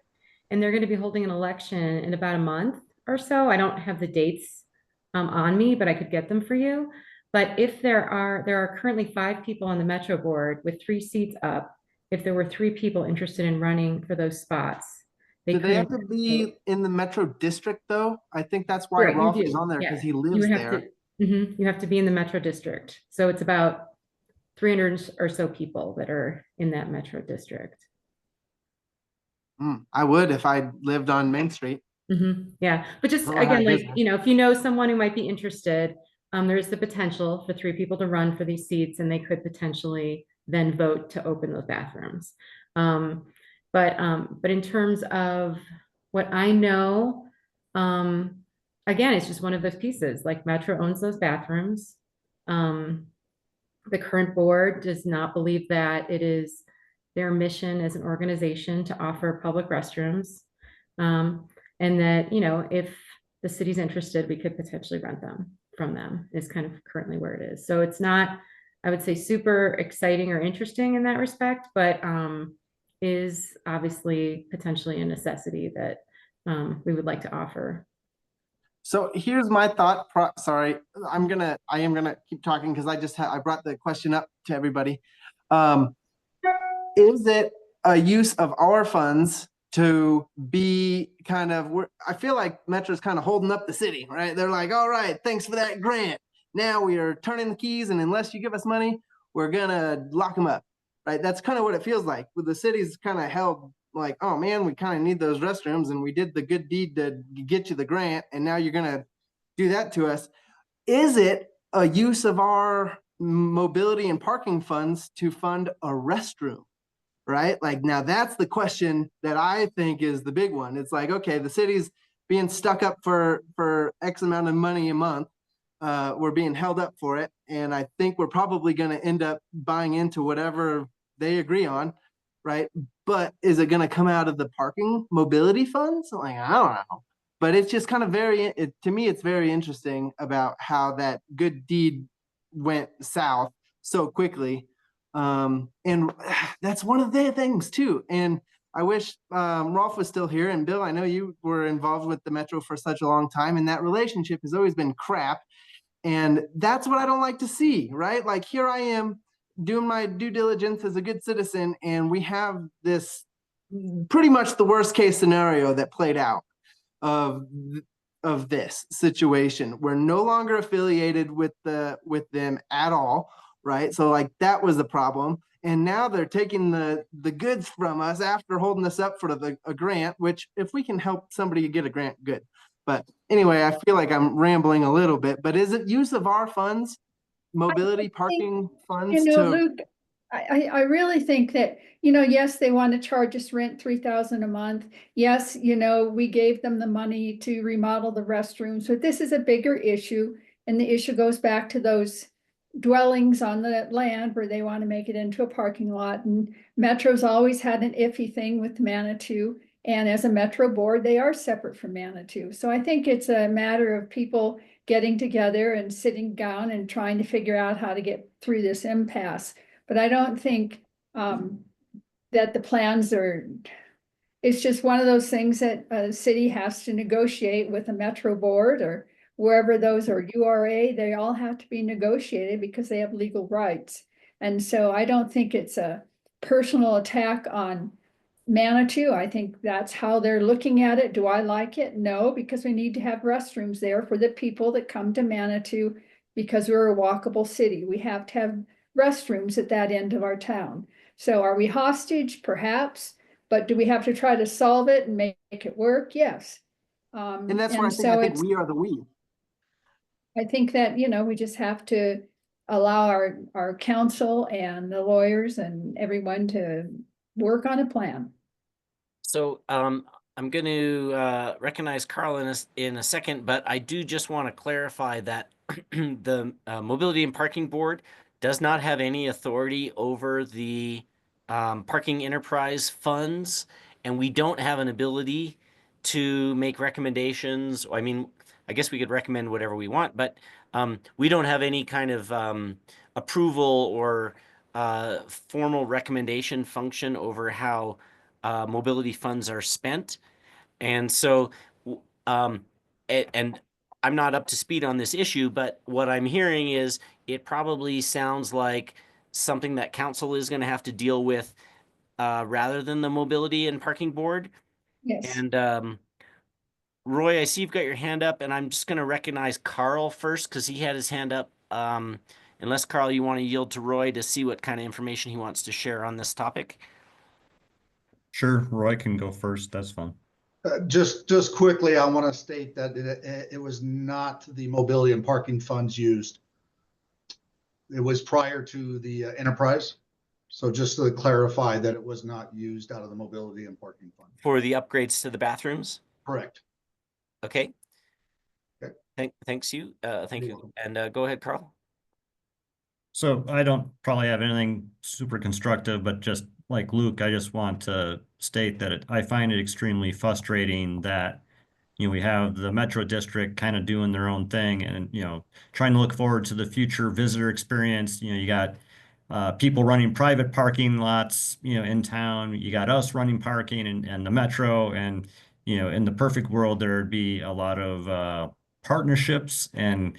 and they're going to be holding an election in about a month or so. I don't have the dates on me, but I could get them for you. But if there are currently 5 people on the Metro board with 3 seats up. If there were 3 people interested in running for those spots, Do they have to could- be in the Metro district though? I think that's why Right, you Rolf do. is on there, because Yeah. he lives have there. to, you have to be in the Metro district. So it's about 300 or so people that are in that Metro district. I would if I lived on Main Street. Yeah, but just Oh, I again, like, guess. you know, if you know someone who might be interested, there's the potential for 3 people to run for these seats, and they could potentially then vote to open those bathrooms. But in terms of what I know, again, it's just one of those pieces, like Metro owns those bathrooms. The current board does not believe that it is their mission as an organization to offer public restrooms. And that, you know, if the city's interested, we could potentially rent them from them, is kind of currently where it is. So it's not, I would say, super exciting or interesting in that respect, but is obviously potentially a necessity that we would like to offer. So here's my thought. Sorry, I am gonna keep talking because I brought the question up to everybody. Is it a use of our funds to be kind of, I feel like Metro's kind of holding up the city, right? They're like, all right, thanks for that grant. Now we are turning the keys, and unless you give us money, we're gonna lock them up, right? That's kind of what it feels like. With the city's kind of held like, oh man, we kind of need those restrooms, and we did the good deed to get you the grant, and now you're gonna do that to us. Is it a use of our mobility and parking funds to fund a restroom? Right? Like, now that's the question that I think is the big one. It's like, okay, the city's being stuck up for X amount of money a month. We're being held up for it. And I think we're probably going to end up buying into whatever they agree on. Right? But is it going to come out of the parking mobility funds? Like, I don't know. But it's just kind of to me, it's very interesting about how that good deed went south so quickly. And that's one of the things too. And I wish Rolf was still here. And Bill, I know you were involved with the Metro for such a long time, and that relationship has always been crap. And that's what I don't like to see, right? Like, here I am doing my due diligence as a good citizen, and we have this pretty much the worst case scenario that played out of this situation. We're no longer affiliated with them at all. Right. So like, that was the problem. And now they're taking the goods from us after holding us up for a grant, which if we can help somebody get a grant, good. But anyway, I feel like I'm rambling a little bit, but is it use of our funds, mobility parking funds? You know, Luke, I really think that, you know, yes, they want to charge us rent 3,000 a month. Yes, you know, we gave them the money to remodel the restrooms, but this is a bigger issue. And the issue goes back to those dwellings on the land where they want to make it into a parking lot. And Metro's always had an iffy thing with Manitou. And as a Metro board, they are separate from Manitou. So I think it's a matter of people getting together and sitting down and trying to figure out how to get through this impasse. But I don't think that the plans are, it's just one of those things that a city has to negotiate with a Metro board or wherever those are URA, they all have to be negotiated because they have legal rights. And so I don't think it's a personal attack on Manitou. I think that's how they're looking at it. Do I like it? No, because we need to have restrooms there for the people that come to Manitou because we're a walkable city. We have to have restrooms at that end of our town. So are we hostage? Perhaps, but do we have to try to solve it and make it work? Yes. And that's where I think we are the we. I think that, you know, we just have to allow our council and the lawyers and everyone to work on a plan. So I'm going to recognize Carl in a second, but I do just want to clarify that the Mobility and Parking Board does not have any authority over the parking enterprise funds, and we don't have an ability to make recommendations. I mean, I guess we could recommend whatever we want, but we don't have any kind of approval or formal recommendation function over how mobility funds are spent. And so, and I'm not up to speed on this issue, but what I'm hearing is it probably sounds like something that council is going to have to deal with rather than the Mobility and Parking Board. Yes. And Roy, I see you've got your hand up, and I'm just going to recognize Carl first because he had his hand up. Unless, Carl, you want to yield to Roy to see what kind of information he wants to share on this topic. Sure, Roy can go first. That's fine. Just quickly, I want to state that it was not the mobility and parking funds used. It was prior to the enterprise. So just to clarify that it was not used out of the mobility and parking fund. For the upgrades to the bathrooms? Correct. Okay. Okay. Thanks you. Thank You're you. welcome. And go ahead, Carl. So I don't probably have anything super constructive, but just like Luke, I just want to state that I find it extremely frustrating that, you know, we have the Metro District kind of doing their own thing and, you know, trying to look forward to the future visitor experience. You know, you got people running private parking lots, you know, in town. You got us running parking and the Metro. And, you know, in the perfect world, there'd be a lot of partnerships and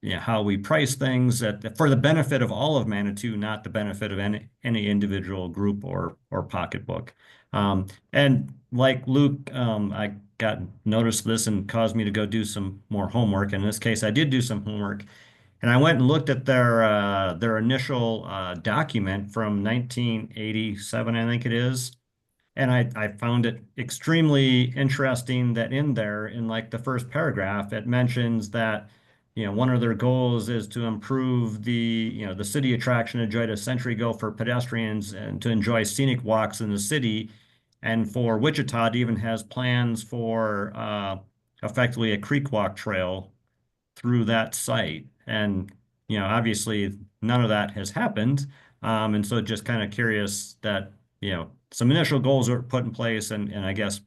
you know, how we price things for the benefit of all of Manitou, not the benefit of any individual group or pocketbook. And like Luke, I got noticed this and caused me to go do some more homework. In this case, I did do some homework, and I went and looked at their initial document from 1987, I think it is. And I found it extremely interesting that in there, in like the first paragraph, it mentions that, you know, one of their goals is to improve the city attraction enjoy a century ago for pedestrians and to enjoy scenic walks in the city. And for Wichita, it even has plans for effectively a creek walk trail through that site. And, you know, obviously none of that has happened. And so just kind of curious that, you know, some initial goals are put in place and I guess,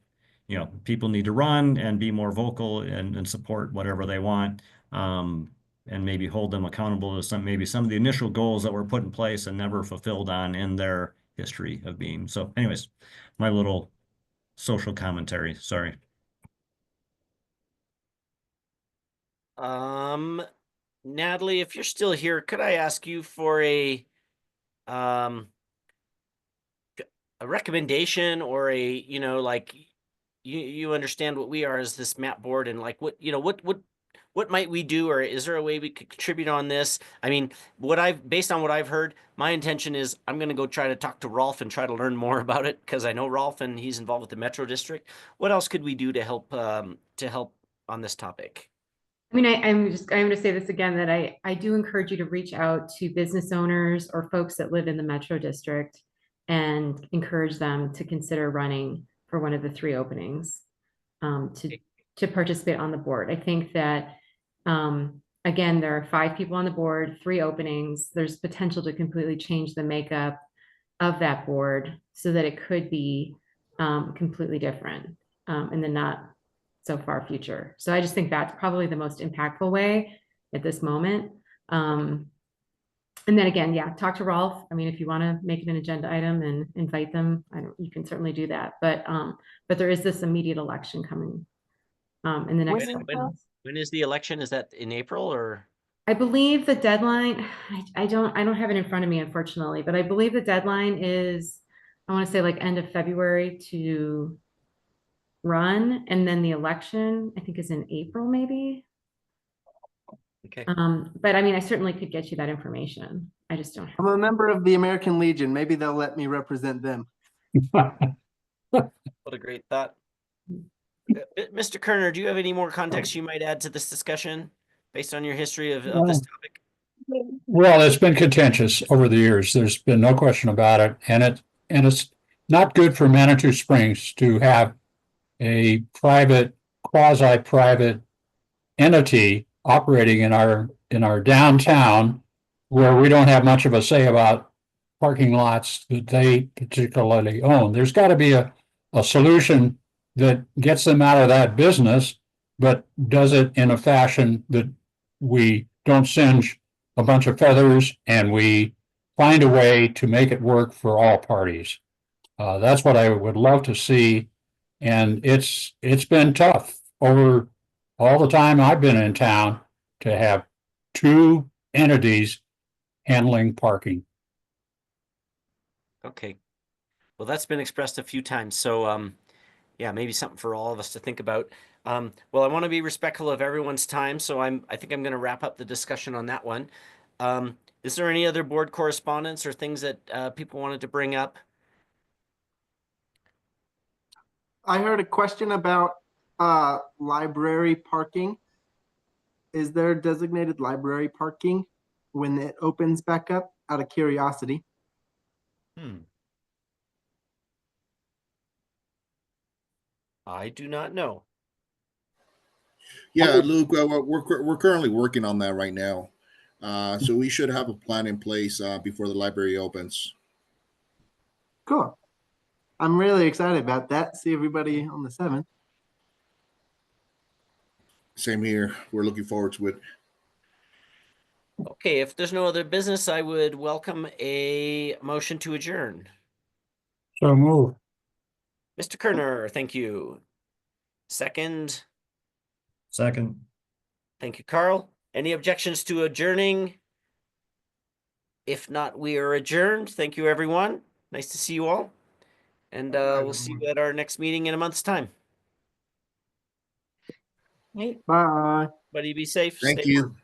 you know, people need to run and be more vocal and support whatever they want. And maybe hold them accountable to maybe some of the initial goals that were put in place and never fulfilled on in their history of being. So anyways, my little social commentary, sorry. Natalie, if you're still here, could I ask you for a recommendation or a, you know, like you understand what we are as this map board and like what, you know, what might we do, or is there a way we could contribute on this? I mean, based on what I've heard, my intention is I'm going to go try to talk to Rolf and try to learn more about it because I know Rolf and he's involved with the Metro District. What else could we do to help on this topic? I mean, I'm going to say this again, that I do encourage you to reach out to business owners or folks that live in the Metro District and encourage them to consider running for one of the 3 openings, to participate on the board. I think that, again, there are 5 people on the board, 3 openings. There's potential to completely change the makeup of that board so that it could be completely different in the not so far future. So I just think that's probably the most impactful way at this moment. And then again, yeah, talk to Rolf. I mean, if you want to make it an agenda item and invite them, you can certainly do that. But there is this immediate election coming in the next couple months. When is the election? Is that in April or? I believe the deadline, I don't have it in front of me, unfortunately, but I believe the deadline is, I want to say like end of February to run, and then the election, I think, is in April, maybe. Okay. But I mean, I certainly could get you that information. I just don't have. I'm a member of the American Legion. Maybe they'll let me represent them. What a great thought. Mr. Kerner, do you have any more context you might add to this discussion based on your history of this topic? Well, it's been contentious over the years. There's been no question about it. And it's not good for Manitou Springs to have a private, quasi-private entity operating in our downtown, where we don't have much of a say about parking lots that they particularly own. There's got to be a solution that gets them out of that business, but does it in a fashion that we don't singe a bunch of feathers, and we find a way to make it work for all parties. That's what I would love to see. And it's been tough over all the time I've been in town to have 2 entities handling parking. Okay. Well, that's been expressed a few times. So, yeah, maybe something for all of us to think about. Well, I want to be respectful of everyone's time, so I think I'm going to wrap up the discussion on that one. Is there any other board correspondence or things that people wanted to bring up? I heard a question about library parking. Is there designated library parking when it opens back up, out of curiosity? I do not know. Yeah, Luke, we're currently working on that right now. So we should have a plan in place before the library opens. Cool. I'm really excited about that. See everybody on the 7th. Same here. We're looking forward to it. Okay, if there's no other business, I would welcome a motion to adjourn. So move. Mr. Kerner, thank you. Second. Second. Thank you, Carl. Any objections to adjourning? If not, we are adjourned. Thank you, everyone. Nice to see you all. And we'll see you at our next meeting in a month's time. Bye. Everybody be safe. Thank stay you. warm.